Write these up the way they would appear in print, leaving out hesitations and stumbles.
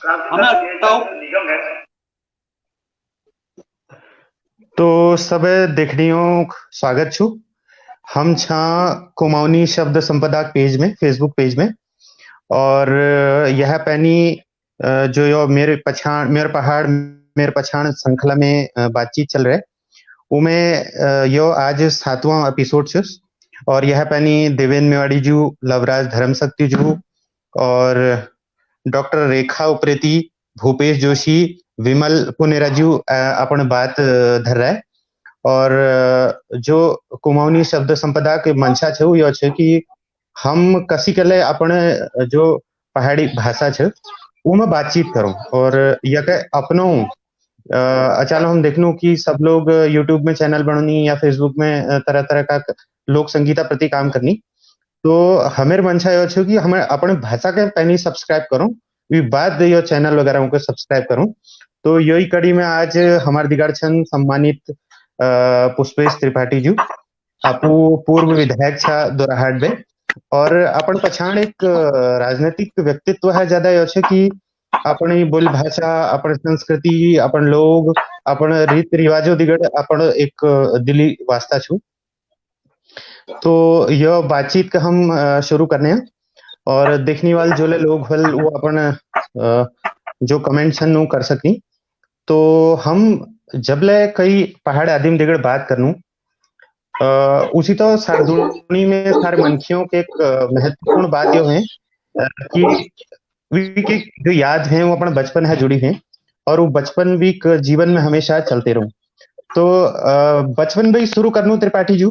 हमें हटाओ। तो सब देखनियो स्वागत छु। हम छा कुमाऊनी शब्द संपदा पेज में, फेसबुक पेज में। और यह पैनी जो यो मेरे पहाड़ मेरे पछाण श्रृंखला में बातचीत चल रहे उमें यो आज 7वां एपिसोड छ। और यह पैनी देवेंद्र मेवाड़ी जू, लवराज धर्मशक्ति जू और डॉक्टर रेखा उप्रेती, भूपेश जोशी, विमल पुनेराजू अपन बात धर रहा है। और जो कुमाऊनी शब्द संपदा के मंशा छे यो छे कि हम कसी के लिए अपने जो पहाड़ी भाषा छे उनमें बातचीत करूं और यके अपनो अचानक हम देखनू कि सब लोग यूट्यूब में चैनल बननी या फेसबुक में तरह तरह का लोक संगीता प्रति काम करनी। तो हमें मंशा यो छे कि हमें अपने भाषा के पहले सब्सक्राइब करूं, वी बाद यो चैनल वगैरह उनको सब्सक्राइब करूं। तो यही कड़ी में आज हमारे दिगार छन सम्मानित पुष्पेश त्रिपाठी जी, आपू पूर्व विधायक छा दोराहाट में। और अपन पछाण एक राजनीतिक व्यक्तित्व है ज्यादा यो छे कि अपनी बोली भाषा, अपन संस्कृति, अपन लोग, अपन रीत रिवाजों दिगड़ अपन एक दिली वास्ता छु। तो यह बातचीत का हम शुरू करने हैं और देखने वाले जो लोग हल वो अपन जो कमेंट छन वो कर सकती। तो हम जबले कई पहाड़ आदिम दिगड़ बात करनू उसी तो सारदुनी में सारे मनखियों के एक महत्वपूर्ण बात यो है कि वी के जो याद है वो अपना बचपन है जुड़ी है और वो बचपन भी जीवन में हमेशा चलते रहूं। तो बचपन भी शुरू करनू त्रिपाठी जी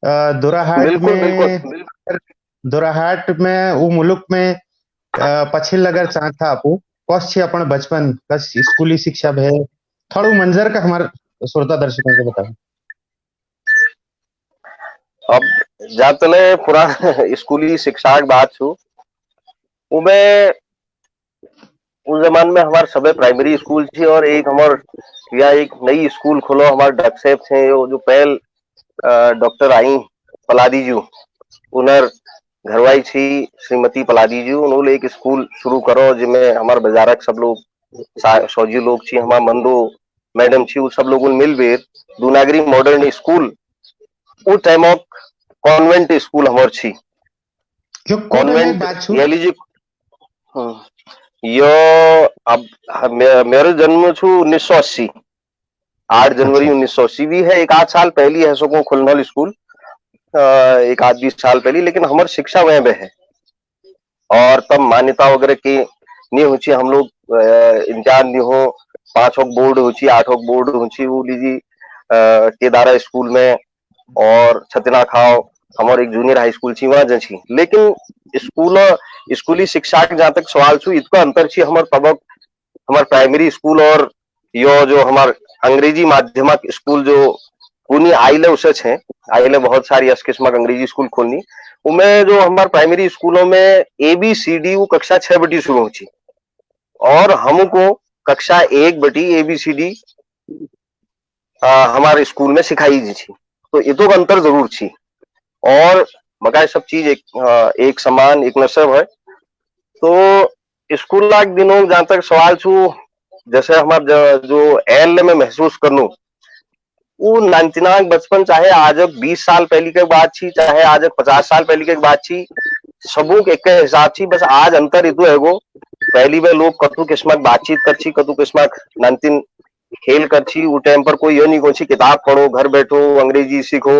दोराहाट बिल्कुल बिल्कुल में, दोराहाट में वो मुल्क में पछिल अगर चाहता आपू कस छे अपन बचपन कस स्कूली शिक्षा है थोड़ा मंजर का हमारे श्रोता दर्शकों को बताओ। अब जातले पुराना स्कूली शिक्षा की बात छू उमें उस जमान में हमारे सबे प्राइमरी स्कूल थी और एक हमार या एक नई स्कूल खोलो हमारे डकसेप थे जो पहल डॉक्टर आई पलादी जी उनर घरवाई थी श्रीमती पलादी जी उन्होंने एक स्कूल शुरू करो जिसमें हमारे बाजारक सब लोग सौजी लोग थी हमारा मंदो मैडम थी वो सब लोगों मिल बेर दूनागरी मॉडर्न स्कूल उस टाइम ऑफ कॉन्वेंट स्कूल हमार छी कॉन्वेंट ये लीजिए। यो अब मेरे जन्म छू 1980 8 जनवरी 1980 भी है एक आध साल पहली है सो खुलनल स्कूल एक आध 20 साल पहली लेकिन हमारी शिक्षा वह पे है और तब मान्यता वगैरह की नहीं हुई हम लोग इंतजार नहीं हो 5 बोर्ड हुई 8 बोर्ड हुई वो लीजिए केदारा स्कूल में और छतना खाओ हमारे एक जूनियर हाई स्कूल छी वहां जी लेकिन स्कूली शिक्षा के जहां तक सवाल छू इतना अंतर छी हमारे तबक हमारे प्राइमरी स्कूल और यो जो हमारे अंग्रेजी माध्यमिक स्कूल जो पुनी आइले उसे छे आइले बहुत सारी किस्म अंग्रेजी स्कूल खोलनी उनमें जो हमारे प्राइमरी स्कूलों में ABCD वो कक्षा 6 बटी शुरू हुई और हमको कक्षा 1 बटी ABCD हमारे स्कूल में सिखाई जी थी। तो ये तो अंतर जरूर थी और मगर सब चीज एक समान एक नसब है। तो स्कूल लाख दिनों जहां तक सवाल छू जैसे हमारे जो एल में महसूस करनू वो नानतिनाक बचपन चाहे आज 20 साल पहले की बात थी चाहे आज 50 साल पहले की बात थी सबू एक हिसाब थी बस आज अंतर इतो है वो पहली बार लोग कतु किस्मत बातचीत कर कतु किस्मत नानतिन खेल कर वो टाइम पर कोई ये नहीं कौन सी किताब पढ़ो घर बैठो अंग्रेजी सीखो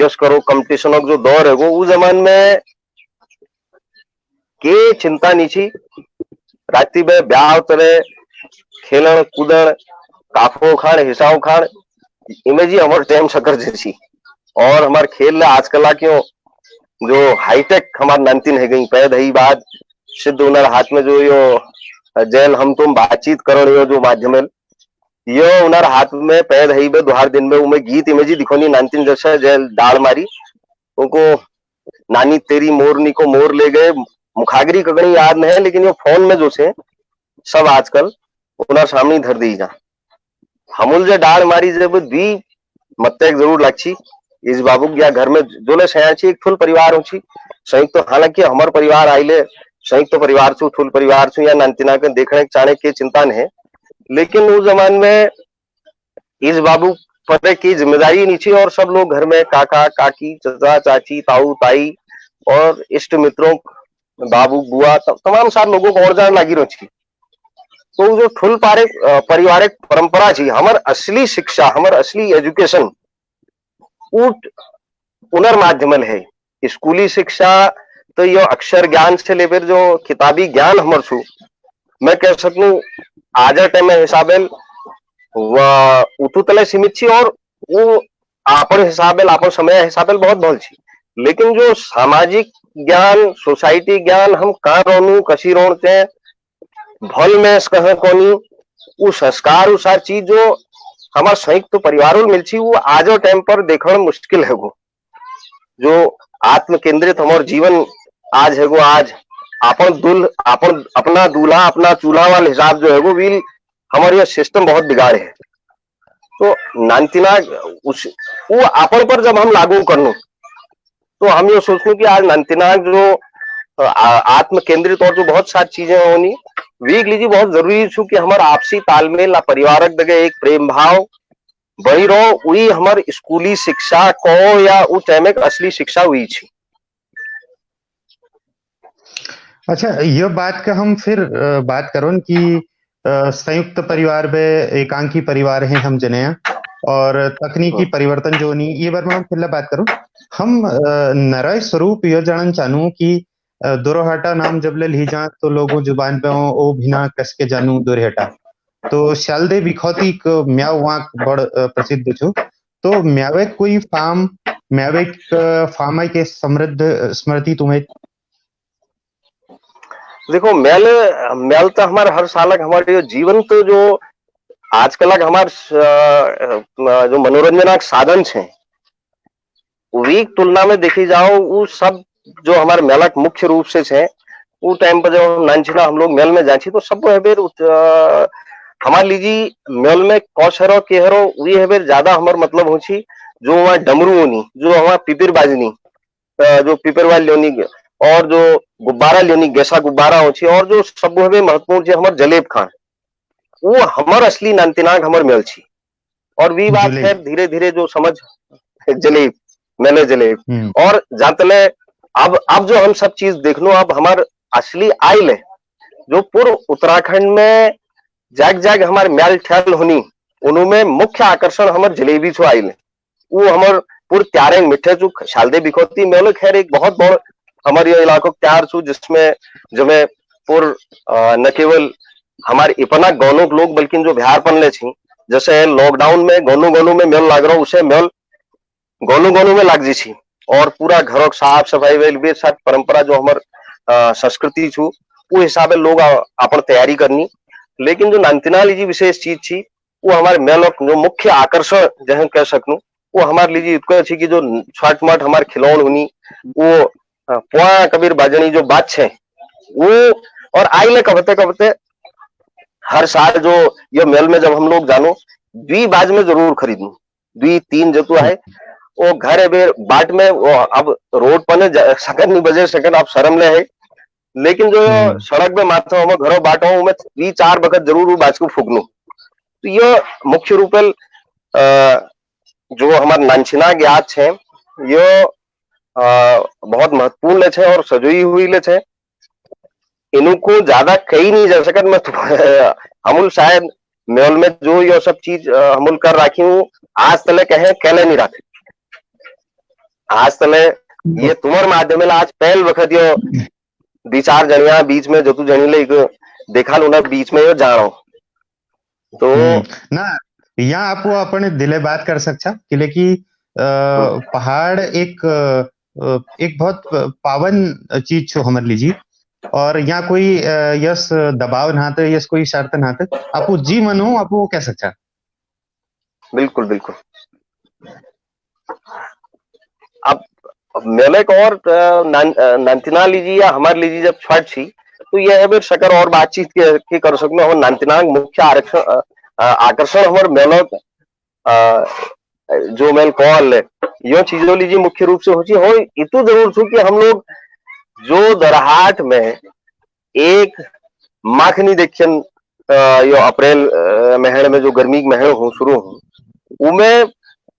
यस करो कंपटीशन जो दौर है वो उस जमान में के चिंता नहीं थी राती में ब्याह तरह खेलन कूदन काफो खान हिसाब खान इमें जी हमारे टाइम शकर जैसी और हमारे खेल आजकल क्यों जो हाईटेक हमारे नानतीन है गई पैद ही बात सिद्ध उनर हाथ में जो यो जेल हम तुम बातचीत करो यो जो माध्यम यो उनर हाथ में पैद ही बे दोहार दिन में उमें गीत इमेजी दिखोनी नानतीन जैसे जेल डाल मारी उनको नानी तेरी मोरनी को मोर ले गए मुखागरी कगनी याद नहीं है लेकिन ये फोन में जो से सब आजकल उनर सामने धर दी जा हमूल जे डाल मारी जब दी मत्ते जरूर लक्षी इस बाबू या घर में जो ले सया एक फुल परिवार हो संयुक्त तो हालांकि हमारे परिवार आइले संयुक्त परिवार छू, थूल परिवार छू या नानतिना के देखने चाणे के चिंता ने है, लेकिन उस जमान में इस बाबू पते की जिम्मेदारी नीचे और सब लोग घर में काका काकी चाचा चाची ताऊ ताई और इष्ट मित्रों बाबू बुआ तमाम सारे लोगों को और जान लागी रो छी। तो जो ठुल पारिवारिक परंपरा छी, हमर असली शिक्षा हमर असली एजुकेशन उ पुनर्माध्यमल है। स्कूली शिक्षा तो यो अक्षर ज्ञान से लेकर जो किताबी ज्ञान हमर छू, मैं कह सकूं आज टाइम में हिसाबे उतु तले सीमित छी और वो आपन हिसाबे आपन समय हिसाबे बहुत भल छी। लेकिन जो सामाजिक ज्ञान सोसाइटी ज्ञान हम कहाँ रोनू कसी रोनते भल में कह कोनी वो संस्कार वो सारी चीज जो हमारे संयुक्त परिवारों में मिल छी वो आज टाइम पर देखना मुश्किल है। वो जो आत्म केंद्रित हमारे जीवन आज है वो आज अपन अपना दूल्हा अपना चूल्हा वाला हिसाब जो है वो भी हमारे ये सिस्टम बहुत बिगाड़े है। तो नानतिनाग वो अपन पर जब हम लागू करनू तो हम ये सोचू कि आज नानतिनाग जो आत्म केंद्रित और जो बहुत सारी चीजें होनी वीक लीजिए बहुत जरूरी छू कि हमारा आपसी तालमेल परिवारक दगे एक प्रेम भाव वही रहो वही हमार स्कूली शिक्षा को या उस टाइम एक असली शिक्षा हुई छी। अच्छा, यह बात का हम फिर बात करो कि संयुक्त परिवार में एकांकी परिवार हैं हम जने और तकनीकी परिवर्तन जो नहीं ये बार में हम फिर बात करूं हम नरय स्वरूप यह जानना चाहूं कि दुरोहटा नाम जब ले ली जा तो लोगों जुबान पे ओ भिना कस के जानू दुरहटा तो शालदे बिखौती म्याव वाक बड़ प्रसिद्ध छो तो म्यावे कोई फार्म म्यावे फार्म के समृद्ध स्मृति तुम्हें देखो मेल मेल तो हमारे हर साल हमारे जीवन तो जो आजकल हमारे जो मनोरंजन साधन है वीक तुलना में देखी जाओ वो सब जो हमारे मेलक मुख्य रूप से है वो टाइम पर जब नानछिना हम लोग मेल में जाची तो सब है बेर हमारे लीजिए मेल में कौशरो केहरो वी है बेर ज्यादा हमारे मतलब हो छी जो वहाँ डमरू होनी जो हमारा पिपिर बाजनी जो पिपिर वाल लेनी और जो गुब्बारा लेनी गैसा गुब्बारा हो छी और जो सब है महत्वपूर्ण जो हमारे जलेब खान वो हमार असली नानतिनाग हमार मेल छी। और वी बात है धीरे धीरे जो समझ जलेब मैंने जलेब और जातले अब जो हम सब चीज देख लो अब हमार असली आयल है जो पूर्व उत्तराखंड में जाग जाग हमारे मेल ठहल होनी उनमें मुख्य आकर्षण हमारे जलेबी छो आयल है वो हमार पूरे त्यारे मिठे चू शालदे बिखोती मेल खैर एक बहुत बड़ हमारे ये इलाकों त्यार छू जिसमें जो मैं पूर्व न केवल हमारे इपना गौनों लोग बल्कि जो बिहार पनले छी जैसे लॉकडाउन में गोनू गोनू में मेल लाग रहा उसे मेल गोनू गोनू में लाग जी छी और पूरा घरों साफ सफाई वे साथ परंपरा जो हमार संस्कृति छू वो हिसाब से लोग अपन तैयारी करनी। लेकिन जो नानतिना लीजिए विशेष चीज थी वो हमारे मेल जो मुख्य आकर्षण जहाँ कह सकूं वो हमारे लीजिए इतना अच्छी कि जो छठ मठ हमारे खिलौन हुनी वो पुआ कबीर बाजनी जो बात है वो और आइले कबते कबते हर साल जो ये मेल में जब हम लोग जानो द्वी बाज में जरूर खरीदू द्वी तीन जतु है वो घर है बाट में वो अब रोड पर सकन नहीं बजे सकन आप शर्म ले है लेकिन जो सड़क में माथा हूँ घरों बाटो मैं 3-4 वक्त जरूर वो बाज को फूकनू। तो ये मुख्य रूप जो हमारे नानछिना ज्ञात है ये बहुत महत्वपूर्ण है और सजोई हुई है इनको ज्यादा कही नहीं जा सकत मैं हमूल शायद मेल में जो ये सब चीज हमूल कर रखी हूँ आज तले कहे कहले नहीं रखे आज तले ये तुम्हारे माध्यम आज पहल वक्त यो 2-4 जनिया बीच में जो तू जनी ले देखा लो ना बीच में यो जा रहा हूँ तो ना यहाँ आप वो अपने दिले बात कर सकता कि पहाड़ एक बहुत पावन चीज छो हमारे लीजिए और यहाँ कोई यस दबाव ना थे यस कोई शर्त ना थे आप जी मनो आप वो कह सकता। बिल्कुल बिल्कुल अब मेले को और नानतिना लीजिए या हमारे लीजिए जब छठ छी तो यह है शकर और बातचीत के कर सकते हम नानतिनाग मुख्य आकर्षण हमारे मेलो जो मेल कॉल है यो चीजों लीजिए मुख्य रूप से हो इतु जरूर छू कि हम लोग जो दरहाट में एक माखनी देखियन यो अप्रैल महीने में जो गर्मी के महीने हो शुरू हो उमे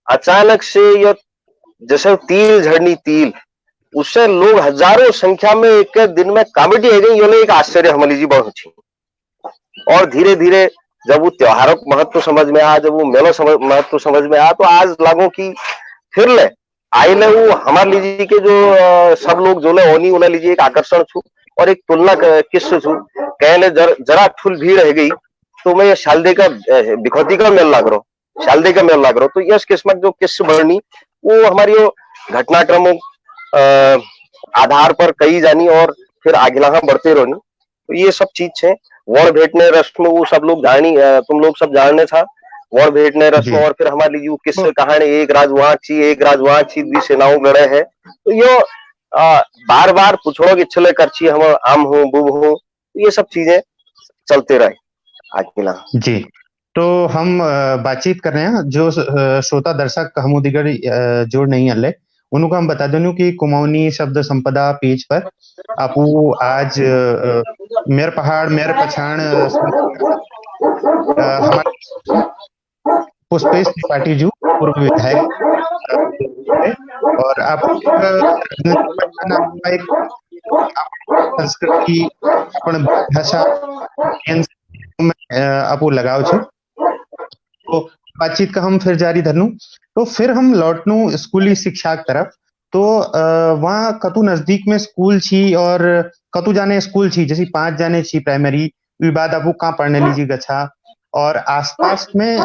अचानक से यो जैसे तिल झड़नी तिल उससे लोग हजारों संख्या में एक दिन में कॉमेडी है गई, यो एक आश्चर्य हमारी जी बहुत अच्छी। और धीरे धीरे जब वो त्योहारों का महत्व समझ में आ, जब वो मेलो महत्व समझ में आ, तो आज लागो की फिर ले आई ले वो हमारे लीजिए के जो सब लोग जो ले ओनी उन्हें लीजिए एक आकर्षण छू और एक तुलना किस्से छू कहले जरा ठुल भीड़ रह गई तो मैं ये शालदे का बिखौती का मेल लाग रहा शालदे का मेल लाग रहा तो यश किस्मत जो किस्से बढ़नी वो हमारी वो घटनाक्रमों आधार पर कही जानी और फिर आगे लगा बढ़ते रहनी। तो ये सब चीज है वॉर भेटने रस्म वो सब लोग जानी तुम लोग सब जानने था वॉर भेटने रस्म और फिर हमारी जो किस्से कहानी एक राज वहां ची दी सेनाओं गड़े है तो यो बार बार पूछो कि छले करची हम आम हो बुब हो तो ये सब चीजें चलते रहे आज मिला जी। तो हम बातचीत कर रहे हैं जो श्रोता दर्शक हम दिगर जोड़ नहीं हले उनको हम बता दें कि कुमाऊनी शब्द संपदा पेज पर आपू आज मेर पहाड़ मेर पछाण हमारे पुष्पेश त्रिपाठी जी पूर्व विधायक और आप एक संस्कृति अपन भाषा आपको लगाव छे तो बातचीत का हम फिर जारी धरनू तो फिर हम लौटनू स्कूली शिक्षा की तरफ तो वहाँ कतु नजदीक में स्कूल छी और कतु जाने स्कूल छी जैसे 5 जाने छी प्राइमरी बाद आपको कहाँ पढ़ने लीजिए गच्छा और आसपास में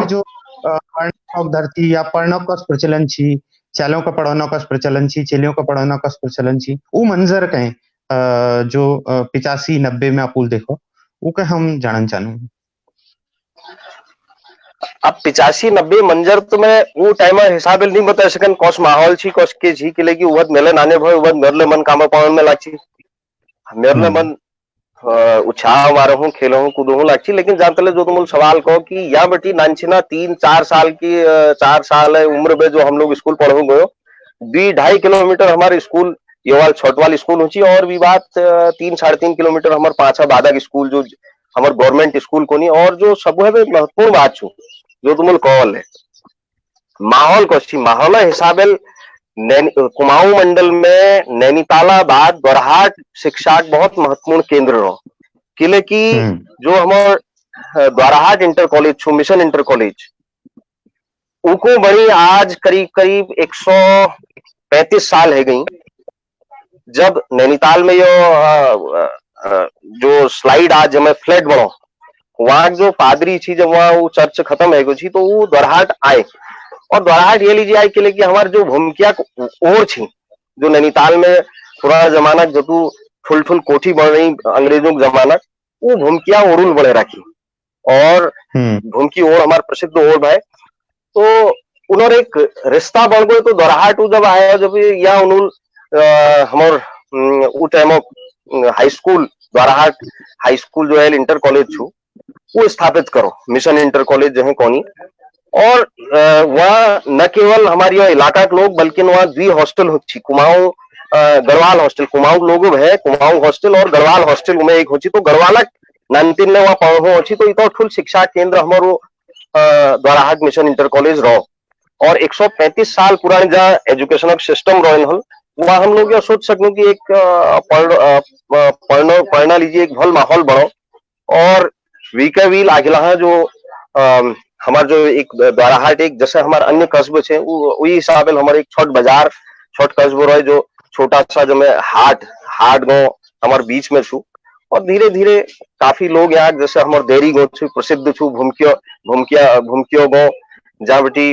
जो पढ़नों धरती या पढ़नों का प्रचलन छी चालों का पढ़ानों का प्रचलन छी चेलियों का पढ़ानों का प्रचलन छी वो मंजर कहें जो 85-90 में अपुल देखो वो के हम जानना चाहूँ। अब 85-90 मंजर तो मैं वो टाइम हिसाब नहीं बता सकन कौस माहौल छी कौस के छी के लेगी उवत मेले नाने भय उवत मेरले मन काम पावन में लाची मेरले मन उत्साह मारो हूँ खेलो हूँ कूदो हूँ लाची लेकिन जानते ले जो तुम सवाल कहो कि या बेटी नानछिना 3-4 साल की 4 साल उम्र में जो हम लोग स्कूल पढ़ो गयो 2-2.5 किलोमीटर हमारे स्कूल ये वाल छोट वाली स्कूल होची और भी बात 3-3.5 किलोमीटर हमारे पाछा बादा स्कूल जो हमारे गवर्नमेंट स्कूल को नहीं और जो सब है महत्वपूर्ण बात छू जो तुम कॉल है माहौल को माहौल हिसाब कुमाऊं मंडल में नैनीतालाबाद दोरहाट शिक्षा बहुत महत्वपूर्ण केंद्र रहो किले की जो हमारे दोरहाट इंटर कॉलेज छू मिशन इंटर कॉलेज उनको बड़ी आज करीब करीब 135 साल है गई जब नैनीताल में जो स्लाइड आज हमें फ्लैट बनो वहां जो पादरी थी जब वहां वो चर्च खत्म है थी तो वो दोरहाट आए और दोरहाट ये लीजिए आए के लिए कि हमारे जो भूमिका और थी जो नैनीताल में पुराना जमाना जो फुल कोठी बन रही अंग्रेजों के जमाना वो भूमिका ओरुल बड़े रखी और भूमकी ओर हमारे प्रसिद्ध ओर भाई तो उन्होंने एक रिश्ता बन गए तो दोरहाट जब आया जब यहाँ उन्होंने हमारे वो time high school Jorhat high school जो है इंटर कॉलेज छू वो स्थापित करो मिशन इंटर कॉलेज जो है कौनी और वह न केवल हमारी इलाका के लोग बल्कि वहाँ 2 हॉस्टल होती कुमाऊं गढ़वाल हॉस्टल कुमाऊं लोग है कुमाऊं हॉस्टल और गढ़वाल हॉस्टल में एक होची तो गढ़वाल नानतीन ने वहाँ पढ़ो होची तो इतो ठुल शिक्षा केंद्र हमारो दोरहाट मिशन इंटर कॉलेज रहो और 135 साल पुरानी जहाँ एजुकेशन सिस्टम रहो वहाँ हम लोग ये सोच सकूं कि एक पढ़ना लीजिए एक भल माहौल बनो और वीके वील आगिला जो हमारे जो एक दोरहाट एक जैसे हमारे अन्य कस्बे छे वही हिसाब हमारे एक छोट बाजार छोट कस्बो रहे जो छोटा सा जो में हाट गांव हमारे बीच में छू और धीरे धीरे काफी लोग यहाँ जैसे हमारे देरी गांव छू प्रसिद्ध छू भूमकियो गांव जहाँ बेटी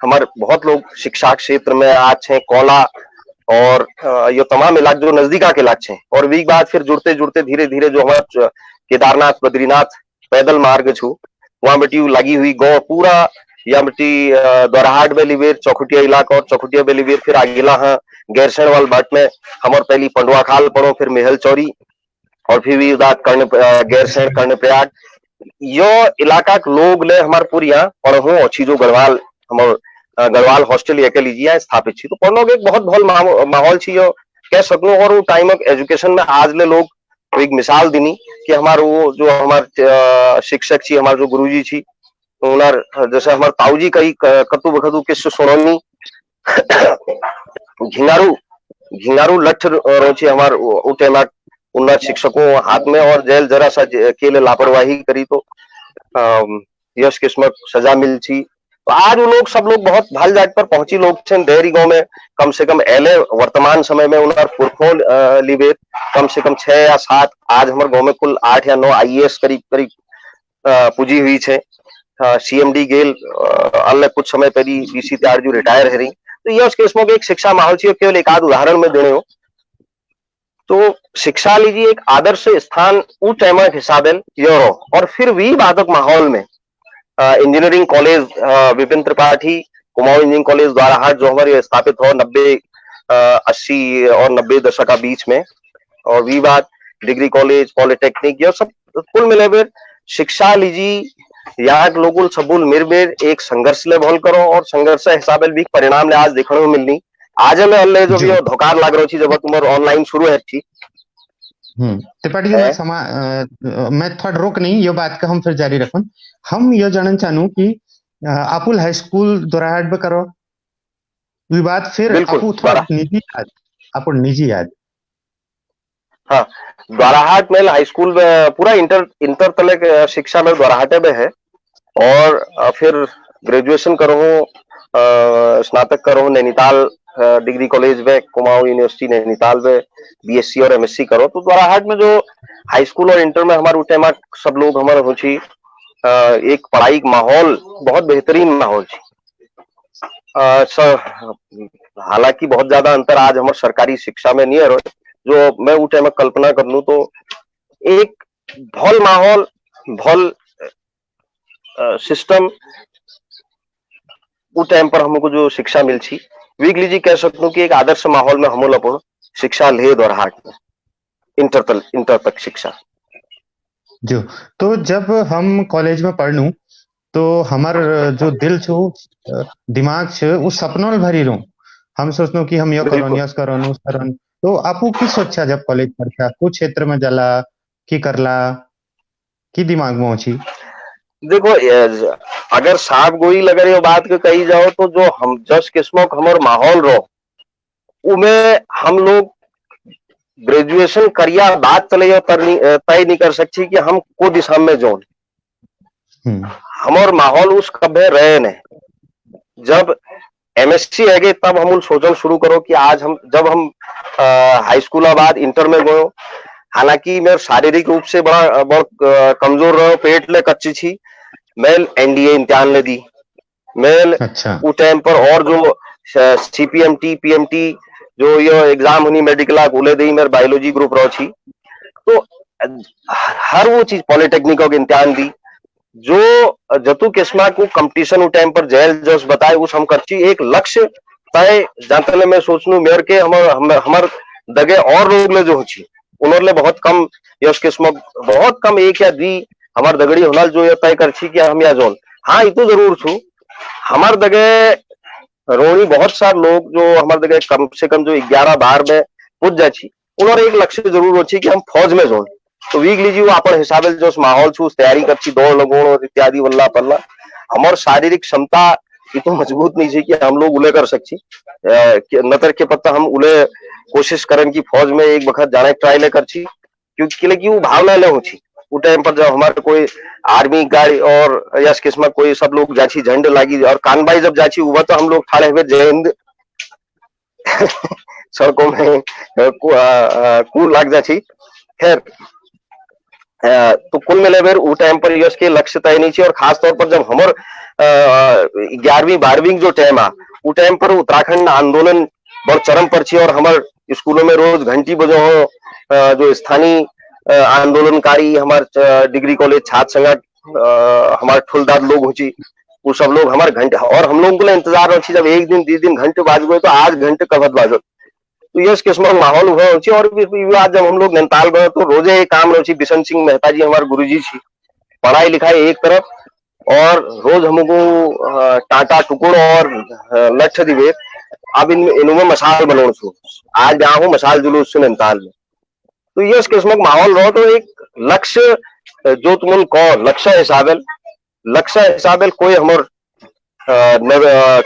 हमारे बहुत लोग शिक्षा क्षेत्र में आज है कोला और ये तमाम इलाज जो नजदीका के इलाज है और वीक बाद फिर जुड़ते जुड़ते धीरे धीरे जो हमारे केदारनाथ बद्रीनाथ पैदल मार्ग छू वहां बेटी लगी हुई गौ पूरा या बेटी दोरहाट बेलीवेर चौखुटिया इलाका और चौखुटिया बेलीवेर फिर आगिला हाँ गैरसैण वाल बाट में हमारे पहली पंडवा खाल पढ़ो फिर मेहल चौरी और फिर भी उदात करने गैरसैण करने प्रयाग यो इलाका के लोग ले हमारे पूरी यहाँ पढ़ो अच्छी जो गढ़वाल हमारे गढ़वाल हॉस्टल ये लीजिए स्थापित थी तो पढ़ने एक बहुत भल माहौल छी कह सकूं। और वो टाइम ऑफ एजुकेशन में आज ले लोग एक मिसाल दिनी कि हमारे वो जो हमारे शिक्षक छी, हमारे जो गुरुजी छी, उनार जैसे हमारे ताऊजी कई कतु बखतु किस्से सुनोनी घिंगारू घिंगारू लठ रोची हमार उठे माट उन्ना शिक्षकों हाथ में, और जेल जरा सा केले लापरवाही करी तो यश किस्मत सजा मिल छी। तो आज वो लोग सब लोग बहुत भाल जाट पर पहुंची लोग छे देहरी गांव में। कम से कम एले वर्तमान समय में उनर पुरखों लिबेत कम से कम 6 या 7, आज हमारे गांव में कुल 8 या 9 आईएएस करीब करीब पूजी हुई छे। सीएमडी गेल अल्ले कुछ समय पहले बीसी त्यार जो रिटायर है रही। तो यश किस्मों के एक शिक्षा माहौल चाहिए, केवल एक आध उदाहरण में देने हो तो शिक्षा लीजिए एक आदर्श स्थान उ टाइम के हिसाब यूरो। और फिर भी बाधक माहौल में engineering college Vipin Tripathi Kumaon engineering college Dwarahat जो हमारे स्थापित हो 80 और 90 दशक का बीच में, और भी बात डिग्री कॉलेज पॉलिटेक्निक यह सब कुल मिले शिक्षा लीजिए यहाँ के लोगों सबूल मिरबेर एक संघर्ष ले भोल करो, और संघर्ष हिसाब भी परिणाम ले आज देखने को मिलनी। आज में अल्ले जो भी धोकार लाग रही जब तुम्हारे ऑनलाइन शुरू है थी। त्रिपाठी जी मैं थोड़ा रोक नहीं ये बात का हम फिर जारी रखूं। हम ये जानना चाहूँ कि आपुल हाई स्कूल दोराहाट में करो विवाद फिर आपू थोड़ा निजी याद। हाँ, द्वाराहाट में हाई स्कूल में पूरा इंटर तलक शिक्षा में द्वाराहाटे में है, और फिर ग्रेजुएशन करो स्नातक करो नैनीताल डिग्री कॉलेज में कुमाऊं यूनिवर्सिटी नैनीताल में बीएससी और एमएससी करो। तो द्वाराहाट में जो हाई स्कूल और इंटर में हमारे उठे सब लोग हमारे हो एक पढ़ाई माहौल बहुत बेहतरीन माहौल छी। हालांकि बहुत ज्यादा अंतर आज हमारे सरकारी शिक्षा में नहीं है, जो मैं उठे में कल्पना कर लूं तो एक भल माहौल भल सिस्टम उस टाइम पर हमको जो शिक्षा मिल छी वीकली जी कह सकूं कि एक आदर्श माहौल में हम लोग शिक्षा ले द्वाराहाट में इंटर तक शिक्षा जो। तो जब हम कॉलेज में पढ़नू तो हमार जो दिल छो दिमाग छे उस सपनों भरी रहूं। हम सोचनो कि हम यो करोन यस करोन उस करोन। तो आपू की सोचा जब कॉलेज पढ़ा कुछ क्षेत्र में जाला की करला की दिमाग में होची? देखो अगर साफ गोई लगर ये बात के कही जाओ तो जो हम जस किस्मों का हमार माहौल रहो उमें हम लोग ग्रेजुएशन करिया बात चले तय नहीं कर सकती कि हम को दिशा में जोन हमार माहौल उस कभे रहे ने। जब एमएससी है गए तब हम सोचना शुरू करो कि आज हम जब हम हाई स्कूल बाद इंटर में गयो, हालांकि मैं शारीरिक रूप से बड़ा कमजोर रहो, पेट ले कच्ची थी। मैं एनडीए इम्तिहान ले दी मैं उस टाइम पर, और जो सीपीएमटी पीएमटी जो ये एग्जाम हुई मेडिकल बोले दी मेरे बायोलॉजी ग्रुप रहो छी। तो हर वो चीज पॉलिटेक्निक का इम्तिहान दी जो जतु किस्मा को कंपटीशन उस टाइम पर जेल जस बताए उस हम करची एक लक्ष्य तय जानते मैं सोचनू मेयर के हमार दगे और लोग ले जो होची उन्होंने बहुत कम यश किस्म बहुत कम एक या दी हमार दगड़ी होना जो ये तय करची कि हम या जोन। हाँ ये तो जरूर छू हमार दगे रोनी बहुत सारे लोग जो हमारे दगे कम से कम जो 11-12 में पूछ जाची उन्होंने एक लक्ष्य जरूर होची कि हम फौज में जोन। तो वीक लीजिए वो अपन हिसाब से जो माहौल छू तैयारी करती दौड़ लगोड़ और इत्यादि वल्ला पल्ला हमारे शारीरिक क्षमता इतो मजबूत नहीं है कि हम लोग उले कर सकती नतर के पत्ता हम उले कोशिश करें कि फौज में एक वक्त जाने ट्राई ले करची क्योंकि वो भावना ले होची उस टाइम पर जब हमारे कोई आर्मी गाड़ी और यश किस्म कोई सब लोग जाची झंड लागी और कानबाई जब जाची हुआ तो हम लोग ठाड़े हुए जय हिंद सड़कों में कूल लाग जाची। खैर तो कुल मिले वो टाइम पर यश के लक्ष्य तय नहीं और खास तौर पर जब हमार 11वीं-12वीं जो टाइम आ वो टाइम पर उत्तराखंड आंदोलन बहुत चरम पर थी और हमारे स्कूलों में रोज घंटी बजो हो जो स्थानीय आंदोलनकारी हमारे डिग्री कॉलेज छात्र संगठन हमारे ठुलदार लोग होची वो सब लोग हमारे घंटे और हम लोगों को इंतजार रही जब एक दिन 2 दिन घंटे बाज गए तो आज घंटे कब बाजो। तो यश किस्म माहौल हुआ और आज जब हम लोग नैनीताल गए तो रोजे एक काम रही बिशन सिंह मेहता जी हमारे गुरुजी थी पढ़ाई लिखाई एक तरफ और रोज हमको टाटा टुकुड़ और लक्ष्य दिवे अब इनमें मसाल बनोड़ छू, आज जहाँ हूँ मसाल जुलूस छू नैनीताल में। तो ये किस्म माहौल रहो तो एक लक्ष्य जो तुम कहो लक्ष्य हिसाबे कोई हमर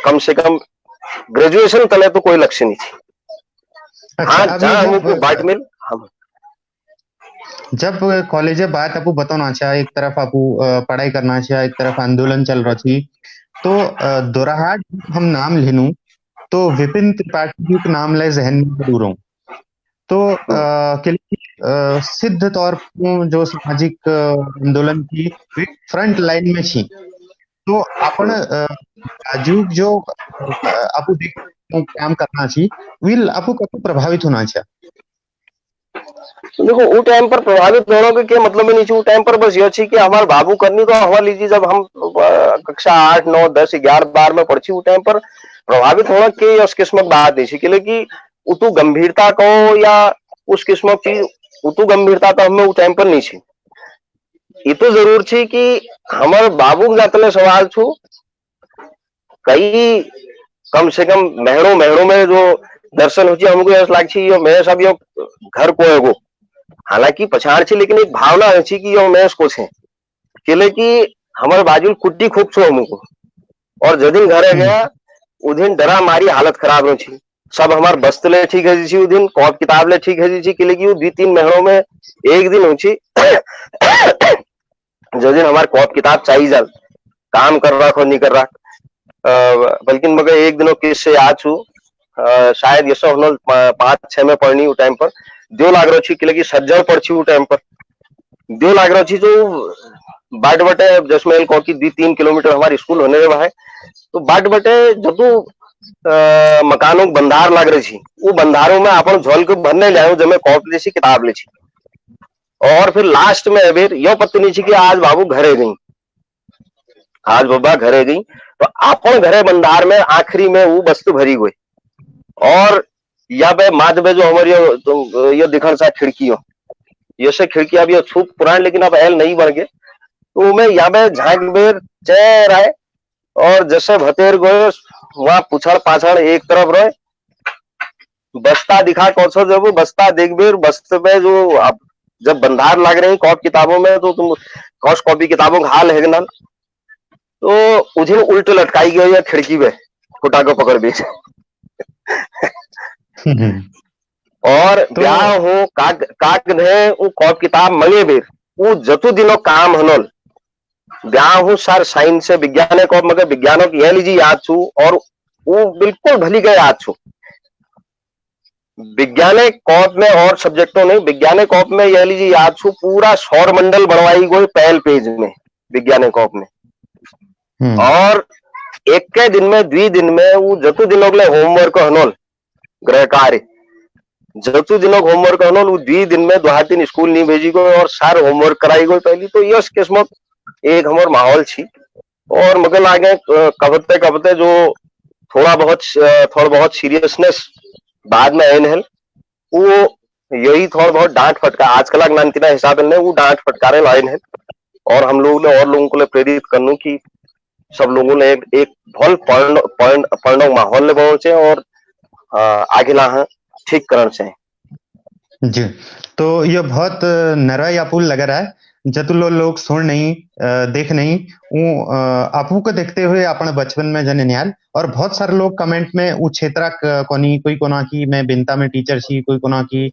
कम से कम ग्रेजुएशन तले तो कोई लक्ष्य नहीं थी। अच्छा, हाँ अब ये जहाँ हमको बाट मिल हम जब कॉलेज बात आपू बताना चाहे, एक तरफ आपू पढ़ाई करना चाहे, एक तरफ आंदोलन चल रहा थी, तो दोराहाट हम नाम लेनू तो विपिन त्रिपाठी जी के नाम ले जहन में जरूर हूँ। तो सिद्ध तौर पर जो सामाजिक आंदोलन की फ्रंट लाइन में छी, तो अपन राजू जो आपू देख काम करना छी, विल आपू कतो प्रभावित होना चाहिए। देखो वो टाइम पर प्रभावित होने के मतलब ही नहीं थी। वो टाइम पर बस ये थी कि हमारे बाबू करनी तो हमारे लीजिए जब हम कक्षा 8, 9, 10, 11, 12 में पढ़ी, वो टाइम पर प्रभावित होना के उस किस्म बात नहीं थी कि उतु गंभीरता कहो या उस किस्म की उतु गंभीरता तो हमें वो टाइम पर नहीं थी। ये तो जरूर थी कि हमारे बाबू जातले सवाल छू कई कम से कम महीनों में जो दर्शन हो हमको ऐसा लाग मैं सब यो घर को एगो हालांकि पछाड़ छी, लेकिन एक भावना है कि यो मैं इसको छे केले कि हमारे बाजू कुट्टी खूब छो हमको। और जो दिन घरे गया उस दिन डरा मारी हालत खराब हो छी। सब हमारे बस्तले ठीक है जी, दिन कॉप किताब ले ठीक है जी, केले कि 2-3 महीनों में एक दिन हो छी जो दिन हमारे कॉप किताब चाहिए जल काम कर रहा हो नहीं कर रहा, बल्कि मगर एक दिनों किससे याद छू शायद ये सब 5-6 में पढ़नी वो टाइम पर दो लाग रही कि लगी सज्जन पढ़ छी वो टाइम पर दो लाग रही जो बाट बटे जसमेल को की 2-3 किलोमीटर हमारे स्कूल होने में है। तो बाट बटे जो तू मकानों के बंधार लाग रही थी वो बंधारों में अपन झोल के भरने जाए जब मैं कॉपी जैसी किताब ले छी। और फिर लास्ट में अबेर यो पत्ती नहीं थी कि आज बाबू घरे गई, आज बाबा घरे गई, तो अपन घरे बंधार में आखिरी में वो वस्तु भरी गई। और या बे माध बे जो हमारी ये दिखण सा खिड़की हो ये से खिड़की अब ये छूप पुरान लेकिन अब एल नहीं बन गए। तो मैं यहाँ पे झांक बेर चेर आए और जैसे भतेर गए वहां पुछड़ पाछड़ एक तरफ रहे बस्ता दिखा कौन जब बस्ता देख बेर बस्ते में जो अब जब बंधार लग रहे हैं कॉप किताबों में तो तुम कौश कॉपी किताबों का हाल है ना, तो उधर उल्ट लटकाई गई है खिड़की में खुटा को पकड़ बीच और तो ब्याह हो काक ने वो कॉप किताब मंगे बेर वो जतु दिनों काम हनोल ब्याह हो सर साइंस से विज्ञान कॉप मगर विज्ञानों की यह लीजिए याद छू और वो बिल्कुल भली गए याद छू विज्ञानिक कॉप में और सब्जेक्टों ने विज्ञानिक कॉप में यह लीजिए याद छू पूरा सौर मंडल बनवाई गई पहल पेज में विज्ञानिक कॉप में। और एक के दिन में 2 दिन में वो जतु दिनों के लिए होमवर्क हनोल गृह कार्य जतु दिनों होमवर्क हनोल वो 2 दिन में 2 दिन स्कूल नहीं भेजी गई और सारे होमवर्क कराई गई पहली। तो यह किस्मत एक हमार माहौल छी। और मगर आगे कबते जो थोड़ा बहुत सीरियसनेस बाद में आयन है वो यही थोड़ा बहुत डांट फटका आजकल नानतीना हिसाब ने वो डांट फटकारे लाइन है। और हम लोग ने और लोगों को प्रेरित करनू कि सब लोगों ने एक बहुत पढ़ने माहौल ले पहुंचे और आगे ला ठीक करना चाहिए जी। तो ये बहुत नरा यापुल लग रहा है जतुलो लोग सुन नहीं देख नहीं वो आपू को देखते हुए अपने बचपन में जने न्याल और बहुत सारे लोग कमेंट में वो क्षेत्रा कोनी कोई कोना की मैं बिंता में टीचर छी कोई कोना की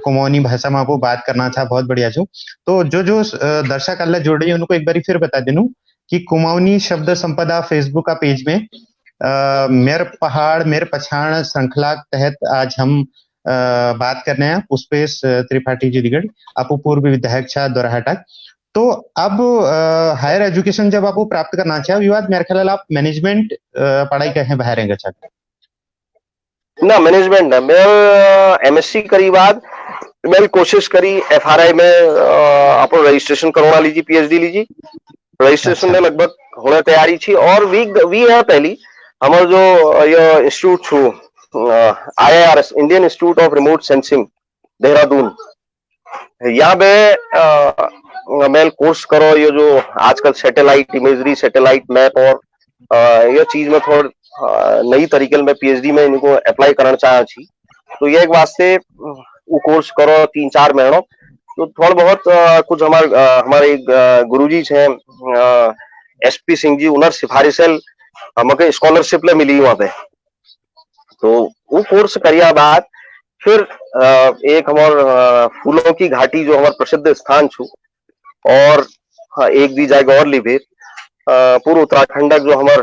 कुमाऊनी भाषा में आपको बात करना था बहुत बढ़िया छू। तो जो दर्शक अल्लाह जोड़ रही है उनको एक बार फिर बता देनू कि कुमाऊनी शब्द संपदा फेसबुक का पेज में मेर पहाड़ मेर पछाड़ श्रृंखला के तहत आज हम बात करने हैं पुष्पेश त्रिपाठी जी दिगड़ आपको पूर्व विधायक छा दोराहाटा। तो अब हायर एजुकेशन जब आपको प्राप्त करना चाहे विवाद मेरे ख्याल आप मैनेजमेंट पढ़ाई कहें बाहर रहेंगे ना मैनेजमेंट ना मैं एमएससी करी बाद मैं कोशिश करी एफआरआई में अपन रजिस्ट्रेशन करवा लीजिए पीएचडी लीजिए रजिस्ट्रेशन में लगभग होने तैयारी थी। और वी है पहली हमारे जो ये इंस्टीट्यूट छू IIRS Indian institute of remote sensing Dehradun यहाँ पे मैं कोर्स करो ये जो आजकल सैटेलाइट इमेजरी सैटेलाइट मैप और ये चीज में थोड़ा नई तरीके में पीएचडी में इनको अप्लाई करना चाहे छी तो ये एक वास्ते वो कोर्स करो 3-4 महीनों तो थोड़ा बहुत कुछ हमारे गुरुजी छे एसपी सिंह जी उनर सिफारिश हमके स्कॉलरशिप ले मिली वहां पे तो वो कोर्स करिया बाद फिर एक हमार फूलों की घाटी जो हमार प्रसिद्ध स्थान छू और एक दी जाएगा और लिबे पूर्व उत्तराखंड जो हमार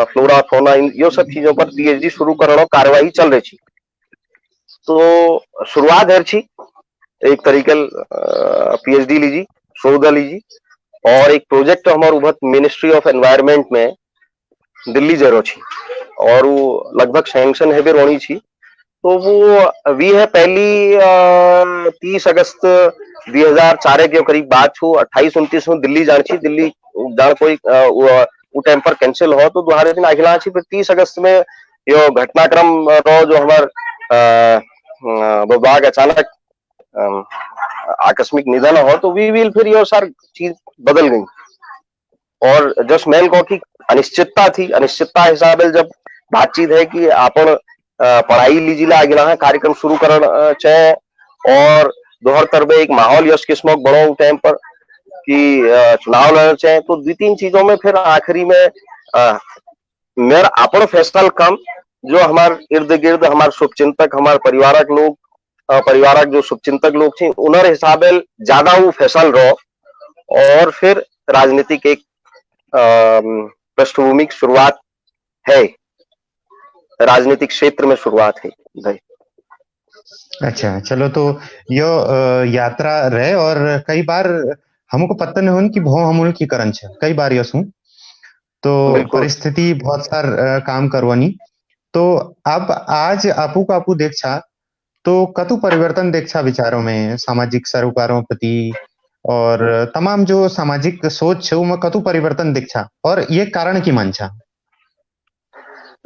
फ्लोरा फोना ये सब चीजों पर पीएचडी शुरू करने कार्यवाही चल रही थी तो शुरुआत है छी एक तरीके पीएचडी लीजी शोध लीजी और एक प्रोजेक्ट हमारे उभत मिनिस्ट्री ऑफ एनवायरमेंट में दिल्ली जरो छी और वो लगभग सैंक्शन है भी रोनी छी तो वो वी है पहली 30 अगस्त 2004 के करीब बात छू 28-29 में दिल्ली जान छी दिल्ली जान कोई वो टाइम पर कैंसिल हो तो दोबारा दिन अगला छी फिर 30 अगस्त में यो घटनाक्रम रो जो हमार विभाग अचानक आकस्मिक निधन हो तो वी विल फिर यो सार चीज बदल गई और जस्ट मेल को की अनिश्चितता थी अनिश्चितता हिसाब से जब बातचीत है कि अपन पढ़ाई लीजिए आगे है कार्यक्रम शुरू करना चाहे और दोहर तरबे एक माहौल यश किस्मों बड़ो टाइम पर कि चुनाव लड़ना चाहे तो 2-3 चीजों में फिर आखिरी में मेरा अपन फैसला कम जो हमारे इर्द गिर्द हमारे शुभचिंतक हमारे परिवारक लोग परिवारक जो शुभचिंतक लोग थे उनर हिसाब ज्यादा वो फैसल रहो और फिर राजनीतिक एक पृष्ठभूमि की शुरुआत है राजनीतिक क्षेत्र में शुरुआत है भाई। अच्छा चलो तो यो यात्रा रहे और कई बार हमको पता नहीं होन कि भो हमूल की करन छे कई बार यो सुन तो परिस्थिति बहुत सार काम करवानी तो अब आज आपू देख छा तो कतु परिवर्तन देख छा विचारों में सामाजिक सरोकारों प्रति और तमाम जो सामाजिक सोच है उनमें कतु परिवर्तन दिख छा और ये कारण की मान छा।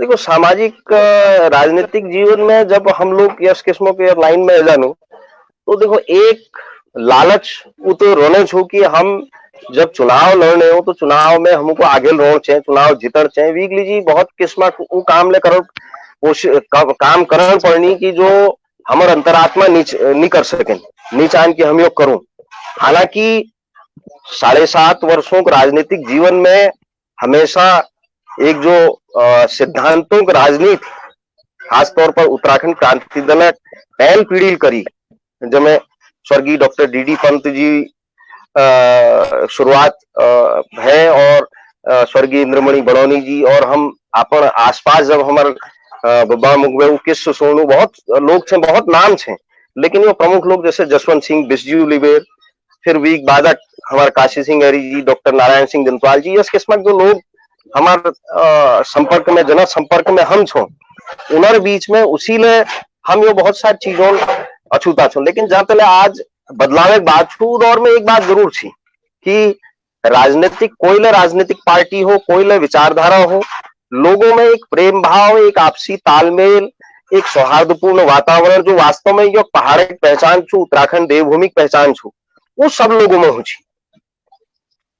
देखो सामाजिक राजनीतिक जीवन में जब हम लोग यश किस्मों के लाइन में जानू तो देखो एक लालच वो तो रोने छू कि हम जब चुनाव लड़ने हो तो चुनाव में हमको आगे रोड़ चाहिए चुनाव जीतर चाहिए वीक लीजिए बहुत किस्मत वो काम ले करो काम करना पड़नी की जो हमारे अंतरात्मा नहीं कर सके नहीं चाहन कि हम योग करूं हालांकि 7.5 वर्षों के राजनीतिक जीवन में हमेशा एक जो सिद्धांतों की राजनीति खासतौर पर उत्तराखंड क्रांति दल पहल पीढ़ी करी जिसमें स्वर्गीय डॉक्टर डी पंत जी शुरुआत है और स्वर्गीय इंद्रमणि बड़ौनी जी और हम अपन आसपास जब हमारे बब्बा मुगबे किस सोनू बहुत लोग थे बहुत नाम थे लेकिन वो प्रमुख लोग जैसे जसवंत सिंह बिस्जू लिबेर फिर वीक बादक हमारे काशी सिंह हरी जी डॉक्टर नारायण सिंह जंतवाल जी इस किस्म जो लोग हमारे संपर्क में जन संपर्क में हम छो उनर बीच में उसी ले हम ये बहुत सारी चीजों अछूता छो लेकिन जहां तक आज बदलाव एक बात छू दौर में एक बात जरूर थी कि राजनीतिक पार्टी हो कोई विचारधारा हो लोगों में एक प्रेम भाव एक आपसी तालमेल एक सौहार्दपूर्ण वातावरण जो वास्तव में जो पहाड़ की पहचान छू उत्तराखंड देवभूमि की पहचान छू वो सब लोगों में हो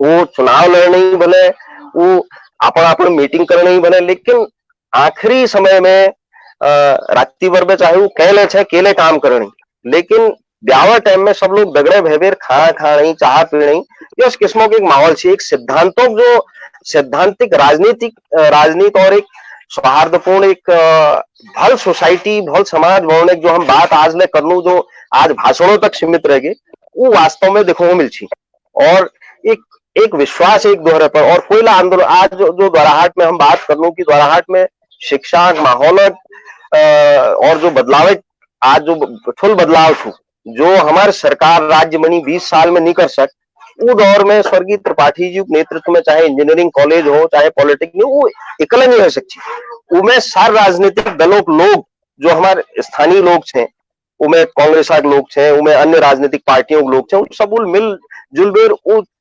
वो चुनाव लड़ने ही भले वो अपन मीटिंग करने ही बने लेकिन आखिरी समय में रात्रि भर में चाहे वो कहले छे केले काम करने लेकिन ब्याह टाइम में सब लोग दगड़े भेबेर खा रही चाह पी रही ये उस किस्मों के एक माहौल से एक सिद्धांतों जो सैद्धांतिक राजनीति और एक सौहार्दपूर्ण एक भल सोसाइटी भल समाज भवन जो हम बात आज ले कर लू जो आज भाषणों तक सीमित रह गए वो वास्तव में देखो मिल छी और एक विश्वास एक दोहरे पर और कोयला आंदोलन आज जो द्वाराहाट में हम बात कर लू कि द्वाराहाट में शिक्षा माहौल और जो बदलाव आज जो फुल बदलाव छू जो हमारे सरकार राज्य बनी 20 साल में नहीं कर सक वो दौर में स्वर्गीय त्रिपाठी जी नेतृत्व में चाहे इंजीनियरिंग कॉलेज हो चाहे पॉलिटेक्निक वो इकला नहीं हो सकती उनमें सारे राजनीतिक दलों के लोग जो हमारे स्थानीय लोग थे उनमें कांग्रेस के लोग थे उनमें अन्य राजनीतिक पार्टियों के लोग थे सब मिल जुलबेर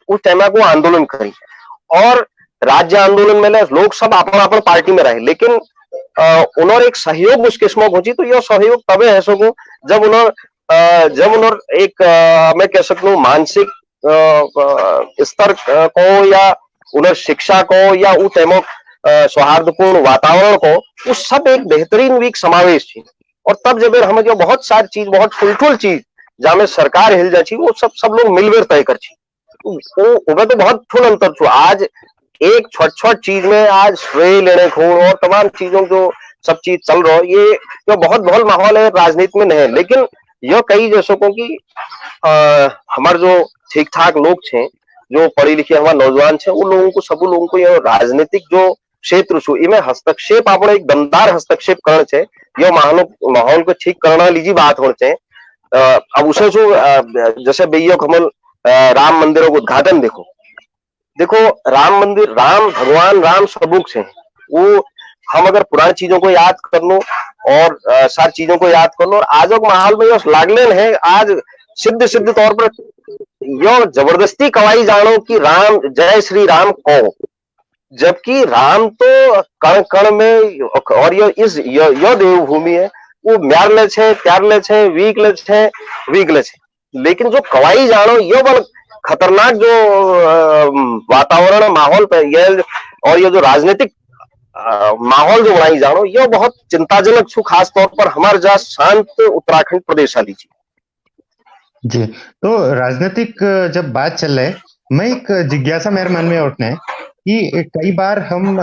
उस टाइम को आंदोलन करी और राज्य आंदोलन में लोग सब अपन पार्टी में रहे लेकिन उन्होंने एक सहयोग उस किस्मों पहुंची तो यह सहयोग तबे है सको जब उन्होंने एक मैं कह सकूं मानसिक स्तर को या उन्हें शिक्षा को या वो टाइमों सौहार्दपूर्ण वातावरण को, वो सब एक बेहतरीन वीक समावेश थी। और तब जब हम जो बहुत सारी चीज, बहुत फुलफुल चीज जहाँ में सरकार हिल जाती, वो सब लोग मिलकर तय कर छी। वो तो बहुत फुल अंतर छो। आज एक छोट छोट चीज में आज श्रेय लेने खोड़ और तमाम चीजों जो सब चीज चल रहा है, ये जो बहुत बहुत माहौल है राजनीति में नहीं है। लेकिन यह कई जैसों को कि हमारे जो ठीक ठाक लोग छे, जो पढ़े लिखे हमारे नौजवान छे, उन लोगों को, सब लोगों को यह राजनीतिक जो क्षेत्र छो, इनमें हस्तक्षेप आप एक दमदार हस्तक्षेप करना छे, यह माहौल को ठीक करना लीजिए बात होना चाहिए। अब उसे जो जैसे भैया कमल राम मंदिरों को उद्घाटन देखो, देखो राम मंदिर, राम भगवान राम सबूक से वो, हम अगर पुरानी चीजों को याद कर लो और सारी चीजों को याद कर लो, और आज के माहौल में यह लागलेन है, आज सिद्ध सिद्ध तौर पर यो जबरदस्ती कवाई जानो कि राम, जय श्री राम कहो, जबकि राम तो कण कण में, और यो देवभूमि है, वो म्यार ले छे, प्यार ले छे, वीक ले छे। लेकिन जो कवाई जानो यो बल खतरनाक जो वातावरण माहौल पे ये, और ये जो राजनीतिक माहौल जो बनाई जानो, ये बहुत चिंताजनक छू, खास तौर पर हमारे जहाँ शांत उत्तराखंड प्रदेश वाली जी। जी, तो राजनीतिक जब बात चल रहा है, मैं एक जिज्ञासा मेरे मन में उठना है कि कई बार हम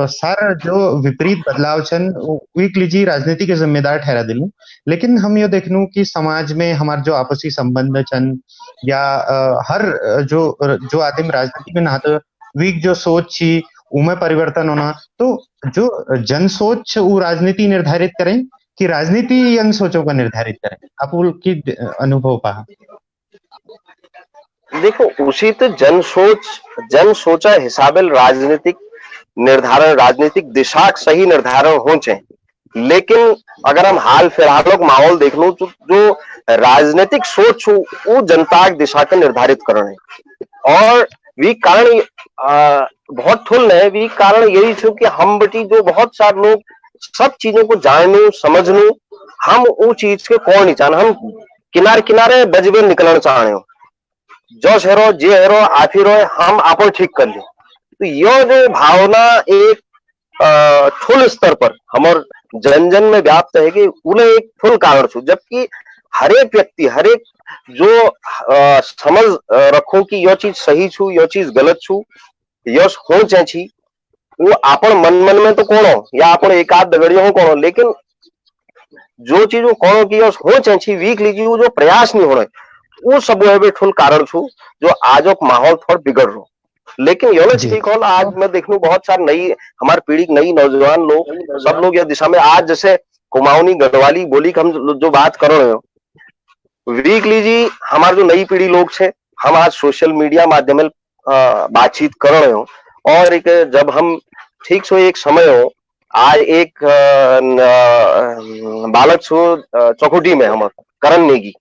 सारा जो विपरीत बदलाव छन वीक लीजिए राजनीति के जिम्मेदार ठहरा दिलूं, लेकिन हम ये देखनू कि समाज में हमारे जो आपसी संबंध छन, या हर जो जो आदमी राजनीति में नहाते वीक जो सोच छी उमें परिवर्तन होना, तो जो जन सोच वो राजनीति निर्धारित करें कि राजनीति इन सोचों का निर्धारित करें, आप की अनुभव पहा। देखो उसी तो जन सोचा हिसाबे राजनीतिक निर्धारण, राजनीतिक दिशा सही निर्धारण हो चाहिए। लेकिन अगर हम हाल फिलहाल का माहौल देख लो, तो जो राजनीतिक सोच वो जनता की दिशा का निर्धारित कर रहे हैं, और वी कारण बहुत ठुल है, वी कारण यही छो कि हम बटी जो बहुत सारे लोग सब चीजों को जानू समझनू, हम वो चीज के कौन नहीं चाहना, हम किनारे किनारे बजबे निकलना चाह रहे हो, जो हेरो जे हेरो आफिर हो, हम आप ठीक कर ले। तो यह जो भावना एक ठुल स्तर पर हमार जन जन में व्याप्त है कि उन्हें एक ठुल कारण छू, जबकि हर एक व्यक्ति, हर एक जो समझ रखो कि यह चीज सही छू, यह चीज गलत छू, यश हो चाहिए, वो अपन मन मन में तो कौन हो, या अपन एक आध दगड़ियों हो कौन हो, लेकिन जो चीज वो कौन की यश हो चाहिए वीक लीजिए, वो जो प्रयास नहीं हो रहे, वो सब ठुल कारण छू जो आज माहौल थोड़ा बिगड़ रहा। लेकिन यो ठीक हो, आज मैं देख लू बहुत सारे नई हमारी पीढ़ी, नई नौजवान लोग, सब लोग यह दिशा में, आज जैसे कुमाऊनी गढ़वाली बोली का हम जो बात कर रहे हो, वीक लीजिए हमारे जो नई पीढ़ी लोग छे, हम आज सोशल मीडिया माध्यम बातचीत कर रहे हो, और एक जब हम ठीक सो एक समय हो, आज एक बालक सो चौकुटी में हम करण नेगी,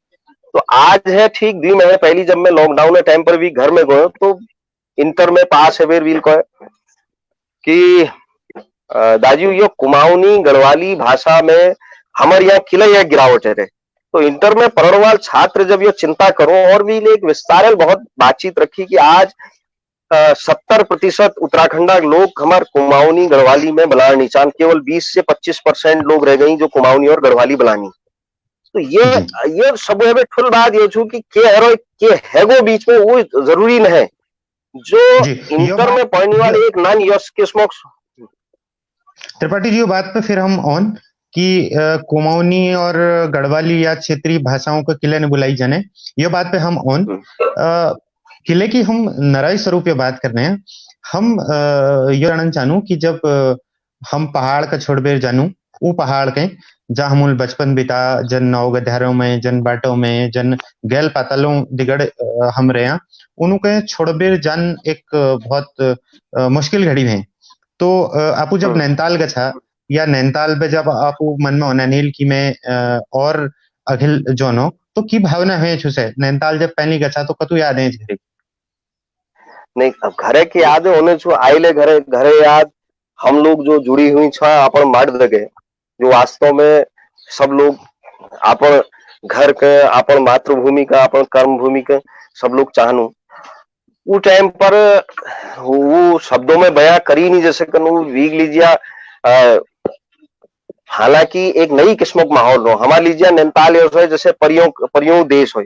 तो आज है ठीक 2 महीने पहली जब मैं लॉकडाउन के टाइम पर भी घर में गयो, तो इंटर में पास है बेर व्हील को कि दाजू यो कुमाऊनी गढ़वाली भाषा में हमारे यहाँ किला गिरावट है। तो इंटर में पढ़ने वाले छात्र जब ये चिंता करो, और भी एक विस्तार बहुत बातचीत रखी कि आज 70% उत्तराखंड लोग हमारे कुमाऊनी गढ़वाली में बलान निचान, केवल 20 से 25% लोग रह गई जो कुमाऊनी और गढ़वाली बलानी। तो ये सब ठुल बात ये छू कि के हैगो बीच में वो जरूरी नहीं है, जो इंटर में पढ़ने वाले एक नान यश के स्मोक। त्रिपाठी जी बात पे फिर हम ऑन कि कुमाऊनी और गढ़वाली या क्षेत्रीय भाषाओं को किले ने बुलाई जाने, ये बात पे हम ऑन किले की हम नराई स्वरूप ये बात कर रहे हैं। हम ये जानना चाहूँ कि जब हम पहाड़ का छोड़बेर जानू, वो पहाड़ के जहाँ हम बचपन बिता, जन नौ गधारों में, जन बाटों में, जन गैल पातालों दिगड़ हम रहे हैं, उनके छोड़बेर जान एक बहुत मुश्किल घड़ी है। तो आपू जब नैनीताल गछा, या नैनीताल पे जब आपू मन में होना नील की में और अखिल जोनो, तो की भावना है छुसे नैनीताल जब पहली गछा तो कतु याद है घरे? नहीं, अब घरे की याद होने छो, आइले घरे घरे याद, हम लोग जो जुड़ी हुई छा अपन मर्द लगे, जो वास्तव में सब लोग अपन घर के, अपन मातृभूमि का, अपन कर्म भूमि के सब लोग चाहनु, वो टाइम पर वो शब्दों में बयां करी नहीं जैसे कनु वीग लीजिया। हालांकि एक नई किस्म का माहौल हो हमारे लीजिए नैनीताल है जैसे परियों परियों देश हो,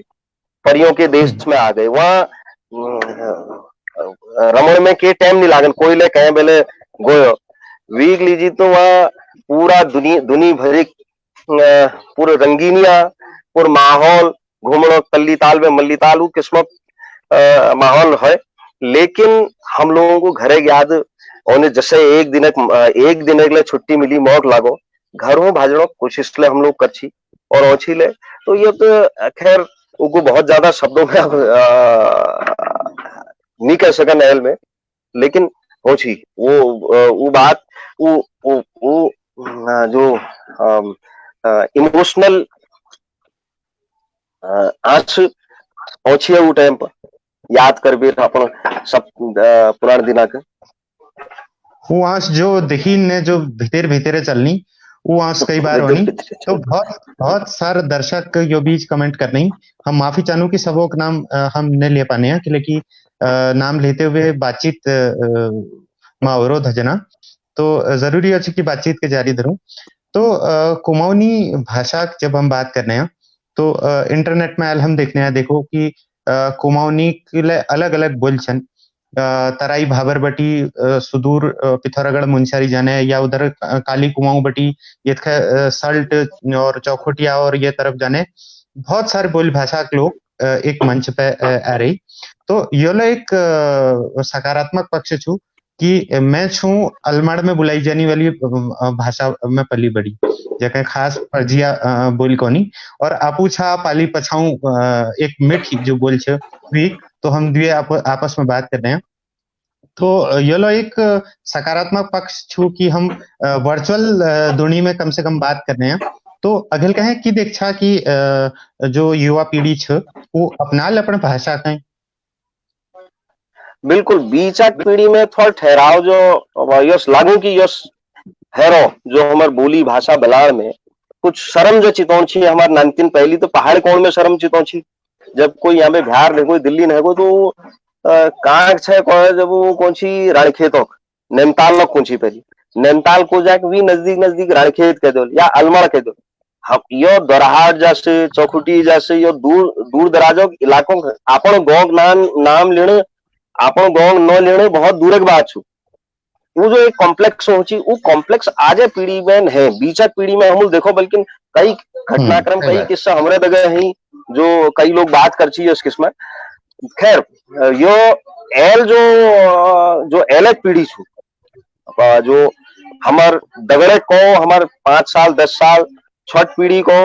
परियों के देश में आ गए वहाँ रमण में के टाइम नहीं लागन कोई ले कहे बेले गोयो वीक लीजिए तो वहाँ पूरा दुनी भरी पूरे रंगीनिया पूरा माहौल घूमनो तल्ली ताल में मल्ली ताल वो किस्मत माहौल है। लेकिन हम लोगों को घरे याद और जैसे एक दिन के लिए छुट्टी मिली मौक लागो घर में भाजनो कोशिश ले हम लोग करछी और ओछी ले तो ये तो खैर उनको बहुत ज्यादा शब्दों में नहीं कह सका नहल में लेकिन ओछी वो बात वो जो इमोशनल आंच पहुंची है वो टाइम पर याद कर भी अपन सब पुराने दिना के वो आंच जो देखी ने जो भीतर भीतर चलनी वो आंच कई बार होनी तो बहुत बहुत सारे दर्शक यो बीच कमेंट करनी हम माफी चाहूँ कि सबों का नाम हम नहीं ले पाने हैं लेकिन नाम लेते हुए बातचीत में अवरोध है जना तो जरूरी है कि बातचीत के जारी धरूं तो कुमाऊनी भाषा जब हम बात कर रहे हैं तो इंटरनेट में हम देखने हैं देखो कि कुमाऊनी के लिए अलग अलग बोल छन तराई भाबर बटी सुदूर पिथौरागढ़ मुंशियारी जाने या उधर काली कुमाऊं बटी ये सल्ट और चौखोटिया और ये तरफ जाने बहुत सारे बोली भाषा के लोग एक मंच पे आ रही तो ये लो एक सकारात्मक पक्ष छू कि मैं छू अलमड़ में बुलाई जाने वाली भाषा में पली बड़ी जगह खास परजिया बोल कोनी और आपू छा पाली पछाऊ एक मिठ जो बोल छे तो हम द्वे आपस में बात कर रहे हैं तो ये लो एक सकारात्मक पक्ष छू कि हम वर्चुअल दुनिया में कम से कम बात कर रहे हैं तो अगल कहें कि देखा कि जो युवा पीढ़ी छ वो अपना ले अपने भाषा कहें बिल्कुल बीचा पीढ़ी में थोड़ा ठहराव जो यस लागू की यस हैरो जो हमार बोली भाषा बलाड़ में कुछ शर्म जो चितौची हमारे नानतीन पहली तो पहाड़ कोण में शर्म चितौची जब कोई यहाँ पे बिहार नहीं कोई दिल्ली नहीं को तो कांक छे जब वो कौन सी राणखेत नैनीताल लोग कौन सी पहली नैनीताल को जाके भी नजदीक नजदीक राणखेत कह दो या अलमड़ कह दो हम यो दोराहाट जैसे चौखुटी जैसे यो दूर दूर दराजों इलाकों अपन गाँव नाम लेने अपन गाँव न लेने बहुत दूर की बात छू वो जो एक कॉम्प्लेक्स होची वो कॉम्प्लेक्स आज पीढ़ी में है बीचा पीढ़ी में हम देखो बल्कि कई घटनाक्रम कई किस्सा हमारे जगह है जो कई लोग बात कर ची है उस किस्म खैर यो एल जो एल पीढ़ी छू जो हमार दगड़े को हमार 5 साल 10 साल छठ पीढ़ी को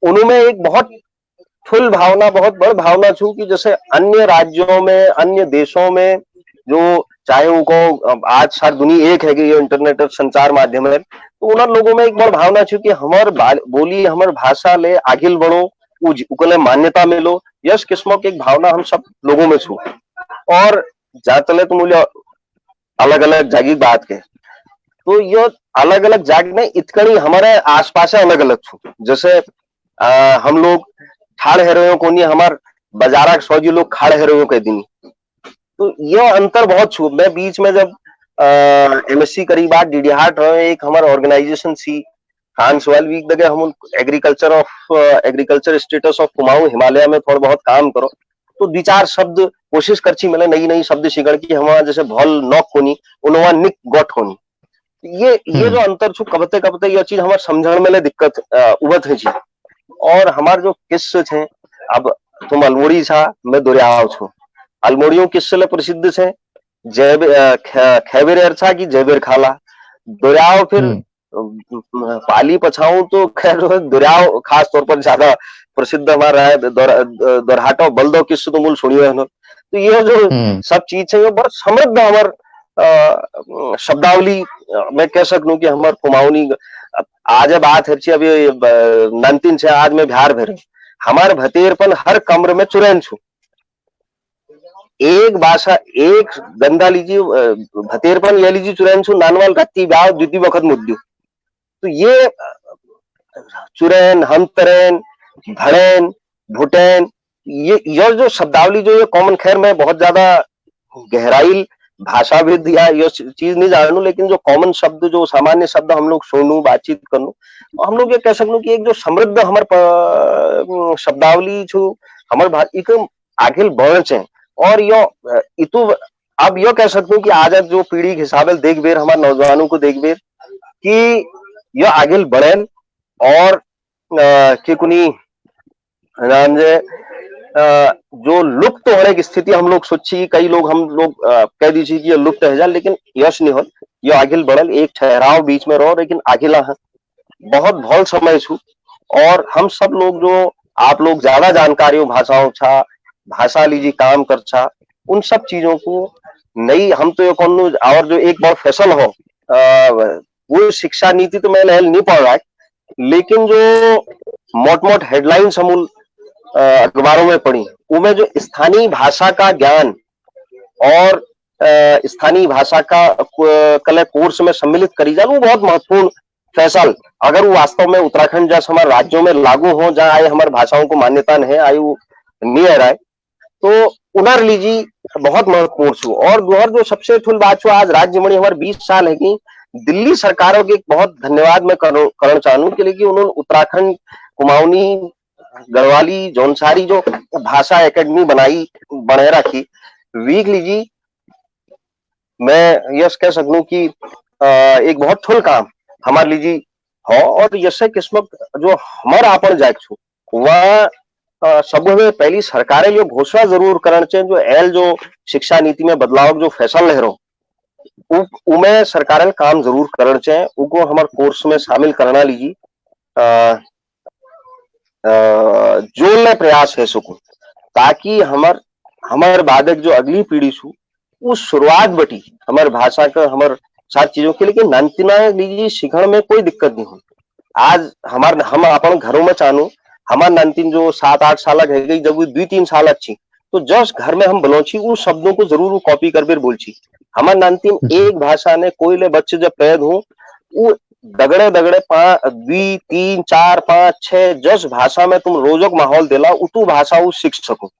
उनमें एक बहुत फुल भावना बहुत बड़ भावना छू कि जैसे अन्य राज्यों में अन्य देशों में जो चाहे उनको आज सारी दुनिया एक है कि ये इंटरनेट और संचार माध्यम है तो उन लोगों में एक बड़ भावना छू कि हमार बोली हमार भाषा ले आगिल बढ़ो उकले मान्यता मिलो यश किस्मों की एक भावना हम सब लोगों में छू और जातले तो मूल्य अलग अलग जागी बात के तो ये अलग अलग जाग में इतकड़ी हमारे आसपास अलग अलग छू जैसे हम लोग खाड़ हेरों को नहीं हमार बाजारा सौजी लोग खाड़ हेरों के दिन तो ये अंतर बहुत छू मैं बीच में जब एमएससी करी बात डीडीहाट एक हमारा ऑर्गेनाइजेशन सी हांस वाल वीक दगे हम agriculture status of Kumaon Himalaya में थोड़ा बहुत काम करो तो 2-4 शब्द कोशिश करची मिले नई नई शब्द शिकड़ की हमारा जैसे भल नॉक होनी उनवा निक गोट होनी ये जो अंतर छू कबते कबते ये चीज हमारे समझण में ले दिक्कत उबत है जी और हमारे जो किस्से थे अब तुम अल्मोड़ी छा मैं दोरियाव छू अल्मोड़ियों किस्से ले प्रसिद्ध छे जैब खैबेर अरछा की जैबेर खाला दोरियाव फिर पाली पछाऊ तो खैर दोरियाव खास तौर पर ज्यादा प्रसिद्ध हमारा है दोरहाटो बलदो किस्से तो मूल सुनियो है तो ये जो सब चीज है ये बहुत समृद्ध हमार शब्दावली मैं कह सकूं कि हमार कुमाऊनी आज बात है अभी नंतिन से आज में बिहार भरे हमारे भतेरपन हर कमरे में चुरैन छू एक भाषा एक गंदा लीजिए भतेरपन ये लीजिए चुरैन छू नानवाल रत्ती ब्याह द्वितीय वक्त मुद्दू तो ये चुरैन हमतरैन भड़ैन भुटैन ये जो शब्दावली जो ये कॉमन खैर में बहुत ज्यादा गहराई भाषा भेद या ये चीज नहीं जानू, लेकिन जो कॉमन शब्द, जो सामान्य शब्द हम लोग सुनू, बातचीत करूँ, हम लोग ये कह सकूं कि एक जो समृद्ध हमार शब्दावली जो हमार एक आगे बढ़ चे। और यो इतु अब यो कह सकते कि आज जो पीढ़ी के हिसाब से देख बेर, हमारे नौजवानों को देख बेर कि यो आगे बढ़े और कि कुनी जो लुप्त होने की स्थिति हम लोग सोची, कई लोग हम लोग कह दीजिए कि ये लुप्त है जा, लेकिन यश नहीं हो, ये आगे बढ़ल, एक ठहराव बीच में रहो, लेकिन आगे ला बहुत भल समय छू। और हम सब लोग जो आप लोग ज्यादा जानकारी हो भाषाओं छा, भाषा लीजिए काम कर छा, उन सब चीजों को नई हम तो ये कौन, और जो एक बार फैसल हो वो शिक्षा नीति तो मैं नहीं पढ़ रहा है, लेकिन जो मोट मोट हेडलाइंस हम अखबारों में पढ़ी, उनमें जो स्थानीय भाषा का ज्ञान और स्थानीय भाषा का कला कोर्स में सम्मिलित करी जाए, वो बहुत महत्वपूर्ण फैसल, अगर वो वास्तव में उत्तराखंड जैसे हमारे राज्यों में लागू हो, जहाँ आए हमारे भाषाओं को मान्यता नहीं आई नहीं रहा है, तो उनर लीजिए बहुत महत्वपूर्ण छू। और जो सबसे ठुल बात छू, आज राज्य मणि हमारे 20 साल है कि दिल्ली सरकारों के बहुत धन्यवाद मैं करण चाहूँ कि लेकिन उन्होंने उत्तराखंड कुमाऊनी गढ़वाली जौनसारी जो भाषा एकेडमी बनाई बने रखी, वीक लीजिए मैं यह कह सकूं कि एक बहुत ठुल काम हमारे लीजिए हो। और यसे किस्मत जो हमारा आपन जाए छू वह सब में पहली सरकारें जो घोषणा जरूर करना चाहिए, जो एल जो शिक्षा नीति में बदलाव जो फैसला ले रहा उमें सरकारें काम जरूर करना चाहिए, उनको हमारे कोर्स में शामिल करना लीजिए, जोड़ने प्रयास है सकूं, ताकि हमार बादक जो अगली पीढ़ी छू उस शुरुआत बटी हमारे भाषा का हमारे साथ चीजों के, लेकिन नंतिना लीजिए सीखने में कोई दिक्कत नहीं हो। आज हम अपन घरों में चाहूँ हमार नंतिन जो 7-8 साल है गई, जब वो 2-3 साल अच्छी, तो जस्ट घर में हम बोलोची उस शब्दों को जरूर कॉपी कर बेर बोलची। हमार नंतिन एक भाषा ने कोई ले बच्चे जब पैद हो, वो दगड़े दगड़े 2, 3, 4, 5, 6 जिस भाषा में तुम रोजक माहौल दिला उतू भाषा वो सीख सको।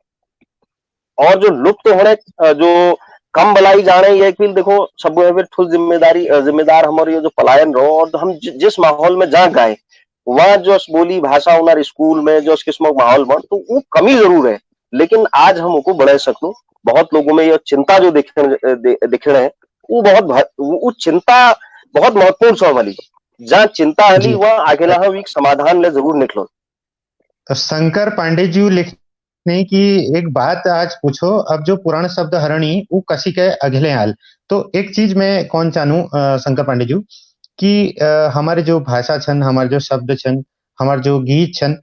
और जो लुप्त होने जो कम बलाई जाने ये कि देखो सब ठुल जिम्मेदार हमारे ये जो पलायन रहो, और हम जिस माहौल में जहाँ गए वह जो बोली भाषा हमारे स्कूल में जो किस्म का माहौल बन, तो वो कमी जरूर है, लेकिन आज हम उनको बढ़ा सकूं। बहुत लोगों में ये चिंता जो दिख रहे हैं वो वो चिंता बहुत महत्वपूर्ण सो वाली, जहाँ चिंता हली वह आगे ला एक समाधान ले जरूर निकलो। शंकर पांडे जी लिखने की एक बात आज पूछो, अब जो पुराण शब्द हरणी वो कसी के अगले हाल, तो एक चीज मैं कौन जानू शंकर पांडे जी कि हमारे जो भाषा छन, हमारे जो शब्द छन, हमारे जो गीत छन,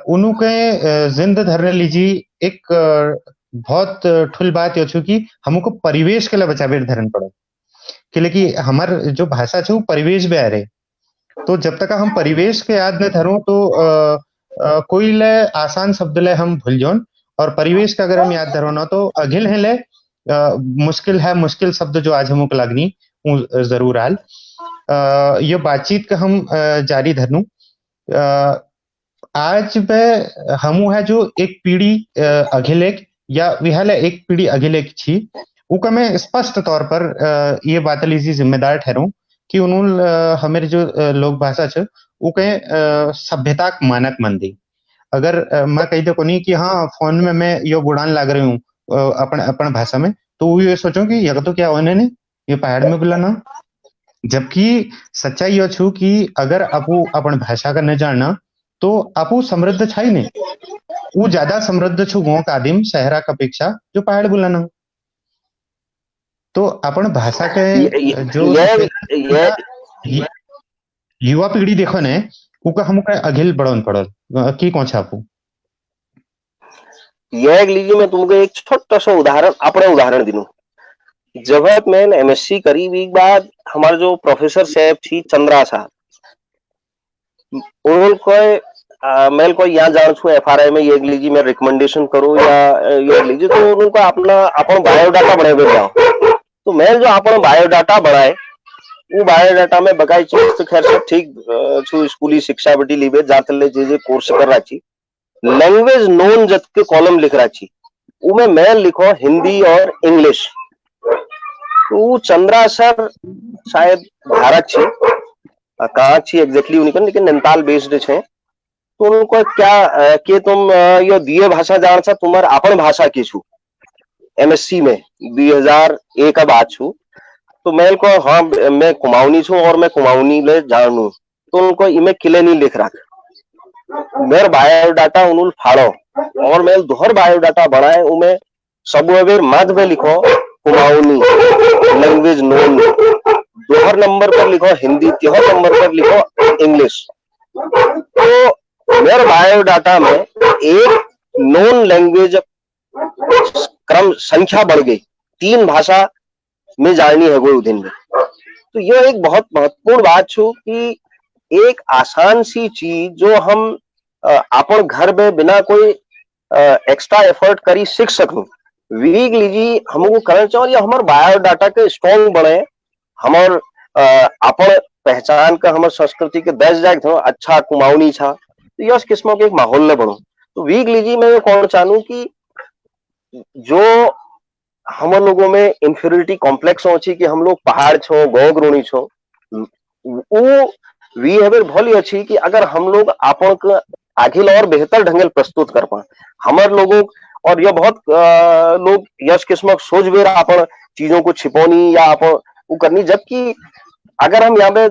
उनके जिंदा धरने लीजिए एक बहुत ठुल बात यो छू कि हमको परिवेश के लिए बचावे धरन पड़ो, कि लेकिन हमार जो भाषा छे वो परिवेश भी आ रहे, तो जब तक हम परिवेश के याद न धरो तो कोई ले आसान शब्द ले हम भूल जाओ, और परिवेश का अगर हम याद धरो ना तो अघिल है ले मुश्किल शब्द जो आज हमको लगनी वो जरूर आल। ये बातचीत का हम जारी धरनू। आज पे हमू है जो एक पीढ़ी अघिलेक या विहाले एक पीढ़ी अघिलेक छी, उका मैं स्पष्ट तौर पर ये बात लीजिए जिम्मेदार ठहरूं कि उन्होंने हमारे जो लोक भाषा छ उके सभ्यता मानक मन दी। अगर मैं कही दे को नहीं कि हाँ फोन में मैं यो बुड़ान लाग रही हूँ अपन भाषा में, तो वो ये सोचो कि यह तो क्या होने ने ये पहाड़ में बुलाना, जबकि सच्चाई यो छू कि अगर आपू अपन भाषा का न जानना तो आपू समृद्ध छाई नहीं, वो ज्यादा समृद्ध छू गाँव का आदिम शहरा का अपेक्षा जो पहाड़ बुलाना। तो अपन भाषा के जो युवा पीढ़ी देखो ने उका हमका अघिल बढ़न पड़ल की कौन छापू। यह लीजिए मैं तुमको एक छोटा सा उदाहरण अपने उदाहरण दिनू। जब मैंने एमएससी करी वीक बाद हमारे जो प्रोफेसर साहब थी चंद्रा साहब, उनको मैं को यहाँ जान छू एफआरआई में ये लीजिए मैं रिकमेंडेशन करूँ या ये लीजिए, तो उनको अपना अपन बायोडाटा बनाए बैठ जाओ, तो मैं जो अपना बायोडाटा बनाए वो बायोडाटा में बकाई चीज तो खैर सब ठीक छू, स्कूली शिक्षा बटी लीबे जाते ले जे कोर्स कर रहा छी, लैंग्वेज नोन जत के कॉलम लिख रहा छी, उमे मैं लिखो हिंदी और इंग्लिश। तो चंद्रा सर शायद भारत छे, कहाँ छे एग्जैक्टली उनके, लेकिन नैनीताल बेस्ड छे। तो उनको क्या कि तुम यो दिए भाषा जान सा तुम्हार अपन भाषा की छू एमएससी में 2001 का बात छू। तो मैं को हाँ मैं कुमाऊनी छू और मैं कुमाऊनी ले जानू। तो उनको इमे किले नहीं लिख रहा, मेर बायोडाटा उन्होंने फाड़ो और मैं दोहर बायोडाटा बनाए उमे सब मध्य में लिखो कुमाऊनी लैंग्वेज नोन, दोहर नंबर पर लिखो हिंदी, तिहर नंबर पर लिखो इंग्लिश। तो मेरे बायोडाटा में एक नॉन लैंग्वेज क्रम संख्या बढ़ गई, 3 भाषा में जाननी है कोई दिन में। तो यह एक बहुत महत्वपूर्ण बात छू कि एक आसान सी चीज जो हम अपन घर में बिना कोई एक्स्ट्रा एफर्ट करी सीख सकूं, वीक लीजी हमको करना चाहिए। या हमारे बायोडाटा के स्ट्रॉन्ग बने, हमार अपन पहचान का हमारे संस्कृति के दस जाए थो अच्छा कुमाऊनी छा। तो यह किस्मों के एक माहौल में बनो। तो वीक लीजी मैं ये कौन चाहूं कि जो हम लोगों में इंफीरियरिटी कॉम्प्लेक्स हो कि हम लोग पहाड़ छो गौग्रोणी छो, वो वी हैव भली अच्छी कि अगर हम लोग आपन को आखिल और बेहतर ढंग प्रस्तुत कर पाए हमारे लोगों। और यह बहुत लोग यश किस्म सोच भी रहा अपन चीजों को छिपोनी या आप वो करनी, जबकि अगर हम यहाँ पे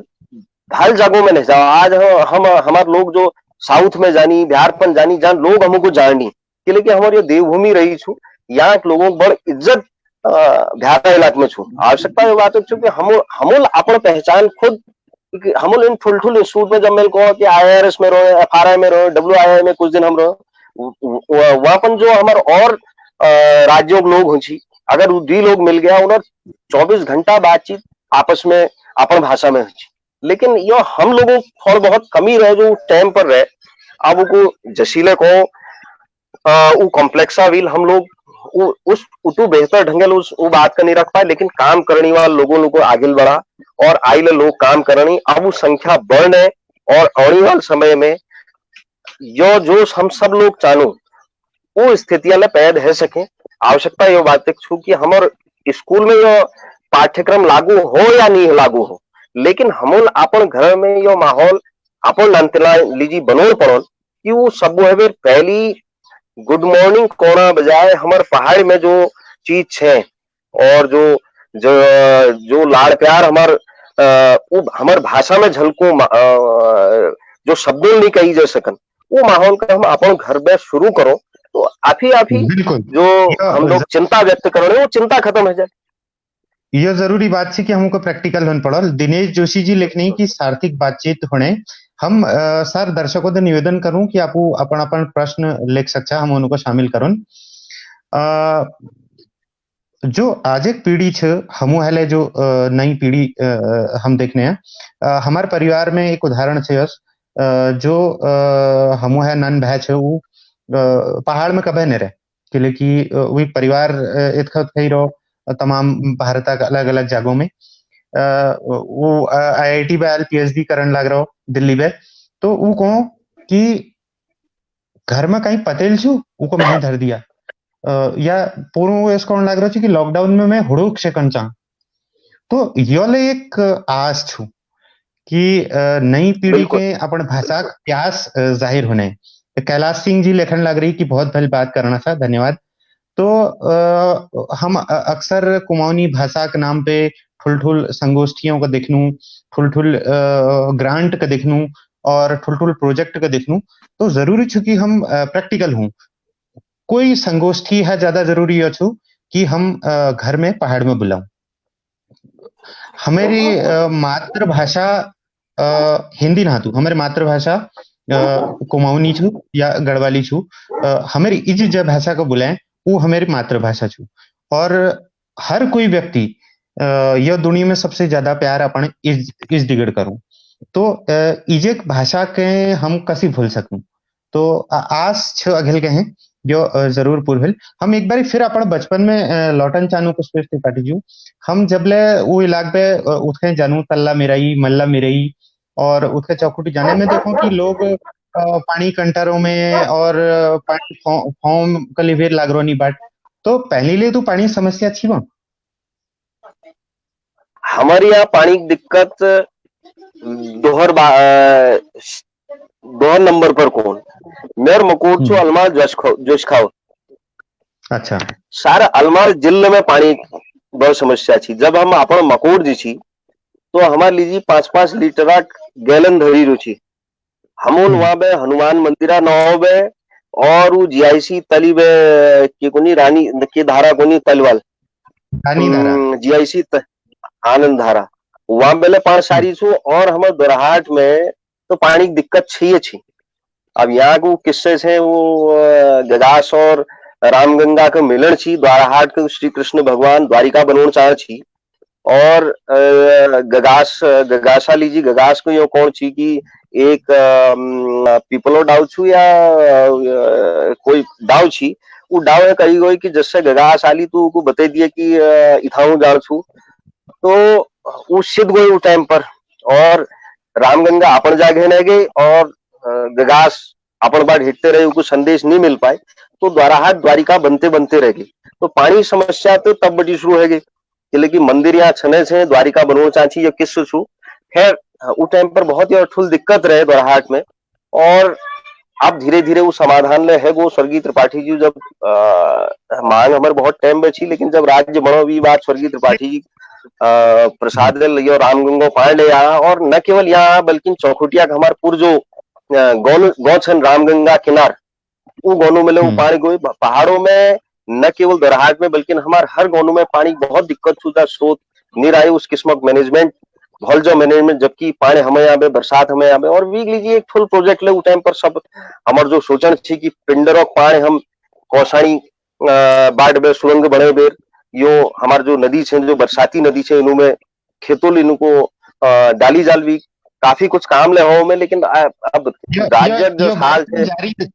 हर जगहों में नहीं जाओ, आज हम हमारे लोग जो साउथ में जानी बिहार पर जानी जहाँ लोग हमको जाननी कि लेकिन हमारी ये देवभूमि रही छू, यहाँ के लोगों को बड़ इज्जत बिहार इलाके में छू। आवश्यकता ये बात है कि हम अपन पहचान खुद हम इन ठुल इंस्टीट्यूट में जब मेरे को कि IIRS में रहो, FRI में रहो, WII में कुछ दिन हम रहो, वहां पर जो हमारे और राज्यों के लोग होची, अगर दी लोग मिल गया उन्हें 24 घंटा बातचीत आपस में अपन भाषा में होची। लेकिन यो हम लोगों थोड़ा बहुत कमी रहे जो टाइम पर रहे, अब को जशीले को वो कॉम्प्लेक्सा व्हील हम लोग उस उतु बेहतर ढंगे उस वो बात का नहीं रख पाए। लेकिन काम करने वाले लोगों को आगे बढ़ा और आइले लोग काम करनी, अब वो संख्या बढ़ने और आने वाले समय में यो जो हम सब लोग चाहूं वो स्थितियां पैदा है सके। आवश्यकता ये बात छू कि हमारे स्कूल में यो पाठ्यक्रम लागू हो या नहीं लागू हो, लेकिन हम अपन घर में यो माहौल अपन नंतला लीजी बनोड़ पड़ो कि वो सब है पहली गुड मॉर्निंग कोना बजाय हमारे पहाड़ में जो चीज है और जो जो जो लाड़ प्यार हमार भाषा में झलको जो शब्दों नहीं कही जा सकन, वो माहौल का हम अपन घर में शुरू करो तो आप ही बिल्कुल जो हम लोग चिंता व्यक्त कर रहे हैं वो चिंता खत्म हो जाए। यह जरूरी बात है कि हमको प्रैक्टिकल होने पड़ल। दिनेश जोशी जी लिखने की सार्थक बातचीत होने हम सर दर्शकों से निवेदन करूं कि आप अपन अपन प्रश्न लिख सकता हम उनको शामिल करूं। जो आज एक पीढ़ी छ हमू है जो नई पीढ़ी हम देखने हैं हमारे परिवार में एक उदाहरण छे जो हमू है नन भय छे वो पहाड़ में कभी नहीं रहे क्योंकि वही परिवार इतखत कही रहो तमाम भारत का अलग अलग जगहों में वो IIT में PhD करने लग रहा हो दिल्ली में। तो वो कहो कि घर में कहीं पतेल छू वो मैंने धर दिया या पूर्व इसको लग रहा कि लॉकडाउन में मैं हुड़ूक सेकंड चाह। तो योले एक आस छू कि नई पीढ़ी के अपन भाषा प्यास जाहिर होने। कैलाश सिंह जी लेखन लग रही कि बहुत भली बात करना था, धन्यवाद। तो हम अक्सर कुमाऊनी भाषा के नाम पे ठुल संगोष्ठियों का देखनू, ठुल ग्रांट का देखनू और ठुल प्रोजेक्ट का देखनू। तो जरूरी छू कि हम प्रैक्टिकल हूं। कोई संगोष्ठी है ज्यादा जरूरी है कि हम घर में पहाड़ में बुलाऊं। हमारी मातृभाषा हिंदी ना तू हमारी मातृभाषा कुमाऊनी छू या गढ़वाली छू। हमारी इज जब भाषा को बुलाएं वो हमारी मातृभाषा छू। और हर कोई व्यक्ति यह दुनिया में सबसे ज्यादा प्यार अपन इज डिगड़ करूं। तो इजेक भाषा के हम कसी भूल सकूं। तो आस छ अघिल के हैं जो जरूर पूर्विल हम एक बार फिर अपन बचपन में लौटन चानू को स्पेस काटी जू। हम जबले वो इलाके पे उठे जानू तल्ला मेराई मल्ला मेराई और उठे चौकुटी जाने में देखो कि लोग पानी कंटरों में और पानी फॉर्म कलिवेर लागरोनी बाट तो पहले लिए तो पानी समस्या थी वहां। हमारे यहाँ पानी की दिक्कत दोहर दोहर नंबर पर कौन मेर मकोट छो अलमार जोश खाओ अच्छा। सारा अलमार जिले में पानी बहुत समस्या थी। जब हम अपन मकोट जी छी तो हमारे लीजिए 5-5 लीटर गैलन धरी रुचि हम वहां पे हनुमान मंदिरा नौ बे और वो जीआईसी तली बे की कोनी रानी की धारा कोनी तलवाल रानी धारा। जीआईसी आनंद धारा वहां पहले 5 सारी छू और हमारे दोराहाट में तो पानी की दिक्कत छी। अब यहाँ को किस्से से वो गगास और रामगंगा के मिलन छी द्वाराहाट के श्री कृष्ण भगवान द्वारिका बनोन चाह छी और गगास गगासा लीजिए गगास को यो कौन छी कि एक पीपलो डाउ छू या कोई डाउ छी वो डाउ है कही गई कि जैसे गगास आली तू को बता दिए कि इथाऊ जान छू तो वो सिद्ध गई उस टाइम पर और रामगंगा अपन जागे न गई और गगास अपन बार हिटते रहे उनको संदेश नहीं मिल पाए तो द्वाराहाट द्वारिका बनते बनते रह गई। तो पानी समस्या तो तब बड़ी शुरू है लेकिन मंदिर यहाँ छने से द्वारिका बनों चाची या किस छू खैर उस टाइम पर बहुत ही फुल दिक्कत रहे द्वाराहाट में और अब धीरे धीरे वो समाधान ले है वो स्वर्गीय त्रिपाठी जी जब मांग हमारे बहुत टाइम में छी लेकिन जब राज्य बनो भी बात स्वर्गीय त्रिपाठी जी प्रसाद ले लियो रामगंगो पार ले आया और न केवल यहाँ बल्कि चौखुटिया का हमारे पूर्व जो गौछन रामगंगा किनार वो गोनू मिले वो पानी को पहाड़ों में न केवल दरहाट में बल्कि हमारे हर गोनू में पानी बहुत दिक्कत सुधा स्रोत नहीं रही उस किस्म मैनेजमेंट भल जो मैनेजमेंट जबकि पानी हमें यहाँ पे बरसात हमें यहाँ पे और वीक लीजिए एक फुल प्रोजेक्ट ले उस टाइम पर सब हमारे जो सोचन थी कि पिंडर और पानी हम कौसानी बाढ़ में सुरंग बने बेर यो हमारे जो नदी है जो बरसाती नदी है इनमें खेतों इनको डाली जाल भी काफी कुछ काम ले हो में लेकिन अब राज्य जो हाल है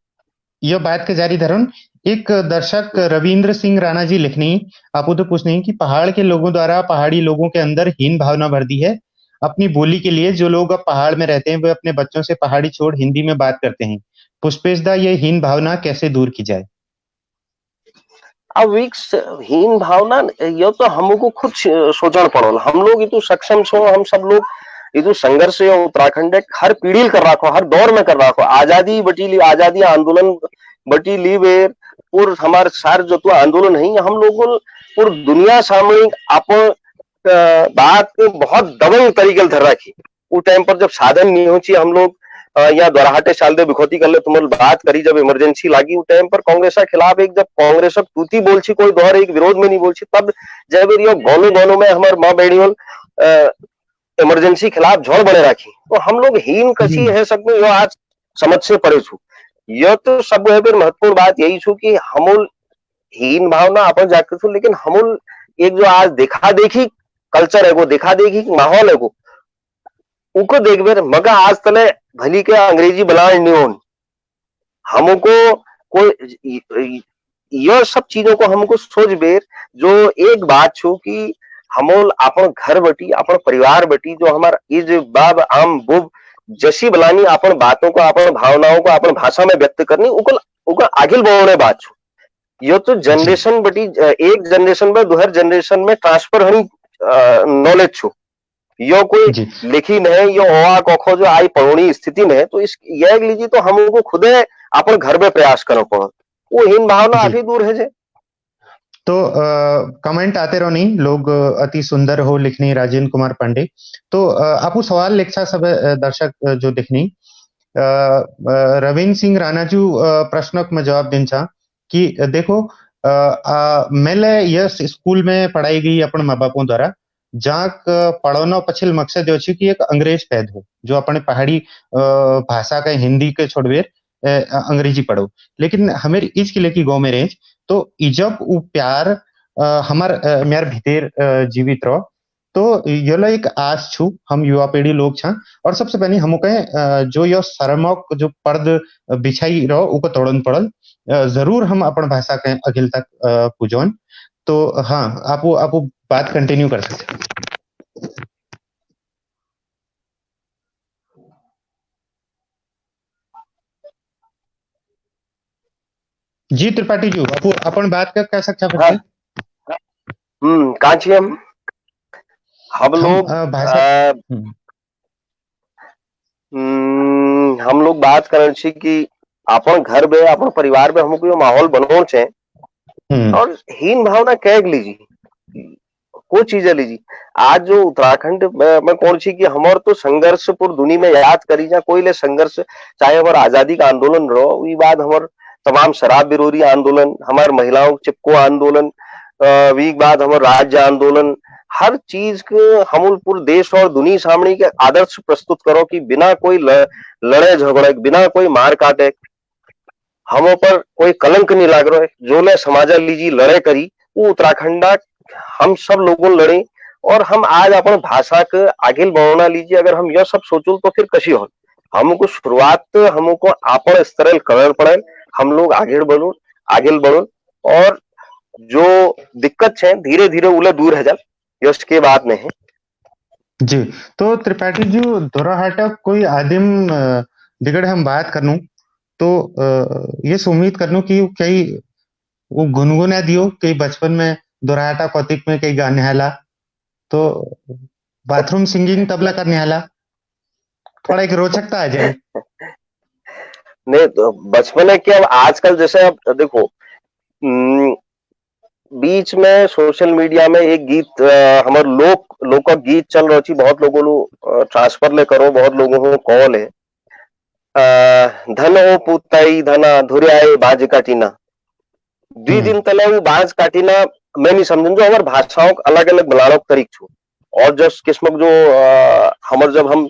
यह बात के जारी धरुन एक दर्शक रविंद्र सिंह राणा जी लिखनी आपको तो पूछने कि पहाड़ के लोगों द्वारा पहाड़ी लोगों के अंदर हीन भावना भर दी है अपनी बोली के लिए। जो लोग अब पहाड़ में रहते हैं वे अपने बच्चों से पहाड़ी छोड़ हिंदी में बात करते हैं। पुष्पेश दा ये हीन भावना कैसे दूर की जाए। अब विक्स हीन भावना ये तो हमको खुद सोचना पड़ो हम लोग ये तो सक्षम छो हम सब लोग ये तो संघर्ष उत्तराखंड हर पीढ़ी कर रखो हर दौर में कर रखो आजादी बटी ली आजादी आंदोलन बटी ली बेर पूर्व हमारे सार जो तो आंदोलन है हम लोग पूरी दुनिया सामने आप बात बहुत दबंग तरीके धर रखी उस टाइम पर जब साधन नहीं हो चाहिए हम लोग या द्वाराहाटे साल दे बिखौती कर ले तुम्हारी बात करी जब इमरजेंसी लागी उस टाइम पर कांग्रेस के खिलाफ एक जब कांग्रेस तूती बोल छी कोई दौर एक विरोध में नहीं बोल छी तब जब गोनू गोनू में हमारे माँ बहनियों इमरजेंसी खिलाफ झोड़ बने रखी तो हम लोग हीन कसी है सब में यो आज समझ से परे छू यह तो सब है फिर महत्वपूर्ण बात यही छू कि हमूल हीन भावना अपन जाकर छू लेकिन हमूल एक जो आज देखा देखी कल्चर है वो देखा देखी माहौल है वो उनको देख बेर मगा आज तले भली के अंग्रेजी बलान नहीं हो हमको कोई यह सब चीजों को हमको सोच बेर जो एक बात छो कि हमोल अपन घर बटी अपन परिवार बटी जो हमारा इज बाब आम बुब जैसी बलानी अपन बातों को अपन भावनाओं को अपन भाषा में व्यक्त करनी उकल उकल आगिल बढ़ने बात छो यो तो जनरेशन बटी एक जनरेशन में दूसर जनरेशन में ट्रांसफर हनी नॉलेज छो यो कोई लिखी नहीं यो ओआ कोखो जो आई पढ़ोनी स्थिति में तो इस यह लीजिए तो हमको खुद अपन घर में प्रयास करो पड़ो वो हीन भावना अभी दूर है जे तो कमेंट आते रहो नहीं लोग अति सुंदर हो लिखनी राजेंद्र कुमार पांडे तो आपको सवाल लिखा सब दर्शक जो दिखनी रविंद्र सिंह राणा जी प्रश्न में जवाब दिन छा कि देखो मेले यह स्कूल में पढ़ाई गई अपन माँ बापों द्वारा जाक पढ़ाना पछिल मकसद यो कि एक अंग्रेज पैद हो जो अपने पहाड़ी भाषा का हिंदी के छोड़वेर अंग्रेजी पढ़ो लेकिन हमें इस किले की गाँव में रेंज तो इजब वो प्यार हमार मेरे भीतर जीवित रहो तो ये एक आस छू हम युवा पीढ़ी लोग छा और सबसे पहले हम कहे जो यो शर्मक जो पर्द बिछाई रहो उको तोड़न पड़ल जरूर हम अपन भाषा के अखिल तक पूजन तो हाँ आप बात कंटिन्यू कर सकते। जी त्रिपाठी जी, अपन बात कर सकते हैं फिर हाँ, से। कहाँ छी हम हम लोग भाषा। हम्म। हम लोग बात करल छी कि अपन घर में अपन परिवार में हमको यो माहौल बनोल छे हम्म। और हीन भावना कैग लीजी को चीज लीजी आज जो उत्तराखंड में कौन सी कि हमार तो संघर्षपूर्ण दुनी में याद करी जा कोई ले संघर्ष चाहे हमार आजादी का आंदोलन रहो ई बाद हमार तमाम शराब विरोधी आंदोलन हमार महिलाओं चिपको आंदोलन वीक बाद हमार राज्य आंदोलन हर चीज के हम पूरे देश और दुनिया सामने के आदर्श प्रस्तुत करो कि बिना कोई लड़े झगड़े बिना कोई मार काटे हम पर कोई कलंक नहीं लाग रहा है जो ले समाजा लीजी लड़े करी वो उत्तराखंड हम सब लोगों लड़े और हम आज अपन भाषा के आगे बढ़ना लीजिए अगर हम यह सब सोचो तो फिर कशी हो हमको शुरुआत हमको अपन स्तर करना पड़े हम लोग आगे बढ़ो और जो दिक्कत है धीरे धीरे उले दूर है जा यश के बात नहीं है जी। तो त्रिपाठी जी, दोराहाटा कोई आदिम दिगड़ हम बात करनू तो ये उम्मीद करनू कि कई वो गुनगुना दियो कई बचपन में दोराहाटा कौतिक में कई गाने हाला तो बाथरूम सिंगिंग तबला करने हाला थोड़ा एक रोचकता आ जाए। नहीं तो बचपन है कि अब आजकल जैसे अब देखो बीच में सोशल मीडिया में एक गीत हमारे लोक गीत चल रहा थी बहुत लोगों को ट्रांसफर ले करो बहुत लोगों को कॉल है धन ओ पुताई धना धुरियाए बाज काटीना दी दिन तले वो बाज काटीना मैं नहीं समझूं जो हमारे भाषाओं अलग अलग बनाने तरीक छू और जो किस्म जो हमारे जब हम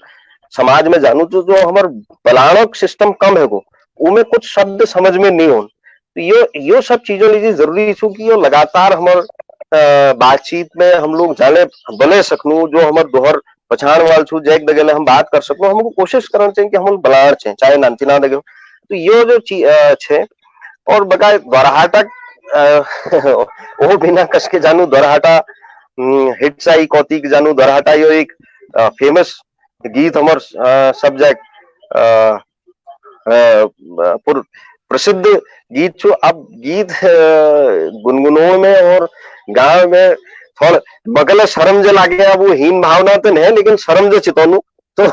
समाज में जानू तो जो हमारे बलाणक सिस्टम कम है वो उनमें कुछ शब्द समझ में नहीं हो तो यो सब चीजों लीजिए जरूरी छू कि यो लगातार हमारे बातचीत में हम लोग जाने बने सकनू जो हमारे दोहर पछाण वाल छू जैक दगेले हम बात कर सकूं हमको कोशिश करना चाहिए कि हम बलाण चाहिए चाहे नानती ना दगे तो यो जो छे और बकाय दोराहाटा वो बिना कस के जानू दोराहाटा हिट साई कौतिक जानू दोराहाटा यो एक फेमस गीत हमार सब्जेक्ट प्रसिद्ध गीत छो अब गीत गुनगुनो में और गाँव में थोड़ा बगल शर्म जे लागे अब वो हीन भावना तो नहीं लेकिन शर्म जे चितौनु तो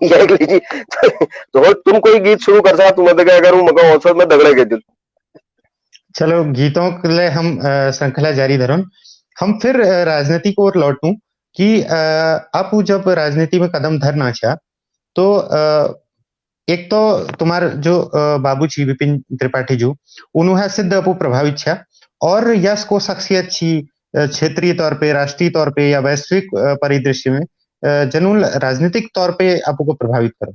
यही लीजिए तो तुम कोई गीत शुरू कर सा तुम अगर वो मगर औसत में दगड़े गए चलो गीतों के लिए हम श्रृंखला जारी धरन हम फिर राजनीति को ओर लौटूं कि आप जब राजनीति में कदम धरना चाह तो एक तो तुम्हार जो बाबू जी विपिन त्रिपाठी जी उन्होंने सिद्ध अपू प्रभावित छा और यश को शख्सियत छी क्षेत्रीय तौर पे राष्ट्रीय तौर पे या वैश्विक परिदृश्य में जनूल राजनीतिक तौर पे आपको को प्रभावित करो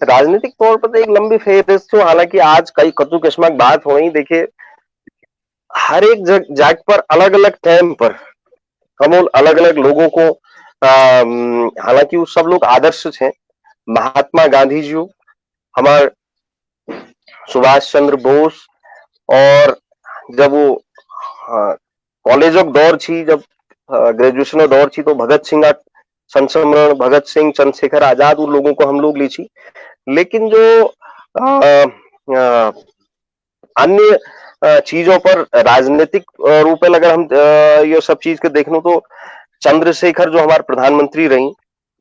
राजनीतिक तौर पर तो एक लंबी फेज थी हालांकि आज कई कतु किस्म की बात हो रही देखिए हर एक जग पर अलग अलग टाइम पर हम अलग अलग लोगों को हालांकि वो सब लोग आदर्श थे महात्मा गांधी जी हमारे सुभाष चंद्र बोस और जब वो कॉलेज ऑफ दौर थी जब ग्रेजुएशन दौर थी तो भगत सिंह संस्मरण भगत सिंह चंद्रशेखर आजाद उन लोगों को हम लोग ली थी लेकिन जो अन्य चीजों पर राजनीतिक रूप में अगर हम ये सब चीज के देख लो तो चंद्रशेखर जो हमारे प्रधानमंत्री रही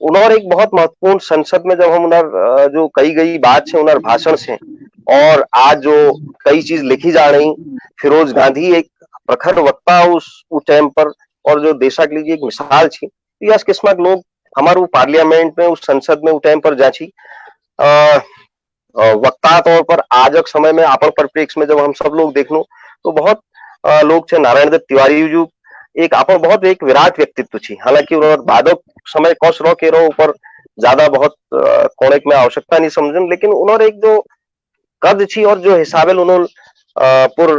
उन्होंने एक बहुत महत्वपूर्ण संसद में जब हम उन्हें जो कही गई बात से उन्हें भाषण से और आज जो कई चीज लिखी जा रही फिरोज गांधी एक प्रखर वक्ता उस टाइम पर और जो देशा के लिए एक मिसाल थी यस किस्मत लोग हमारे वो पार्लियामेंट में उस संसद में उस टाइम पर जाची वक्ता तौर पर आज के समय में आपन परिप्रेक्ष्य में जब हम सब लोग देख लो तो बहुत लोग थे नारायण दत्त तिवारी जो एक आपन बहुत एक विराट व्यक्तित्व थी हालांकि उन्होंने बादक समय कौश रो के रो ऊपर ज्यादा बहुत कोणिक में आवश्यकता नहीं समझन लेकिन उन्होंने एक जो कद थी और जो हिसाब उन्होंने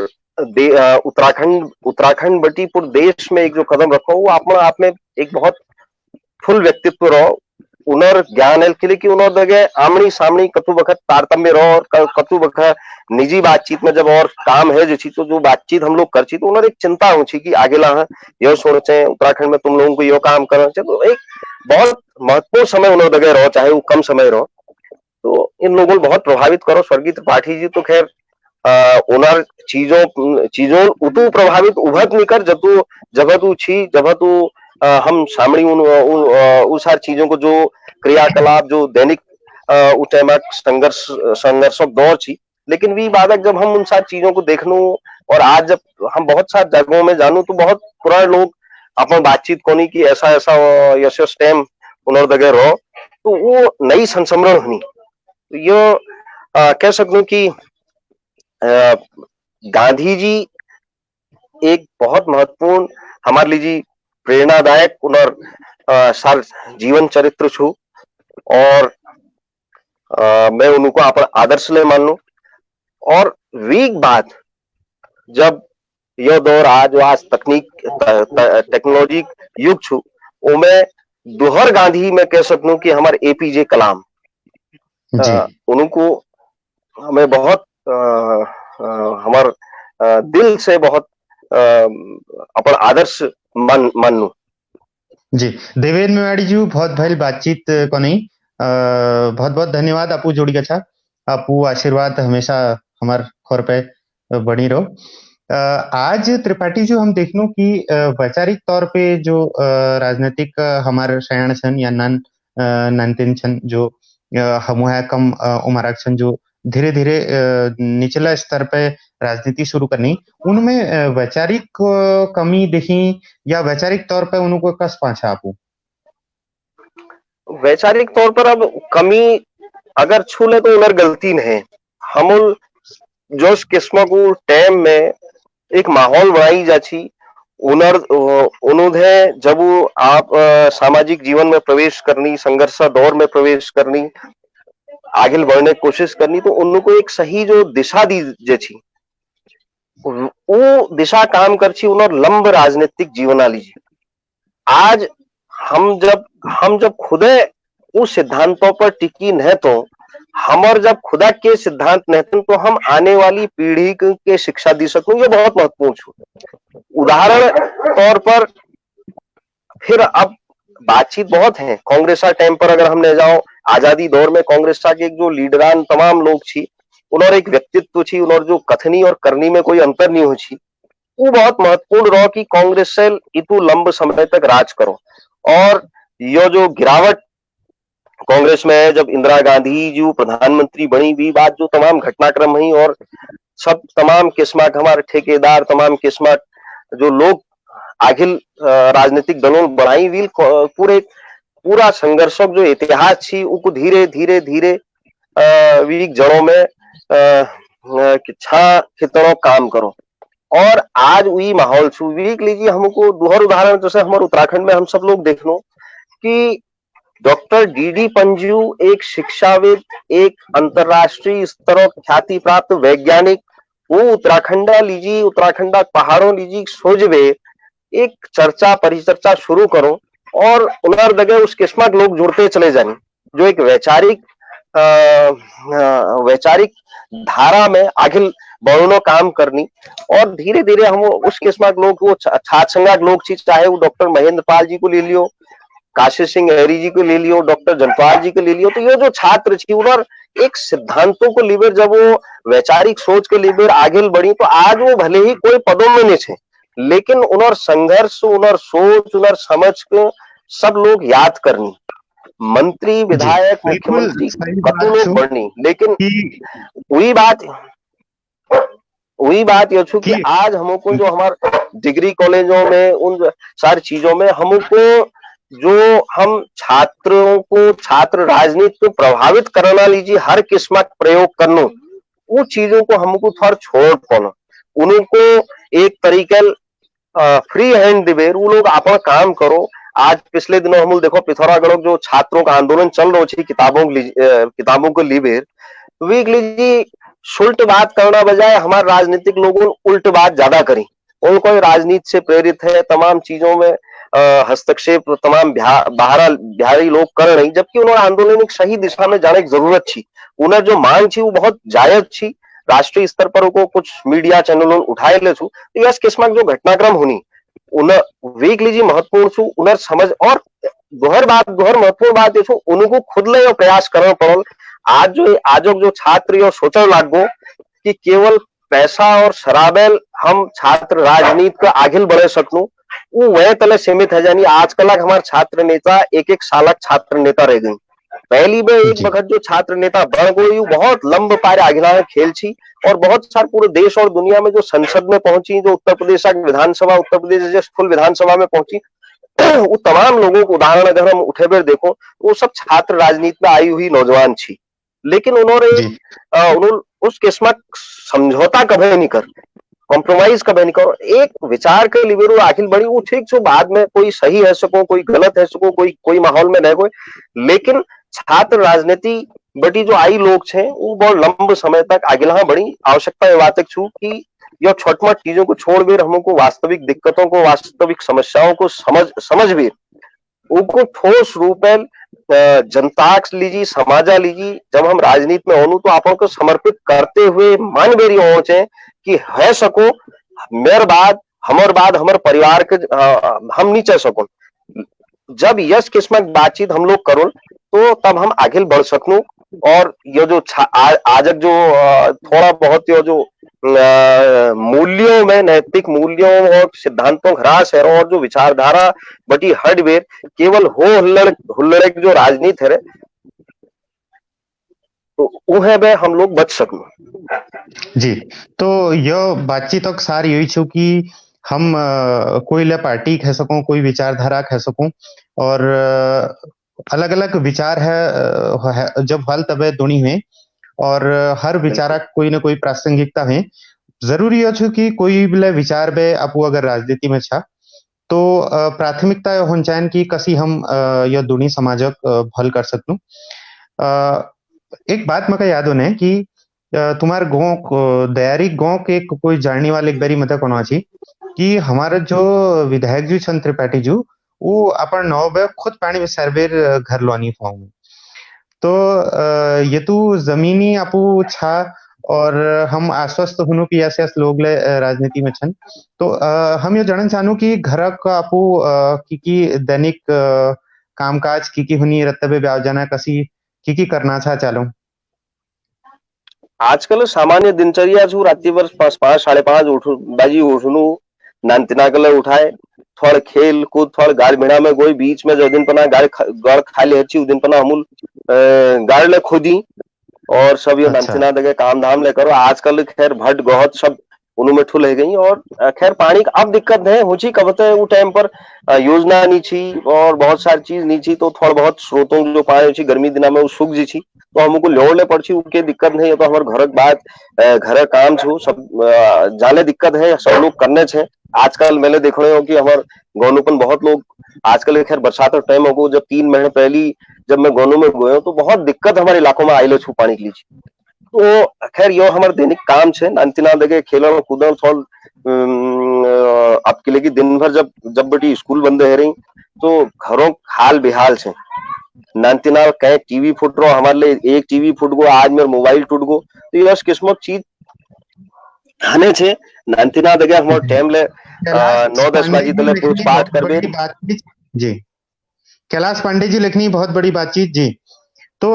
उत्तराखंड बटी पूरे देश में एक जो कदम रखो वो अपना आप में एक बहुत फुल व्यक्तित्व रहो उन्होंने ज्ञान है के लिए कि उन्होंने दगे आमनी सामनी कतु वक्त तारतम्य रहो और कतु वक्त निजी बातचीत में जब और काम है जो तो जो बातचीत हम लोग करची तो उन्होंने एक चिंता हो कि आगे ला यो सोचना चाहिए उत्तराखंड में तुम लोगों को यो काम करना चाहिए तो एक बहुत महत्वपूर्ण समय उन्होंने दगे रहो चाहे वो कम समय रहो तो इन लोगों को बहुत प्रभावित करो स्वर्गीय त्रिपाठी जी तो खैर उनर चीजों उतू प्रभावित उभत निकर जतु जबतु छी जबतु हम सामने उन सारी चीजों को जो क्रियाकलाप जो दैनिक उठेमक संघर्षक दौर छी, लेकिन वी बादक जब हम उन सारी चीजों को देखनू और आज जब हम बहुत सारे जगहों में जानू तो बहुत पुराने लोग अपन बातचीत कोनी की ऐसा ऐसा यश स्टेम पुनर्दगे रहो तो वो नई संस्मरण हुई तो ये कह सकूं कि गांधी जी एक बहुत महत्वपूर्ण हमारे लिए प्रेरणादायक उनर सार जीवन चरित्र छू और मैं उनको अपन आदर्श ले मान लू और वीक बात जब यह दौर आज टेक्नोलॉजी युग छू उनमें दोहर गांधी में कह सकूं कि हमारे एपीजे कलाम उनको हमें बहुत हमार दिल से बहुत अपन आदर्श मानू जी। देवेंद्र मेवाड़ी जी बहुत भल बातचीत को नहीं बहुत बहुत धन्यवाद आपू जोड़ी अच्छा आपू आशीर्वाद हमेशा हमार खोर पे बनी रहो। आज त्रिपाठी जो हम देखनो कि वैचारिक तौर पे जो राजनीतिक हमारे शयन छन या नानतीन छन जो हम कम उम्र छन जो धीरे धीरे निचला स्तर पे राजनीति शुरू करनी उनमें वैचारिक कमी देखी या वैचारिक तौर पे उनको कस पाछा आपू वैचारिक तौर पर अब कमी अगर छूले तो उनर गलती नहीं हम जोश किस्म को टाइम में एक माहौल बनाई जाची उनर उन्होंने जब आप सामाजिक जीवन में प्रवेश करनी संघर्ष दौर में प्रवेश करनी आगे बढ़ने की कोशिश करनी तो उनको एक सही जो दिशा दी जाची वो दिशा काम करची उनर लंब राजनीतिक जीवन लीजिए आज हम जब खुदे उस सिद्धांतों पर टिकी नहीं तो हमार जब खुदा के सिद्धांत नहीं तो हम आने वाली पीढ़ी के शिक्षा दी सकूं ये बहुत महत्वपूर्ण छू उदाहरण तौर पर फिर अब बातचीत बहुत है कांग्रेस टाइम पर अगर हम ले जाओ आजादी दौर में कांग्रेस के जो लीडरान तमाम लोग छी उन्होंने एक व्यक्तित्व छी उन्होंने जो कथनी और करनी में कोई अंतर नहीं हो छी वो बहुत महत्वपूर्ण रहो कि कांग्रेस से इतु लंब समय तक राज करो और यो जो गिरावट कांग्रेस में है जब इंदिरा गांधी जो प्रधानमंत्री बनी भी बात जो तमाम घटनाक्रम हुई और सब तमाम किस्म हमारे ठेकेदार तमाम किस्म जो लोग आखिर राजनीतिक दलों बढ़ाई भी पूरा संघर्षक जो इतिहास छी उनको धीरे धीरे धीरे वीक जड़ों में छा कितनो काम करो और आज वही माहौल छू वीक लीजिए हमको दोहर उदाहरण जैसे हमारे उत्तराखंड में हम सब लोग देख लो कि डॉक्टर डीडी पंजू एक शिक्षाविद एक अंतरराष्ट्रीय स्तर ख्याति प्राप्त वैज्ञानिक वो उत्तराखंड पहाड़ों लीजिए सोजवे एक चर्चा परिचर्चा शुरू करो और उनर जगह उस किस्म के लोग जुड़ते चले जाए जो एक वैचारिक धारा में आखिर बहुनो काम करनी और धीरे धीरे हम उस किस्म के लोग वो छात्र संघ लोग चीज चाहे वो डॉक्टर महेंद्र पाल जी को ले लियो काशी सिंह हरी जी को ले लियो डॉक्टर जनपाल जी को ले लियो तो ये जो छात्र थी उन्होंने एक सिद्धांतों को लेकर जब वो वैचारिक सोच के लेकर आगे बढ़ी तो आज वो भले ही कोई पदों में नहीं थे लेकिन उन्होंने संघर्ष उन्होंने सोच उन्होंने समझ को सब लोग याद करनी मंत्री विधायक मुख्यमंत्री कतु लोग बढ़नी लेकिन वही बात ये छू कि आज हमको जो हमारे डिग्री कॉलेजों में उन सारी चीजों में हमको जो हम छात्रों को छात्र राजनीति को प्रभावित करना लीजिए हर किस्म का प्रयोग करना वो चीजों को हमको थोड़ा छोड़ पाना उनको एक तरीके फ्री हैंड दिवे वो लोग अपना काम करो आज पिछले दिनों हम देखो पिथौरागढ़ जो छात्रों का आंदोलन चल रहा है किताबों को लीबेर वीक लीजिए शुल्ट बात करना बजाय हमारे राजनीतिक लोगों उल्ट बात ज्यादा करी उनको राजनीति से प्रेरित है तमाम चीजों में हस्तक्षेप तमाम बिहारी लोग कर रहे जबकि उन्होंने आंदोलन एक सही दिशा में जाने की जरूरत थी उन्हें जो मांग थी वो बहुत जायज थी राष्ट्रीय स्तर पर को कुछ मीडिया चैनलों उठाए ले छू इस किस्म जो घटनाक्रम होनी उन्हें वीक लीजिए महत्वपूर्ण छू उन्हें समझ और दोहर महत्वपूर्ण बात ये छू उनको खुद ले प्रयास करना पड़ल आज जो छात्र यो सोचने लागो कि केवल पैसा और शराबेल हम छात्र राजनीति का आगिल बढ़े सकूं वो वह तले सीमित है। यानी आजकल हमारे छात्र नेता एक एक सालक छात्र नेता रह गई। पहली में एक जी वक्त जो छात्र नेता बढ़ गई बहुत लंब पारे आगिला खेल छी और बहुत सारे पूरे देश और दुनिया में जो संसद में पहुंची, जो उत्तर प्रदेश विधानसभा, उत्तर प्रदेश जैसे फुल विधानसभा में पहुंची, वो तमाम लोगों को उदाहरण अगर हम उठे बेर देखो वो सब छात्र राजनीति में आई हुई नौजवान छी। लेकिन उन्होंने जी उन्होंने उस किस्मत समझौता कभी नहीं कर, कॉम्प्रोमाइज कभी नहीं करो। एक विचार के लिए वो आखिर बड़ी वो ठीक छो, बाद में कोई सही है सको कोई गलत है सको कोई कोई माहौल में रह गए, लेकिन छात्र राजनीति बटी जो आई लोग छे वो बहुत लंबे समय तक आगिला बड़ी आवश्यकता ये बात छू कि यह छोट मोट चीजों को छोड़ भी हमको वास्तविक दिक्कतों को वास्तविक समस्याओं को समझ भी उनको ठोस रूप में जनता लीजिए समाजा लीजिए। जब हम राजनीति में होनू तो आप को समर्पित करते हुए मन बेरी पहुंचे कि है सको मेरे बाद हमारे परिवार के हम नहीं चाह सको। जब यश किस्मत बातचीत हम लोग करो तो तब हम आगे बढ़ सकूं और ये जो आज जो थोड़ा बहुत ये जो मूल्यों में नैतिक मूल्यों और सिद्धांतों ह्रास है और जो विचारधारा बटी हटवेर केवल हो हुल्लड़ जो राजनीति है तो वह में हम लोग बच सकूं। जी तो यह बातचीत तो सार यही छू कि हम कोई ले पार्टी कह सको कोई विचारधारा कह सको और अलग अलग विचार है जब हल तबे दुनी हुए और हर विचारा कोई ना कोई प्रासंगिकता है। जरूरी है कि कोई भी विचार बे आपू अगर राजनीति में छा तो प्राथमिकता होनी चाहिए कि कसी हम यह दुनी समाजक भल कर सकूं। एक बात मका याद होने कि तुम्हारे गाँव दयारी गाँव के कोई जानने वाले एक बारी मत कोनो छी कि हमारा जो विधायक जी छन त्रिपाठी जी वो अपन नौ बे खुद पानी में सर्वेर घर लोनी पाऊंगे तो ये तो जमीनी आपू छा और हम आश्वस्त हुनु कि ऐसे ऐसे लोग ले राजनीति में छन तो हम ये जानना चाहूँ कि घर का आपू की दैनिक कामकाज की हुनी रत्तबे ब्याह जाना कसी की करना छा चालू। आजकल सामान्य दिनचर्या छू रात्रि वर्ष 5 साढ़े 5 बाजी उठनू नानतिना कल उठाए थोड़ा खेल कूद थोड़ा गाड़ भिड़ा में गोई बीच में जो दिन पना गाड़ खाली अच्छी दिन पना अमूल गाड़ ले खुदी और सब ये अच्छा नंचना दगे काम धाम ले करो। आजकल खैर भट गौहत सब उनमें ठुल है गई और खैर पानी का अब दिक्कत है हुची कबते वो टाइम पर योजना नहीं छी और बहुत सारी चीज नहीं छी तो थोड़ा बहुत स्रोतों जो पाए छी गर्मी दिना में वो सूख जी छी तो हमको लोड़ने पड़ची उनके दिक्कत नहीं है। तो हमारे घर बात घर काम छू सब जाले दिक्कत है सब लोग करने छे। आजकल मैंने देख रहे हो कि हमारे गौनुपन बहुत लोग आजकल खैर बरसात का टाइम हो जब 3 महीने पहली जब मैं गोनू में गयो तो बहुत दिक्कत हमारे इलाकों में आइले छू पानी के लिए। तो खैर यो हमारे दैनिक काम छे अंतिना दगे खेलन कूदन थोड़ अब के लिए दिन भर जब जब बटी स्कूल बंद है रही तो घरों हाल बेहाल छे नानतिना कहीं टीवी फुट रो हमारे लिए एक टीवी फुट गो आज मेरे मोबाइल टूट गो तो ये किस्मत चीज हने छे नानतिना दगे हमारे टाइम ले कैलाश 9-10 पांडे बजे जी तले पूछ लिखनी पाठ बहुत कर बड़ी बातचीत जी कैलाश पांडे जी लिखनी बहुत बड़ी बातचीत जी। तो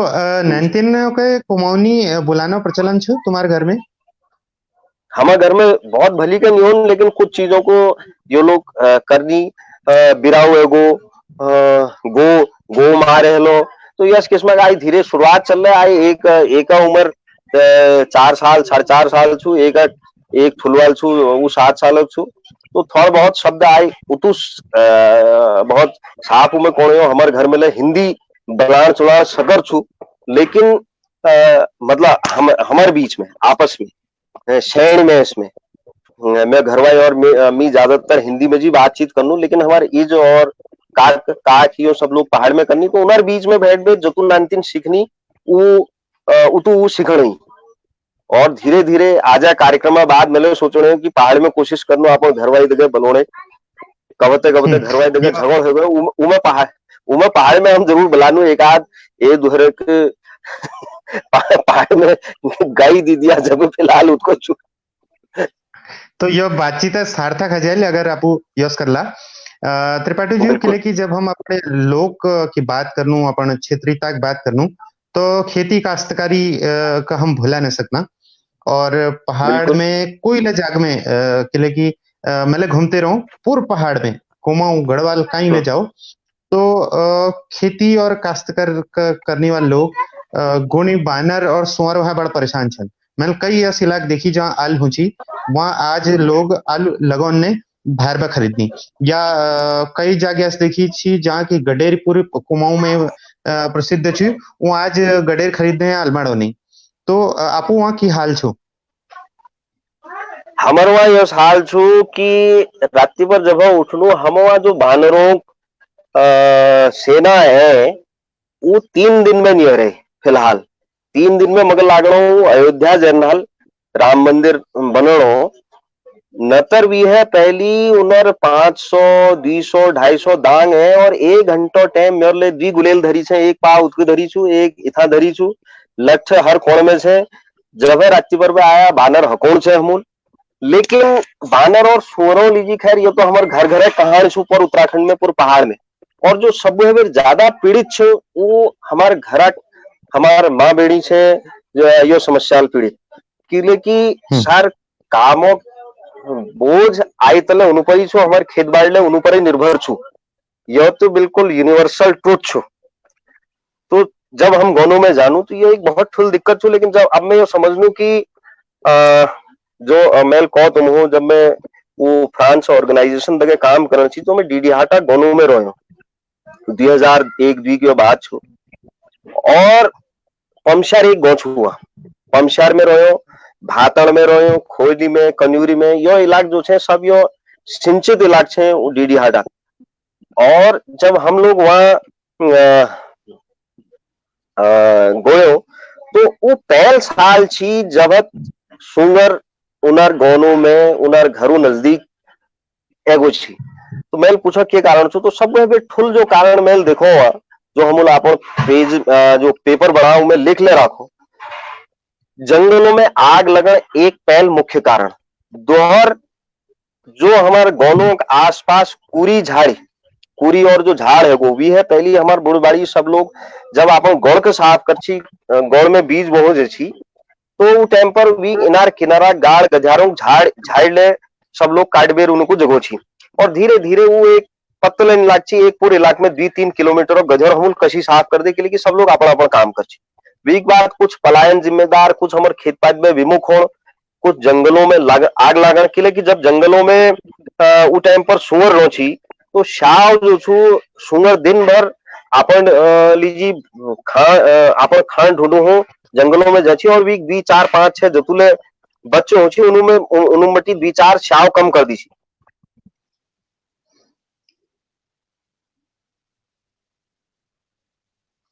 नैनतीन के कुमाऊनी बुलाना प्रचलन छो तुम्हारे घर में। हमारे घर में बहुत भली का नहीं हो लेकिन कुछ चीजों को ये लोग करनी बिराऊ एगो गो गो मारे लो तो यस किस्म का आई धीरे शुरुआत चल रहा है। एक एक उम्र 4 साल 4.5 साल छू एक एक फुलवाल छू वो 7 साल छू तो थोड़ा बहुत शब्द आए उतु बहुत साफ में कौन हमारे घर में ले हिंदी बलान चुला सकर छू लेकिन मतलब हम हमारे बीच में आपस में शैण में इसमें मैं घरवाई और मी ज्यादातर हिंदी में जी बातचीत कर लूं लेकिन हमारे ईज और काक यो सब लोग पहाड़ में करनी तो उनर बीच में बैठ बैठ जतुन नानतीन सीखनी उतु सीखनी और धीरे धीरे आजा कार्यक्रम बाद मैंने सोच रहे कि पहाड़ में कोशिश करनो आप घरवाई जगह बनोने कबते कबते घरवाई जगह झगड़ हो गए उमे पहाड़ में हम जरूर बुलानू एक आध ये दोहरे पहाड़ में गाई दी दिया जब फिलहाल उसको तो यह बातचीत सार्थक है अगर आप यस करला त्रिपाठी जी के लिए कि जब हम अपने लोक की बात करनू अपन क्षेत्रीयता की बात करनू तो खेती काश्तकारी का हम भूला नहीं सकना और पहाड़ बिल्कुल। में कोई न जाग में किले की मैले घूमते रहूं पूरे पहाड़ में कुमाऊं गढ़वाल कहीं ले हम्म, जाओ तो खेती और करने वाले लोग गोनी बानर और सुअर वहां बड़ा परेशान छन। मैंने कई ऐसी इलाक देखी जहाँ आल हुची वहां आज लोग आलू लगौन ने बाहर में खरीदनी या कई जगह ऐसी देखी छी जहाँ की गडेर पूरी कुमाऊं में प्रसिद्ध छी वो आज गडेर खरीदने अलमाड़ो नहीं। तो आपू वहाँ की हाल छो। हमर वहाँ यो हाल छू कि रात्रि पर जब उठनू हम वहाँ जो बानरों सेना है वो 3 दिन में नहीं रहे फिलहाल। 3 दिन में मगर लागणो अयोध्या जनरल राम मंदिर बनणो नतर भी है पहली उनर 500 200 250 दांग है और 1 घंटो टाइम मेरे लिए दी गुलेल धरी छे एक पाव उतकी धरी छू एक इथा धरी छू लक्ष्य हर कोण में छे जब है रात्रि पर भी आया बानर हकोण छे हमूल लेकिन बानर और सुअरों लीजिए खैर ये तो हमारे घर घर है कहानी छू पर उत्तराखंड में पूरे पहाड़ में और जो सब है ज्यादा पीड़ित छे वो हमारे घर हमारे माँ बेड़ी छे जो है यो समस्या पीड़ित किले की हम्म। सार कामों बोझ आई तले उन पर ही छो हमारे खेत बाड़ले उन पर ही निर्भर छू यह तो बिल्कुल यूनिवर्सल ट्रूथ छू। तो जब हम गाँव में जानू तो ये एक बहुत ठुल दिक्कत छू लेकिन जब अब मैं ये समझ लू कि जो मैं कहो तुम हो जब मैं वो फ्रांस ऑर्गेनाइजेशन तक काम करना चाहिए तो मैं डीडी हाटा गोनू में रहो 2001 की बात छू और पमशार एक गाँव छू हुआ पमशार में रहो भातड़ में रहो खोजली में कन्यूरी में यो इलाक जो है सब यो सिंचित इलाक है डीडी हाटा और जब हम लोग वहाँ गयो तो वो पहल साल छी जब सुंगर उनर गोनू में उनर घरू नजदीक एगो छी तो मैंने पूछा के कारण छो तो सब ठुल जो कारण मैंने देखो जो हम अपन पेज जो पेपर बढ़ाओ में लिख ले रखो जंगलों में आग लगन एक पहल मुख्य कारण दोहर जो हमारे गोनों के आसपास पूरी झाड़ी पूरी और जो झाड़ है वो भी है पहली हमारे बुढ़बाड़ी सब लोग जब अपन गौड़ के साफ करछी गौड़ में बीज बोहो छी तो वो टाइम पर भी इनार किनारा गाड़ गजारों झाड़ झाड़ ले सब लोग काटबेर उनको जगो छी और धीरे धीरे वो एक पत्तलन लाची एक पूरे इलाके में 2-3 किलोमीटर और गजर हम कशी साफ कर दे के लिए कि सब लोग अपना अपना काम कर वीक बाद कुछ पलायन जिम्मेदार कुछ हमारे खेत पात में विमुख हो कुछ जंगलों में आग लागण के लिए कि जब जंगलों में वो टाइम पर सुअर रो छी तो शाव जो छू सुअर दिन भर अपन लीजी अपन खान ढूंढू हो जंगलों में जाची और वी 4-5-6 जतुले बच्चे हो छी उनमें उनुमटी 2-4 शाव कम कर दी छी।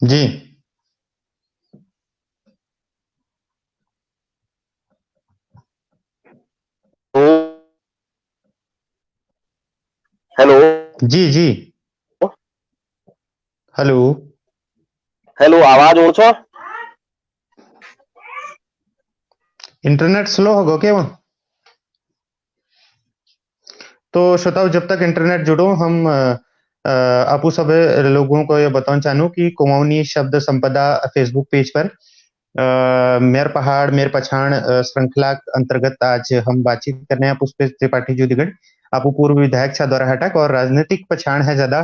जी। तो हेलो जी जी। हेलो। हेलो आवाज हो छो इंटरनेट स्लो होगा क्या वहाँ। तो श्रोताओ जब तक इंटरनेट जुड़ो हम आपू सब लोगों को ये बताना चाहूँ कि कुमाऊनी शब्द संपदा फेसबुक पेज पर मेर पहाड़ मेर पछाण श्रृंखला अंतर्गत आज हम बातचीत करने हैं पुष्पेश त्रिपाठी जुदीगढ़ आपू पूर्व विधायक छा द्वारा हटक और राजनीतिक पछाण है ज्यादा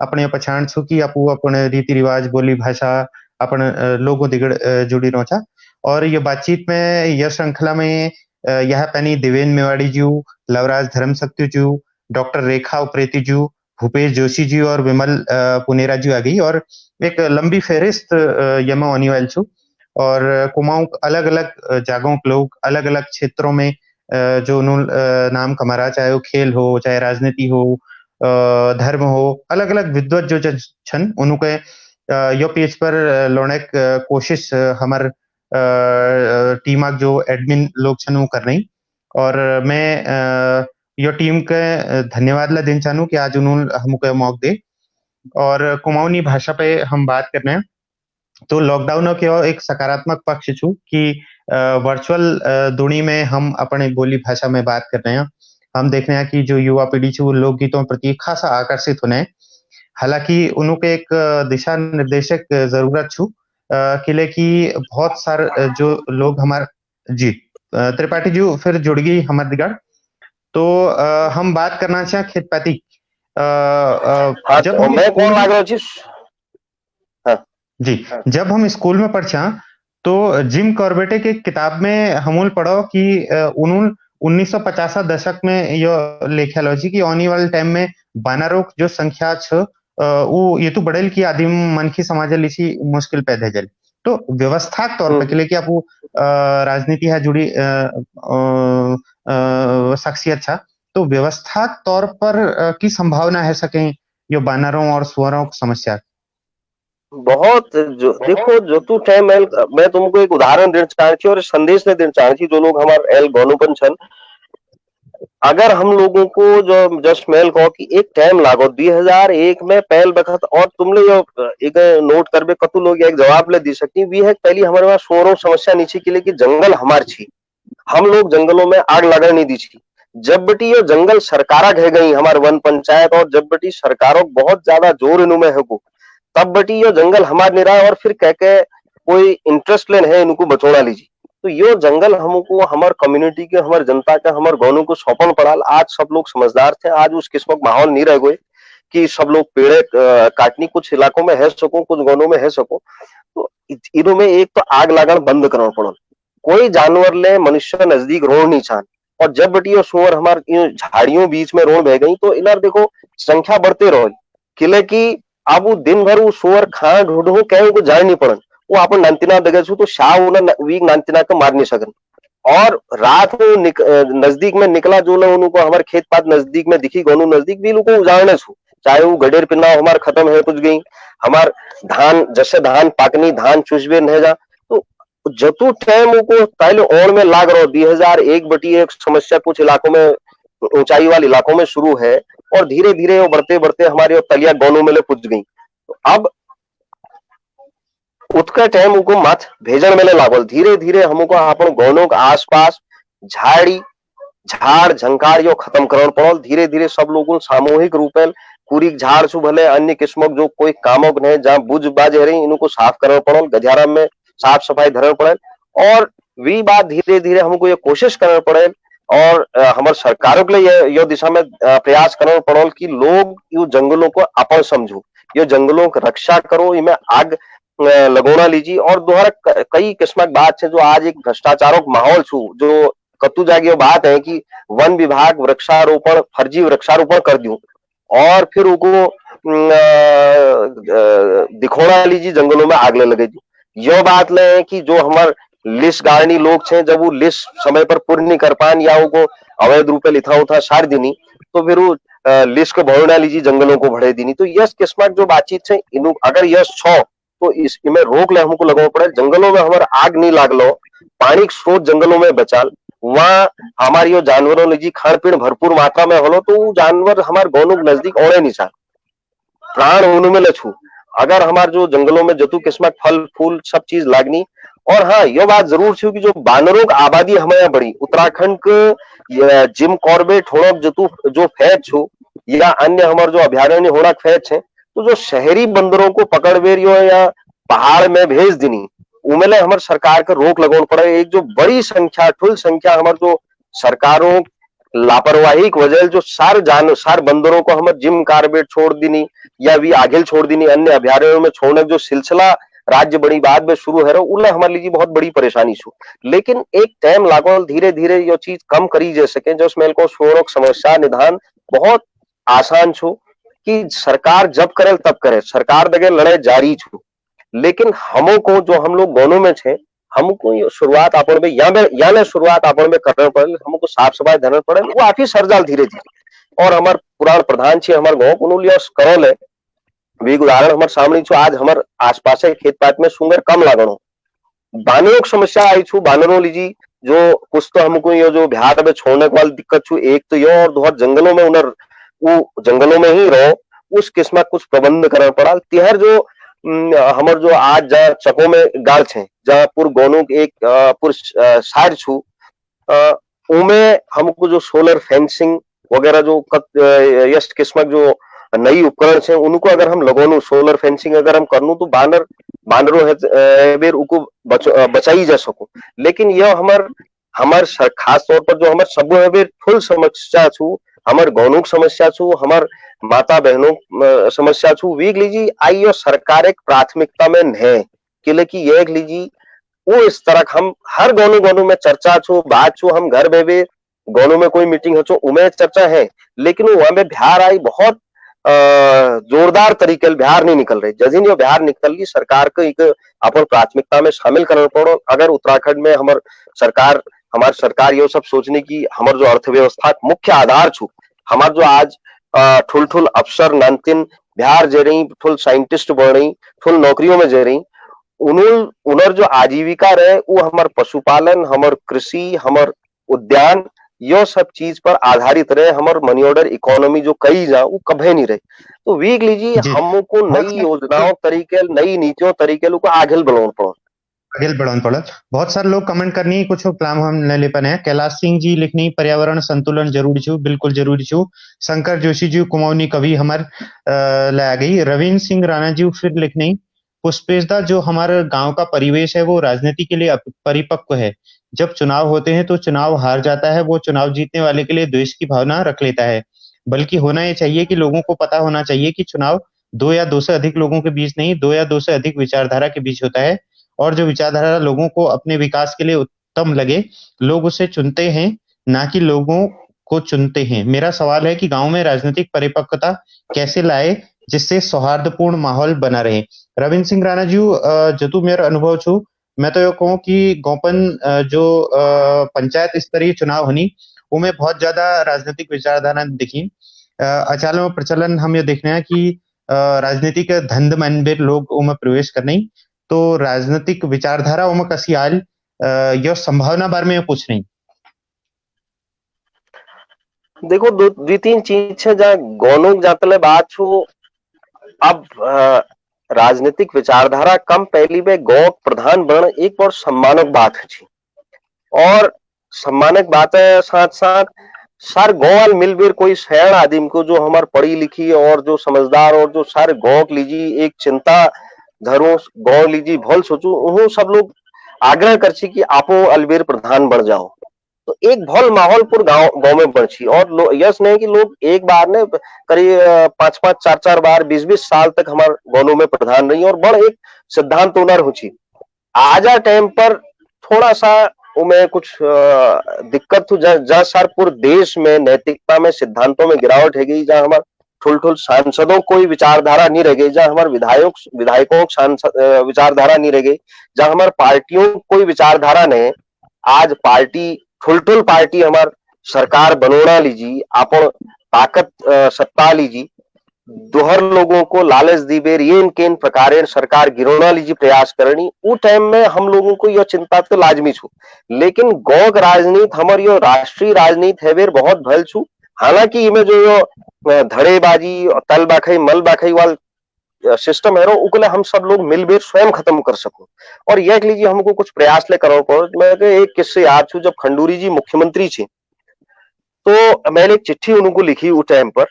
अपने पछाण छू कि आपू अपन रीति रिवाज बोली भाषा अपन लोगों दिगड़ जुड़ी रहो छा और ये बातचीत में यह श्रृंखला में यह पैनी देवेंद्र मेवाड़ी जी लवराज धर्मशक्ति जी डॉक्टर रेखा उप्रेती जी भूपेश जोशी जी और विमल पुनेरा जी आ गई और एक लंबी फेहरिस्त यमा होने वाली छू और कुमाऊं अलग अलग जागों के लोग अलग अलग क्षेत्रों में जो नाम कमारा चाहे वो खेल हो चाहे राजनीति हो धर्म हो अलग अलग विद्वत जो छन उनके यो पेज पर लोने कोशिश हमार टीम जो एडमिन लोग छन वो कर रही और मैं यो टीम के धन्यवाद ला दिन चाहूँ कि आज उन्होंने हमको मौका दे और कुमाऊनी भाषा पे हम बात कर रहे हैं। तो लॉकडाउन के एक सकारात्मक पक्ष छू कि वर्चुअल दुनी में हम अपने बोली भाषा में बात कर रहे हैं हम देख रहे हैं कि जो युवा पीढ़ी छू लोकगीतों प्रति खासा आकर्षित होने हालांकि उनके एक दिशा निर्देशक जरूरत छू किले की बहुत सारे जो लोग हमारे जी त्रिपाठी जी फिर जुड़ गई हमारे दिगड़। तो हम बात करना चाहें खेत पाती। हाँ जब तो हम मैं स्कूल कौन में लाग रहा छी। हाँ जी जब हम स्कूल में पढ़ा तो जिम कॉर्बेटे के किताब में हमूल पढ़ो कि उन्होंने 1950 दशक में यो लिखल हो कि आने वाले टाइम में बानरों की जो संख्या वो ये तो बढ़ेल की आदिम मनखी समाज लिसी मुश्किल पैदा जल। तो व्यवस्था के तौर पे के लिए कि आप वो राजनीति है जुड़ी शख्सियत था। तो व्यवस्था के तौर पर की संभावना है सके यो बानरों और सुअरों की समस्या। बहुत जो देखो जो तू टाइम एल मैं तुमको एक उदाहरण देना चाहती और संदेश ने देना चाहती जो लोग हमारे एल गौनुपन छन। अगर हम लोगों को जो जस्ट मेल कहो कि एक टाइम लागो 2001 में पहल बखत और तुमने यो एक नोट करबे कतु लोग एक जवाब ले दी सकती वी है पहली हमारे पास शोरों समस्या नीचे के लिए कि जंगल हमार छी। हम लोग जंगलों में आग लगा नहीं दी छी। जब बटी ये जंगल सरकारा घे गई हमारे वन पंचायत और जब बटी सरकारों बहुत ज्यादा जोर इनुमे है को तब बटी ये जंगल हमार नहीं रहा और फिर कह के कोई इंटरेस्ट लेन है इनको बचोड़ा लीजिए। तो यो जंगल हमको हमार कम्युनिटी के हमार जनता का हमार गांवों को सौंपन पड़ाल। आज सब लोग समझदार थे आज उस किस्म का माहौल नहीं रह गए कि सब लोग पेड़े काटनी कुछ इलाकों में है सको कुछ गांवों में है सको। तो इनों में एक तो आग लगाना बंद करना पड़ो। कोई जानवर ले मनुष्य नजदीक रोड नहीं चाह और जब बटी और सुअर हमारे झाड़ियों बीच में रोड बह गई तो इधर देखो संख्या बढ़ते रहो किले की अब वो दिन भर वो सुअर खा ढूंढो क्या उनको जान नहीं पड़न वो अपन नांतिना दगे छू तो शाह उन्हें वीक नांतिना को मार नहीं सकन। और रात में नजदीक में निकला जो लोग उनको हमारे खेत पात नजदीक में दिखी गोनू नजदीक भी उनको उजाड़ने छू चाहे वो गडेर पिन्ना हमारे खत्म है कुछ गई हमार धान जैसे धान पाकनी धान चुशबे नहीं जा। तो जतु टाइम को पहले और में लाग रहा 2001 बटी एक समस्या कुछ इलाकों में ऊंचाई वाले इलाकों में शुरू है और धीरे धीरे वो बढ़ते बढ़ते हमारे तलिया गोनों में ले पुज गई। तो अब उतका टाइम उनको मत भेजन में लागल धीरे धीरे हमको अपन गोनों के आसपास झाड़ी झाड़ झंकार यो खत्म करना पड़ल धीरे धीरे सब लोगों सामूहिक रूप पूरी झाड़ सु भले अन्य किस्मों जो कोई कामों ने जहाँ बुझ बाज रही इनको साफ करना पड़ल गधियारा में साफ सफाई धरना पड़े और वी बात धीरे धीरे हमको ये कोशिश करना पड़े और हमारे सरकारों के लिए ये दिशा में प्रयास करना पड़ल कि लोग ये जंगलों को अपन समझो ये जंगलों की रक्षा करो इनमें आग लगोना लीजिए और दोहरा कई किस्म की बात है जो आज एक भ्रष्टाचारों का माहौल छू जो कतु जागी बात है कि वन विभाग वृक्षारोपण फर्जी वृक्षारोपण कर दूं और फिर उनको दिखोना लीजिए जंगलों में आग लगे दी यह बात ले कि जो हमारे लिस्ट गार्डनी लोग छे जब वो लिस्ट समय पर पूर्ण नहीं कर पान या उनको अवैध रूप लिखा उठा सार दीनी तो फिर वो लिस्ट को भरना लीजिए जंगलों को भरे दीनी। तो यस किस्म जो बातचीत है इन अगर यस छो तो इसमें रोक ले हमको लगाना पड़े जंगलों में हमारे आग नहीं लागलो पानी स्रोत जंगलों में बचाल वहां हमारी यो जानवरों लीजिए खान पीन भरपूर मात्रा में होलो तो वो जानवर हमारे गौनों के नजदीक औड़े नहीं चाह प्राण उनमें लछू अगर हमारे जो जंगलों में जतु किस्म फल फूल सब चीज लागनी। और हाँ ये बात जरूर थी कि जो बानरों की आबादी हमारे बढ़ी उत्तराखंड के जिम कॉर्बेट होना जतु जो फैज छू या अन्य हमारे जो अभ्यारण्य होना फैज है तो जो शहरी बंदरों को पकड़ बेरियो या पहाड़ में भेज देनी उमेले हमारे सरकार का रोक लगाना पड़े। एक जो बड़ी संख्या ठुल संख्या हमारे जो सरकारों लापरवाही की वजह जो सार बंदरों को हमारे जिम कार्बेट छोड़ देनी या भी आगे छोड़ देनी अन्य अभ्यारण्यों में छोड़ने जो सिलसिला राज्य बड़ी बात में शुरू है उन्हें हमारे लिए बहुत बड़ी परेशानी छू लेकिन एक टाइम लागो धीरे धीरे ये चीज कम करी जा सके जो स्मेल को शोरों समस्या निदान बहुत आसान छू कि सरकार जब करे तब करे सरकार दगे लड़ाई जारी छू लेकिन हमों को जो हम लोग गोनों में छे हमको शुरुआत अपन में या शुरुआत अपन में करना पड़े हमको साफ सफाई धरना पड़े वो आफी सरजाल धीरे धीरे और हमारे पुराण प्रधान छे हमारे गाँव उन्होंने करल है वी उदाहरण हमारे सामने छो आज हमारे आसपास खेत पात में सुंदर कम लागणो बानरों की समस्या आई छू बानरों लीजी जो कुछ तो हमको ये जो बिहार में छोड़ने वाली दिक्कत छू एक तो ये और दोहर जंगलों में उन्हें वो जंगलों में ही रहो उस किस्म कुछ प्रबंध करना पड़ा तिहर जो हमारे जो आज जहाँ चको में गाड़ छे जहाँ पूर गोनू एक पूर सार छू उमे हमको जो सोलर फेंसिंग वगैरह जो यश किस्म जो नई उपकरण है उनको अगर हम लगोनू सोलर फेंसिंग अगर हम करनू तो बानरों है बेर उनको बचाई जा सको लेकिन यह हमार हमार खास तौर पर जो हमार सब है फुल समस्या छू, हमार गौनों समस्या छू, हमार माता बहनों समस्या छू, वीक लीजिए आइयो सरकार एक प्राथमिकता में है कि ये लीजिए वो इस तरह हम हर गोनू गोनू में चर्चा छू बात छू, हम घर बेबे गोनू में कोई मीटिंग हो छो उमें चर्चा है, लेकिन वो हमें बिहार आई बहुत जोरदार तरीके बिहार नहीं निकल रहे, जजिन जो बिहार निकल गई सरकार को एक अपन प्राथमिकता में शामिल करना पड़ो। अगर उत्तराखंड में हमारी सरकार ये सब सोचने की हमारे जो अर्थव्यवस्था मुख्य आधार छू, हमारे जो आज ठुल ठुल अफसर नंतिन बिहार जे रही, ठुल साइंटिस्ट बढ़ रही, ठुल नौकरियों में जे रही, उनर जो आजीविका रहे वो हमार पशुपालन, हमार कृषि, हमार उद्यान यो सब चीज पर आधारित रहे, हमार मनी ऑर्डर इकोनॉमी जो कही जा वो कभी नहीं रहे। तो वीक लीजिए जी हमको बहुत नई सारे योजनाओं तरीके, नई नीतियों तरीके को आगे बढ़ाना पड़ो। आगे बढ़ाना पड़ा। बहुत सारे लोग कमेंट करनी कुछ प्लान हम न ले पाने। कैलाश सिंह जी लिखनी पर्यावरण संतुलन जरूरी छू, बिल्कुल जरूरी छू। शंकर जोशी जी कुमाऊनी कवि हमार ला गई। रविंद्र सिंह राणा जी फिर लिखनी पुष्पेशदा जो हमारे गांव का परिवेश है वो राजनीति के लिए परिपक्व है। जब चुनाव होते हैं तो चुनाव हार जाता है, वो चुनाव जीतने वाले के लिए द्वेष की भावना रख लेता है। बल्कि होना ये चाहिए कि लोगों को पता होना चाहिए कि चुनाव दो या दो से अधिक लोगों के बीच नहीं, दो या दो से अधिक विचारधारा के बीच होता है, और जो विचारधारा लोगों को अपने विकास के लिए उत्तम लगे लोग उसे चुनते हैं, ना कि लोगों को चुनते हैं। मेरा सवाल है कि गांव में राजनीतिक परिपक्वता कैसे लाए जिससे सौहार्दपूर्ण माहौल बना रहे। रविंद्र सिंह राणा जी जतु मेरा अनुभव छू, मैं तो ये कहूँ कि गोपन जो पंचायत स्तरीय चुनाव होनी उनमें बहुत ज्यादा राजनीतिक विचारधारा दिखी। अचाल में प्रचलन हम ये देखने हैं कि राजनीतिक धंध मनबेर लोग उनमें प्रवेश करने, तो राजनीतिक विचारधारा उनमें कसी आल यह संभावना बारे में पूछ रही। देखो दो दो तीन चीज है जहाँ गौनों जातले बात छू। अब राजनीतिक विचारधारा कम पहली में गौ प्रधान बन एक और सम्मानक बात है, और सम्मानक बात है साथ साथ सर गौवाल मिलबेर कोई शहर आदमी को जो हमारे पढ़ी लिखी और जो समझदार और जो सारे गौ लीजी एक चिंता धरो गौ लीजी भल सोचू उन्हों सब लोग आग्रह कर कि आपो अलबेर प्रधान बढ़ जाओ। तो एक भल माहौल पूरे गांव में बढ़ी, और यस नहीं कि लोग एक बार ने करीब 5-5 4-4 बार 20-20 साल तक हमारे गांव में प्रधान रही, और बड़ एक सिद्धांत ओनर हुई। आजा टाइम पर थोड़ा सा उमें कुछ दिक्कत हो जहाँ सर पूरे देश में नैतिकता में सिद्धांतों में गिरावट है गई, जहाँ हमारे ठुल ठुल सांसदों कोई विचारधारा नहीं रह गई, जहाँ हमारे विधायकों विचारधारा नहीं रह गई, जहाँ हमारे पार्टियों कोई विचारधारा नहीं। आज पार्टी ठुल ठुल पार्टी हमार सरकार बनोना लीजी, आपण ताकत सत्ता लीजी, दोहर लोगों को लालच दी बेर ये इनके इन प्रकार सरकार गिरोना लीजिए प्रयास करनी, वो टाइम में हम लोगों को यह चिंता तो लाजमी छू। लेकिन गौक राजनीति हमारी यो राष्ट्रीय राजनीति है बेर बहुत भल छू। हालांकि इमें जो यो धड़ेबाजी और तल बाखई मल बाखई वाल सिस्टम है रो उकले हम सब लोग मिलबेर स्वयं खत्म कर सको, और यह लीजिए हमको कुछ प्रयास ले करो पड़ो। मैं एक किस्से याद छू, जब खंडूरी जी मुख्यमंत्री थे तो मैंने एक चिट्ठी उनको लिखी उस टाइम पर।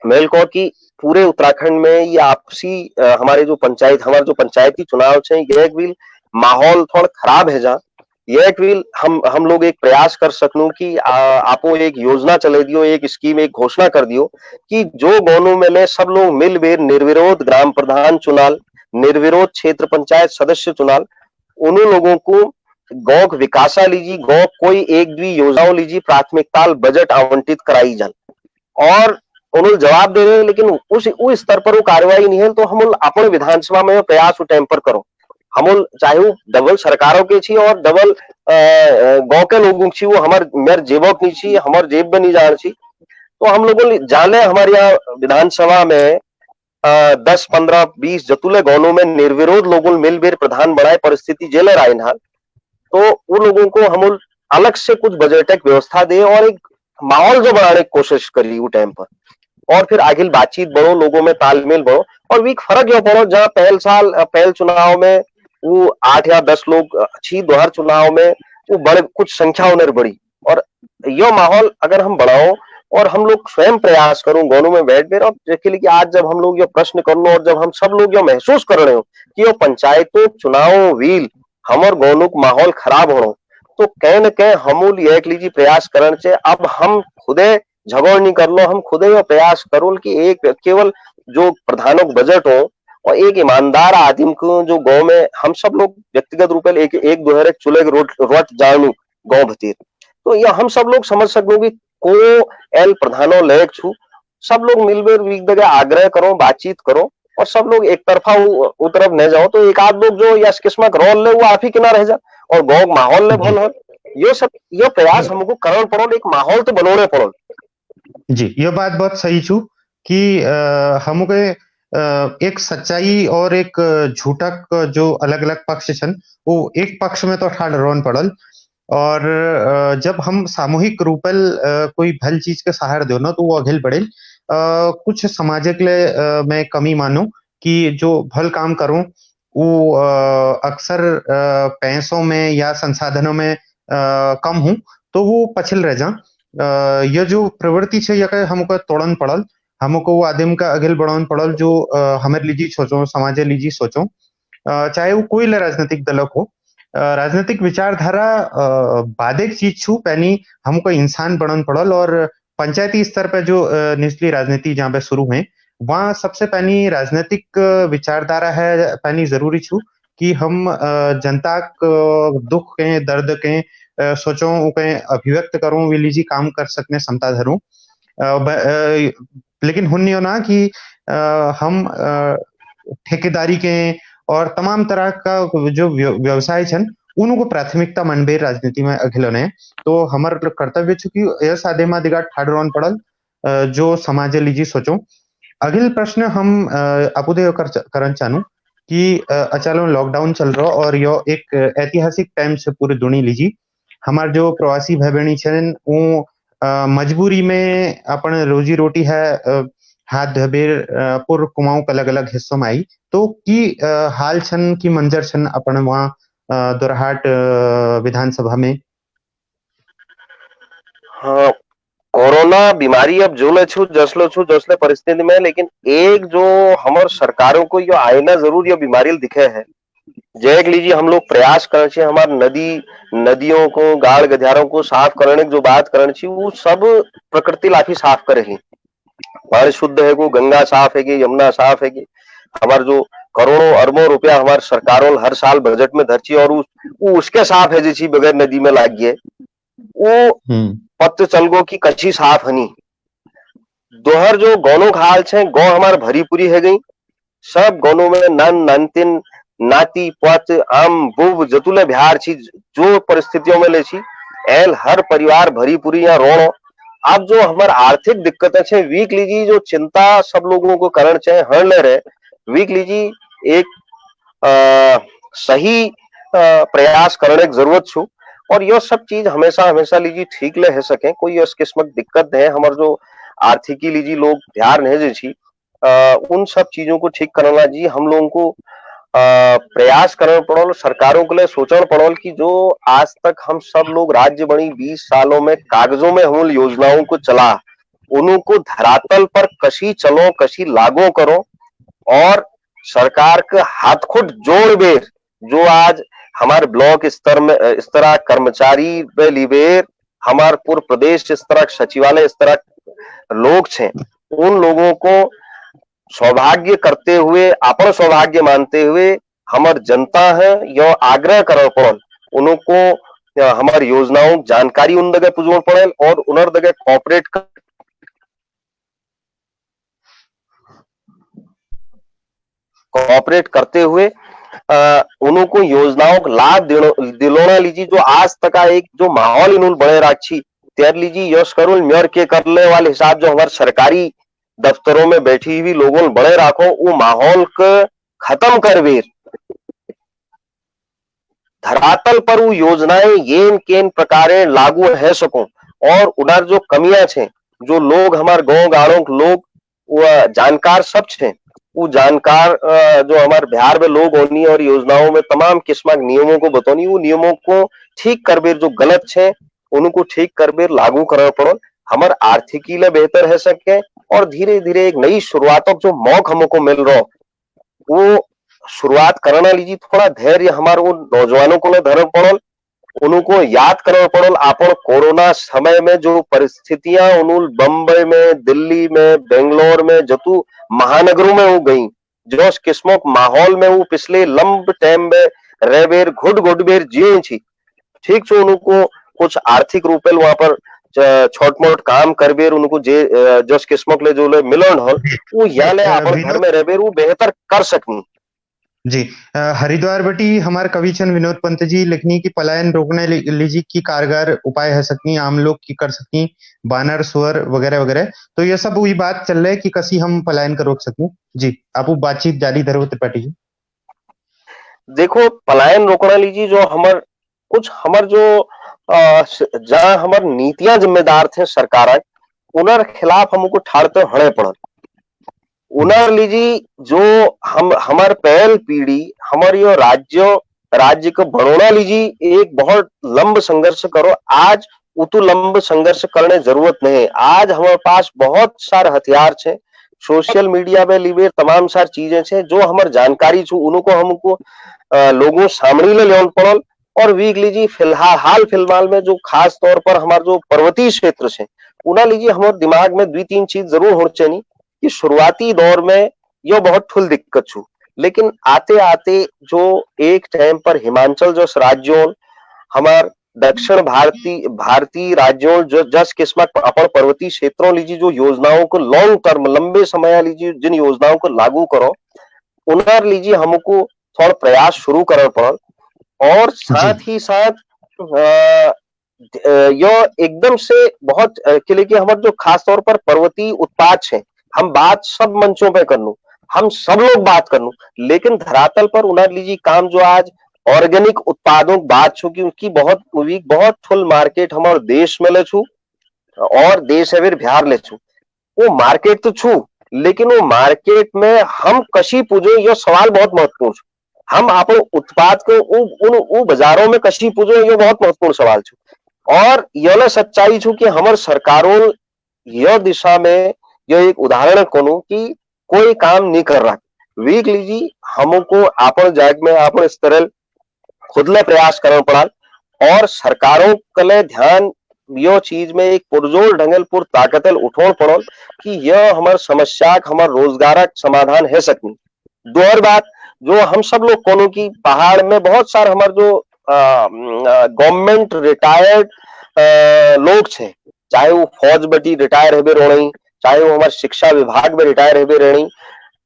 मैं कहो कि पूरे उत्तराखंड में ये आपसी हमारे जो पंचायती चुनाव है ये भी माहौल थोड़ा खराब है, जहाँ ये भी हम लोग एक प्रयास कर सकूं कि आपो एक योजना चले दियो, एक स्कीम एक घोषणा कर दियो कि जो गांवों में ले सब लोग मिलबेर निर्विरोध ग्राम प्रधान चुनाल, निर्विरोध क्षेत्र पंचायत सदस्य चुनाल, उन लोगों को गौ विकासा लीजिए, गौ कोई एक भी योजनाओं लीजिए प्राथमिकता बजट आवंटित कराई जाए, और उन्होंने जवाब दे रहे हैं लेकिन उस स्तर पर वो कार्रवाई नहीं है। तो हम अपने विधानसभा में प्रयास उस टाइम पर करो, हम चाहे वो डबल सरकारों के छी और डबल गांव के लोगों की वो हमारे मेरे जेबों की छी, हमारे जेब में नहीं जान छी। तो हम लोगों जाने हमारे यहाँ विधानसभा में 10-15-20 जतुले गांवों में निर्विरोध लोगों मिलबेर प्रधान बनाए परिस्थिति जेलर आए हाल, तो उन लोगों को हम अलग से कुछ बजट व्यवस्था दे और एक माहौल जो बनाने की कोशिश करी वो टाइम पर, और फिर आगे बातचीत बढ़ो, लोगों में तालमेल बढ़ो। और भी फर्क यह पड़ो जहाँ पहल चुनाव में वो 8 या 10 लोग अच्छी, दोहर चुनाव में वो बड़े कुछ संख्या उन्हें बढ़ी, और यह माहौल अगर हम बढ़ाओ और हम लोग स्वयं प्रयास करूं गांवों में बैठ कर, और देखिए कि आज जब हम लोग ये प्रश्न कर लो और जब हम सब लोग ये महसूस कर रहे हो कि ये पंचायतों चुनाव व्हील हमारे गांवों का माहौल खराब हो, तो कहीं न कहीं हमूल एक लीजिए प्रयास करण से अब हम खुदे झगड़ नहीं कर लो, हम खुदे यो प्रयास करो कि एक केवल जो प्रधानों को बजट हो और एक ईमानदार आदमी को जो गाँव में हम सब लोग व्यक्तिगत रूप में एक दोहरे चूल्हे रोट जानू गाँव भतीर तो यह हम सब लोग समझ सको कि को एल प्रधानो लेख छू सब लोग मिलकर एक जगह आग्रह करो बातचीत करो और सब लोग एक तरफा वो तरफ न जाओ तो एक आध लोग जो या किस्मत रोल ले वो आप ही के ना रह जा और गाँव माहौल ले भल जी हो ये सब ये प्रयास हमको करण पड़ो एक माहौल तो बनोने पड़ो जी ये बात बहुत सही छू कि हमके एक सच्चाई और एक झूठक जो अलग अलग पक्ष छन वो एक पक्ष में तो ठाड़ रोन पड़ल और जब हम सामूहिक रूपल कोई भल चीज के सहार दो ना तो वो अघिल बढ़े कुछ समाजिक ले मैं कमी मानो कि जो भल काम करूं वो अक्सर पैसों में या संसाधनों में कम हूं तो वो पछिल रह जा ये जो प्रवृत्ति है यह हमको तोड़न पड़ल हमको वो आदिम का अगिल बढ़ावन पड़ल जो हमारे लीजी सोचो समाज लीजी सोचो चाहे वो कोई ले राजनीतिक दलक हो राजनीतिक विचारधारा बाधिक चीज छू पैनी हमको इंसान बनन पड़ल और पंचायती स्तर पे जो निचली राजनीति जहाँ पे शुरू है वहाँ सबसे पहली राजनीतिक विचारधारा है पहली जरूरी छू कि हम जनता को दुख के दर्द के सोचो के अभिव्यक्त करूं वे लीजी काम कर सकने क्षमता धरूं लेकिन हुन्नियो ना कि हम ठेकेदारी के और तमाम तरह का जो व्यवसाय छन उनको प्राथमिकता मनबे राजनीति में अखिलने तो हमार कर्तव्य छु कि यह साधे मा दिगा ठाडरोन पड़ल जो समाज लीजी सोचो अगले प्रश्न हम अपुदे करन चाहूं कि अचालो लॉकडाउन चल रहा और यो एक ऐतिहासिक टाइम से पूरी दुनिया लीजी हमार जो प्रवासी भाई बहनी छन वो मजबूरी में अपन रोजी रोटी है हाथ धबेर पूर्व कुमाऊं का अलग अलग हिस्सों में आई तो की हाल छन की मंजर छन अपन वहाँ दोरहाट विधानसभा में हाँ कोरोना बीमारी अब जोले छू जसले परिस्थिति में लेकिन एक जो हमार सरकारों को यो आईना जरूर ये बीमारी दिखे है जैक लीजिए हम लोग प्रयास करने चाहिए हमारे नदियों को गाड़ गधियारों को साफ करने की जो बात करनी चाहिए वो सब प्रकृति लाफी साफ करेगी पानी शुद्ध है को गंगा साफ है यमुना साफ है हमारे जो करोड़ों अरबों रुपया हमारे सरकारों हर साल बजट में धरची और उसके साफ है जी बगैर नदी में लाग गए वो पत्त चल गो की कच्ची साफ हनी दोहर जो गौनों खाल छे गौ हमारे भरी पूरी है गई सब गौनों में नंतिन नाती पत आम बुब जतुले बिहार छी जो परिस्थितियों में ले छी एल हर परिवार भरी पूरी यहाँ रोणो अब जो हमारे आर्थिक दिक्कतें छे वीक लीजी जो चिंता सब लोगों को करण चाहे हर ले रहे वीक लीजी एक सही प्रयास करने की जरूरत छू और यह सब चीज हमेशा हमेशा लीजिए ठीक ले है सके कोई इस किस्म दिक्कत है हमारे जो आर्थिकी लीजिए लोग ध्यान है जी उन सब चीजों को ठीक करना जी हम लोगों को प्रयास करना पड़ो सरकारों के लिए सोचना पड़ो कि जो आज तक हम सब लोग राज्य बनी 20 सालों में कागजों में हम योजनाओं को चला उनको धरातल पर कशी चलो कशी लागू करो और सरकार के हाथ खुद जोड़ बेर जो आज हमारे ब्लॉक स्तर में इस तरह कर्मचारी लिबेर हमारे पूर्व प्रदेश इस तरह सचिवालय इस तरह लोग छे उन लोगों को सौभाग्य करते हुए अपन सौभाग्य मानते हुए हमार जनता है यह आग्रह कर पड़ल उनको हमारी योजनाओं जानकारी उन जगह पुजोड़ पड़े और उन जगह कोऑपरेट करते हुए उनको योजनाओं का लाभ दिलोना लीजिए जो आज तक का एक जो माहौल इन्होंने बने राखी त्यार लीजिए यश करुल म्योर के करने वाले हिसाब जो हमारे सरकारी दफ्तरों में बैठी हुई लोगों ने बड़े राखो वो माहौल को खत्म कर बेर धरातल पर वो योजनाएं येन केन प्रकारे लागू है सको और उधर जो कमियां छे जो लोग हमारे गांव गाड़ों लोग वो जानकार सब छे वो जानकार जो हमारे बिहार में लोग होनी और योजनाओं में तमाम किस्म के नियमों को बतौनी वो नियमों को ठीक कर बेर जो गलत छे उनको ठीक कर बेर लागू करना पड़ो हमारे आर्थिकी ले बेहतर है सके और धीरे धीरे एक नई शुरुआतों जो मौका हमको मिल रहा वो शुरुआत करना लीजिए थोड़ा धैर्य हमारे वो नौजवानों को धर्म पड़ो उनको याद करना पड़ल आपण कोरोना समय में जो परिस्थितियां उन्होंने बम्बई में, दिल्ली में, बेंगलोर में, जतु महानगरों में हो गई, जो किस्मों माहौल में वो पिछले लंब टाइम में रह बेर घुट घुट बेर जिए छी। ठीक छो उनको कुछ आर्थिक रूपे वहां पर छोट मोट काम कर बेर उनको जे जस किस्मों ले जो ले मिलन हल वो यहाँ ले अपन घर में रह बेर वो बेहतर कर सकनी। जी हरिद्वार बटी हमारे कविचंद विनोद पंत जी लिखनी की पलायन रोकने लीजी की कारगर उपाय है सकती आम लोग की कर सकती बानर सुअर वगैरह वगैरह। तो ये सब वही बात चल रहा है कि कसी हम पलायन कर रोक सकते। जी आप वो बातचीत जारी धरो त्रिपाठी जी। देखो पलायन रोकना लीजिए जो हमार कुछ हमार जो जहाँ हमार नीतियां जिम्मेदार थे सरकार उनर खिलाफ हमको ठाड़ते हड़े पड़ल। उनर लीजिए जो हम हमार पहल पीढ़ी हमारी यो राज्य को बढ़ोना लीजिए एक बहुत लंब संघर्ष करो। आज उतु लंब संघर्ष करने जरूरत नहीं। आज हमारे पास बहुत सारे हथियार छे, सोशल मीडिया पे लीबे तमाम सारी चीजें छे जो हमार जानकारी छू उनको हमको लोगों सामने ले लेवन पड़ल। और वीक लीजिए फिलहाल में जो खास तौर पर हमारे जो पर्वतीय क्षेत्र से उना लीजिए हमारे दिमाग में 2-3 चीज जरूर होनी चाहिए कि शुरुआती दौर में यो बहुत ठुल दिक्कत छू, लेकिन आते आते जो एक टाइम पर हिमाचल जो राज्यों हमार दक्षिण भारतीय राज्यों जो जस किस्मत अपन पर्वतीय क्षेत्रों लीजिए जो योजनाओं को लॉन्ग टर्म लंबे समय लीजिए जिन योजनाओं को लागू करो उनर लीजिए हमको थोड़ा प्रयास शुरू करना पड़ल। और साथ ही साथ यो एकदम से बहुत किले की हमारे जो खास तौर पर पर्वतीय उत्पाद है हम बात सब मंचों पे कर लू, हम सब लोग बात कर लू, लेकिन धरातल पर उन्हें लीजिए काम जो आज ऑर्गेनिक उत्पादों की बात छू कि उनकी बहुत फुल मार्केट हमारे देश में ले छू और देश है बिहार ले छू वो मार्केट तो छू, लेकिन वो मार्केट में हम कशी पूजो ये सवाल बहुत महत्वपूर्ण छू। हम अपन उत्पाद को उन बाजारों में कशी पूजो ये बहुत महत्वपूर्ण सवाल छू। और यह सच्चाई छू कि हमारे सरकारों यह दिशा में यह एक उदाहरण कोनू कि कोई काम नहीं कर रहा। वीक लीजिए हमको अपन जाग में अपन इस तरह खुद ले प्रयास करना पड़ा और सरकारों के ध्यान यो चीज में एक पुरजोर ढंगल पुर ताकतल उठोड़ पड़ो कि यह हमार समस्या हमार रोजगार समाधान है सकनी। दो और बात जो हम सब लोग कोनो की पहाड़ में बहुत सारे हमारे जो गवर्नमेंट रिटायर्ड लोग छे, चाहे वो फौज बटी रिटायर हेबे रोणी, चाहे वो हमारे शिक्षा विभाग में रिटायर हेबे रहनी,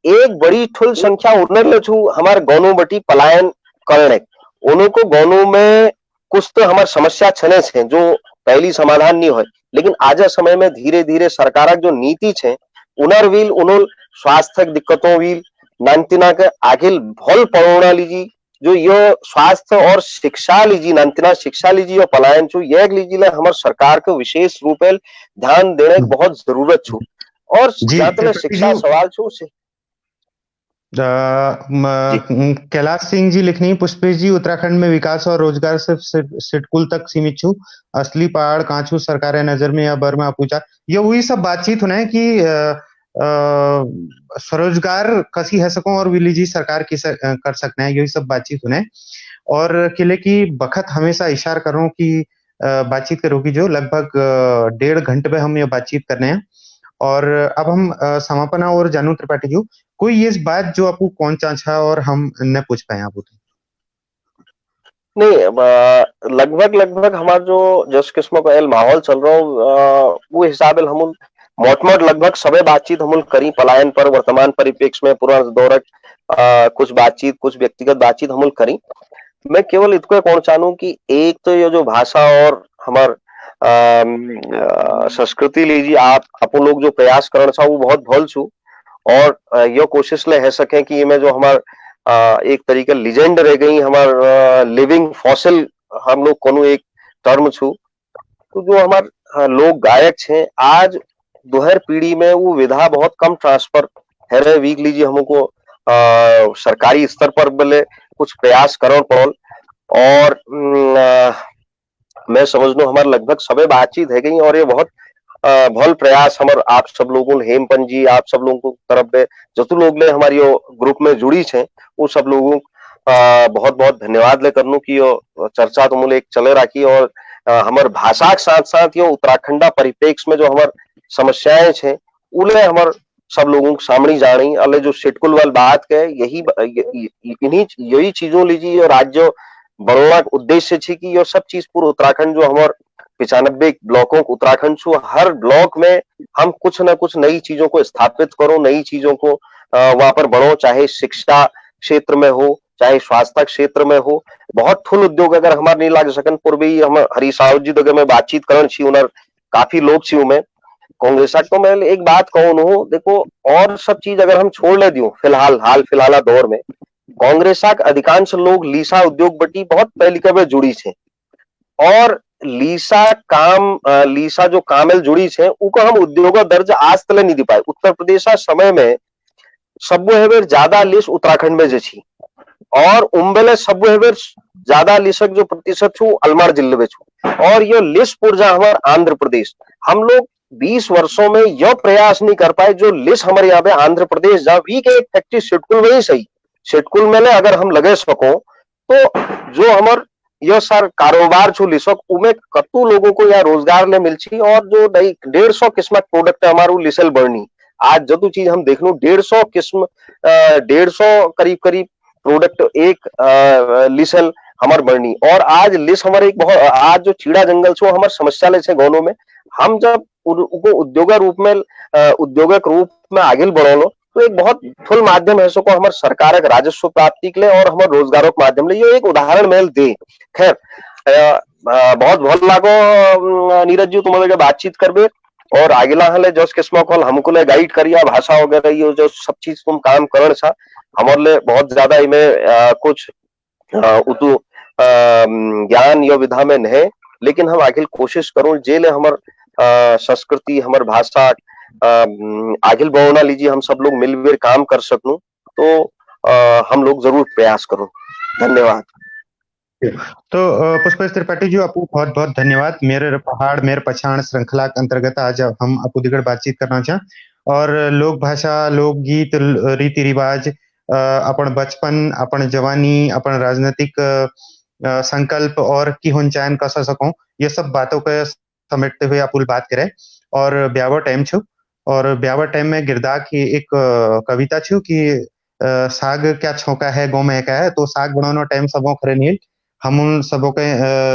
एक बड़ी ठुल संख्या उन्नर छू हमारे गौनों बटी पलायन करने उनको गौनों में कुछ तो हमारी समस्या छने छे जो पहली समाधान नहीं हो, लेकिन आज समय में धीरे धीरे सरकार जो नीति छे उनर वील उन्होंने स्वास्थ्य दिक्कतों वील नानतिना के आगे भल पड़ोना लीजिए जो ये स्वास्थ्य और शिक्षा लीजिए नानतिना शिक्षा लीजिए और पलायन छू ये लीजिए हमारे सरकार को विशेष रूप से ध्यान देने की बहुत जरूरत छू। और शिक्षा सवाल छू से कैलाश सिंह जी लिखनी पुष्पेश जी उत्तराखंड में विकास और रोजगार सिर्फ सिटकुल तक सीमित छू, असली पहाड़ कांचू सरकार नजर में या बर्मा पूछा ये वही सब बातचीत होना है कि स्वरोजगार कसी है सको और विलीजी सरकार की कर सकना है यही सब बातचीत होना है। और किले की बखत हमेशा इशारा करूं कि बातचीत करो कि जो लगभग 1.5 घंटे पे हम ये बातचीत करने हैं और अब हम समापना और जानू त्रिपाठी जी कोई ये बात जो आपको कौन चाचा और हम न पूछ पाए आप नहीं लगभग हमारा जो जस किस्मों का माहौल चल रहा हो वो हिसाब हम मोटमोट लगभग सबे बातचीत हम करी पलायन पर वर्तमान परिप्रेक्ष्य में पूरा दौर कुछ बातचीत कुछ व्यक्तिगत बातचीत हम करी। मैं केवल इतको कौन चाहूं कि एक तो ये जो भाषा और हमार संस्कृति लीजिए आप अपन लोग जो प्रयास करना चाहो वो बहुत भल छू और ये कोशिश ले है सके कि में जो हमार एक तरीके लीजेंड रह गई हमार लिविंग फॉसिल हम लोग कोनो एक टर्म छू तो जो हमार लोग गायक छे आज दोहर पीढ़ी में वो विधा बहुत कम ट्रांसफर है वीक लीजिए हमको सरकारी स्तर पर बोले कुछ प्रयास करना पड़ल और मैं समझ लू हमारे लगभग सबे बातचीत है गई और ये बहुत भल प्रयास हमारे आप सब लोगों हेमपन जी आप सब लोगों को तरफ में जो लोग ने हमारी ग्रुप में जुड़ी छे वो सब लोगों बहुत बहुत धन्यवाद ले करनू की यो चर्चा तो मूल एक चले राखी और हमर भाषा के साथ साथ यो उत्तराखंडा परिप्रेक्ष्य में जो हमर समस्याएं छे उले हमर सब लोगों के सामने जानी अले जो सिटकुल वाल बात के यही इन्हीं यही चीजों लीजिए यो राज्य बढ़ोना के उद्देश्य छे कि यो सब चीज पूरा उत्तराखंड जो हमर 95 ब्लॉकों को उत्तराखंड छू हर ब्लॉक में हम कुछ न कुछ नई चीजों को स्थापित करो नई चीजों को वहां पर बढ़ो चाहे शिक्षा क्षेत्र में हो चाहे स्वास्थ्य क्षेत्र में हो बहुत फुल उद्योग अगर हमारे नहीं लाग सकन पूर्वी हम हरीश रावत जी तो मैं बातचीत करण छी उनर काफी लोग छी में कांग्रेस तो मैं एक बात कहूँ हूँ देखो और सब चीज अगर हम छोड़ ले दियो फिलहाल हाल फिलहाल दौर में कांग्रेस अधिकांश लोग लीसा उद्योग बटी बहुत पहले कब जुड़ी छे और लीसा जो कामेल जुड़ी छे उको हम उद्योग दर्ज आज तले नहीं दी पाए उत्तर प्रदेश समय में सब हेबर ज्यादा लिस्ट उत्तराखंड में जे छी और उम्बेले सब हेबर ज्यादा लिसक जो प्रतिशत छू अलमार जिले में छू और ये लिस्ट पुरजा हमारे आंध्र प्रदेश हम लोग 20 वर्षों में यह प्रयास नहीं कर पाए जो लिस्ट हमारे यहाँ पे आंध्र प्रदेश जहाँ वी के एक फैक्ट्री सिटकुल में ही सही सिटकुल में ले अगर हम लगे सको तो जो हमार यह सर कारोबार छू लिसक उमे कतु लोगों को यहाँ रोजगार ले मिलची और जो 150 किस्म प्रोडक्ट हमारू लिसल बढ़नी आज जदू चीज हम देख लू 150 किस्म 150 करीब करीब प्रोडक्ट एक लिसल हमार बढ़नी और आज लिस्ट हमारे एक बहुत आज जो चीड़ा जंगल छो हमार समस्या ले छे गाँव में हम जब उनको उद्योगक रूप में आगे बढ़ो तो एक बहुत फुल माध्यम है सो हमारे सरकार राजस्व प्राप्ति के लिए और हमारे रोजगारों के माध्यम ले ये एक उदाहरण मेल दे खैर बहुत बहुत लागो नीरज जी तुम्हारे बातचीत करबे और आगे हले जस किस्म कॉल हमको ले गाइड करिया भाषा वगैरह ये जो सब चीज तुम काम करण छा हमारे लिए बहुत ज्यादा इमें कुछ उतु ज्ञान या विधा में नहीं लेकिन हम आखिर कोशिश करूं जेले हमार संस्कृति हमार भाषा आगे बढ़ना लीजिए हम सब लोग मिलकर काम कर सकूं तो हम लोग जरूर प्रयास करूं धन्यवाद। तो पुष्पेश त्रिपाठी जी आपको बहुत बहुत धन्यवाद मेरे पहाड़ मेरे पछाण श्रृंखला के अंतर्गत आज हम आपको दिगड़ बातचीत करना चाह और लोक भाषा लोकगीत रीति रिवाज अपन बचपन अपन जवानी अपन राजनीतिक संकल्प और की होन चायन कसा सको ये सब बातों को समेटते हुए आप बात करें और ब्यावर टाइम छू और ब्यावर टाइम में गिरदा की एक कविता छू कि साग क्या छोका है गौ में का है तो साग बनाना टाइम सबों खरे नील हम उन सबों के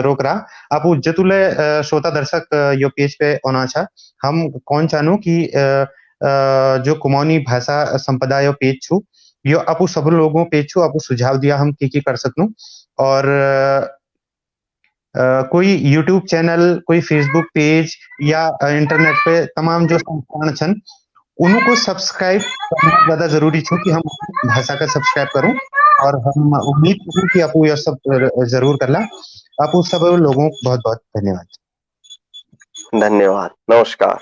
रोक रहा आप जतुले श्रोता दर्शक यो पेज पे होना छा हम कौन चाहूँ कि जो कुमाऊनी भाषा संपदा यो पेज छू यो आपू सब लोगों पेज छू आपू सुझाव दिया हम की कर सकूं और कोई यूट्यूब चैनल कोई फेसबुक पेज या इंटरनेट पे तमाम जो संस्थान छन उनको सब्सक्राइब करना ज्यादा जरूरी छो कि हम भाषा का सब्सक्राइब करूं और हम उम्मीद करूं कि आप यह सब जरूर करला आप सब लोगों को बहुत बहुत धन्यवाद धन्यवाद नमस्कार।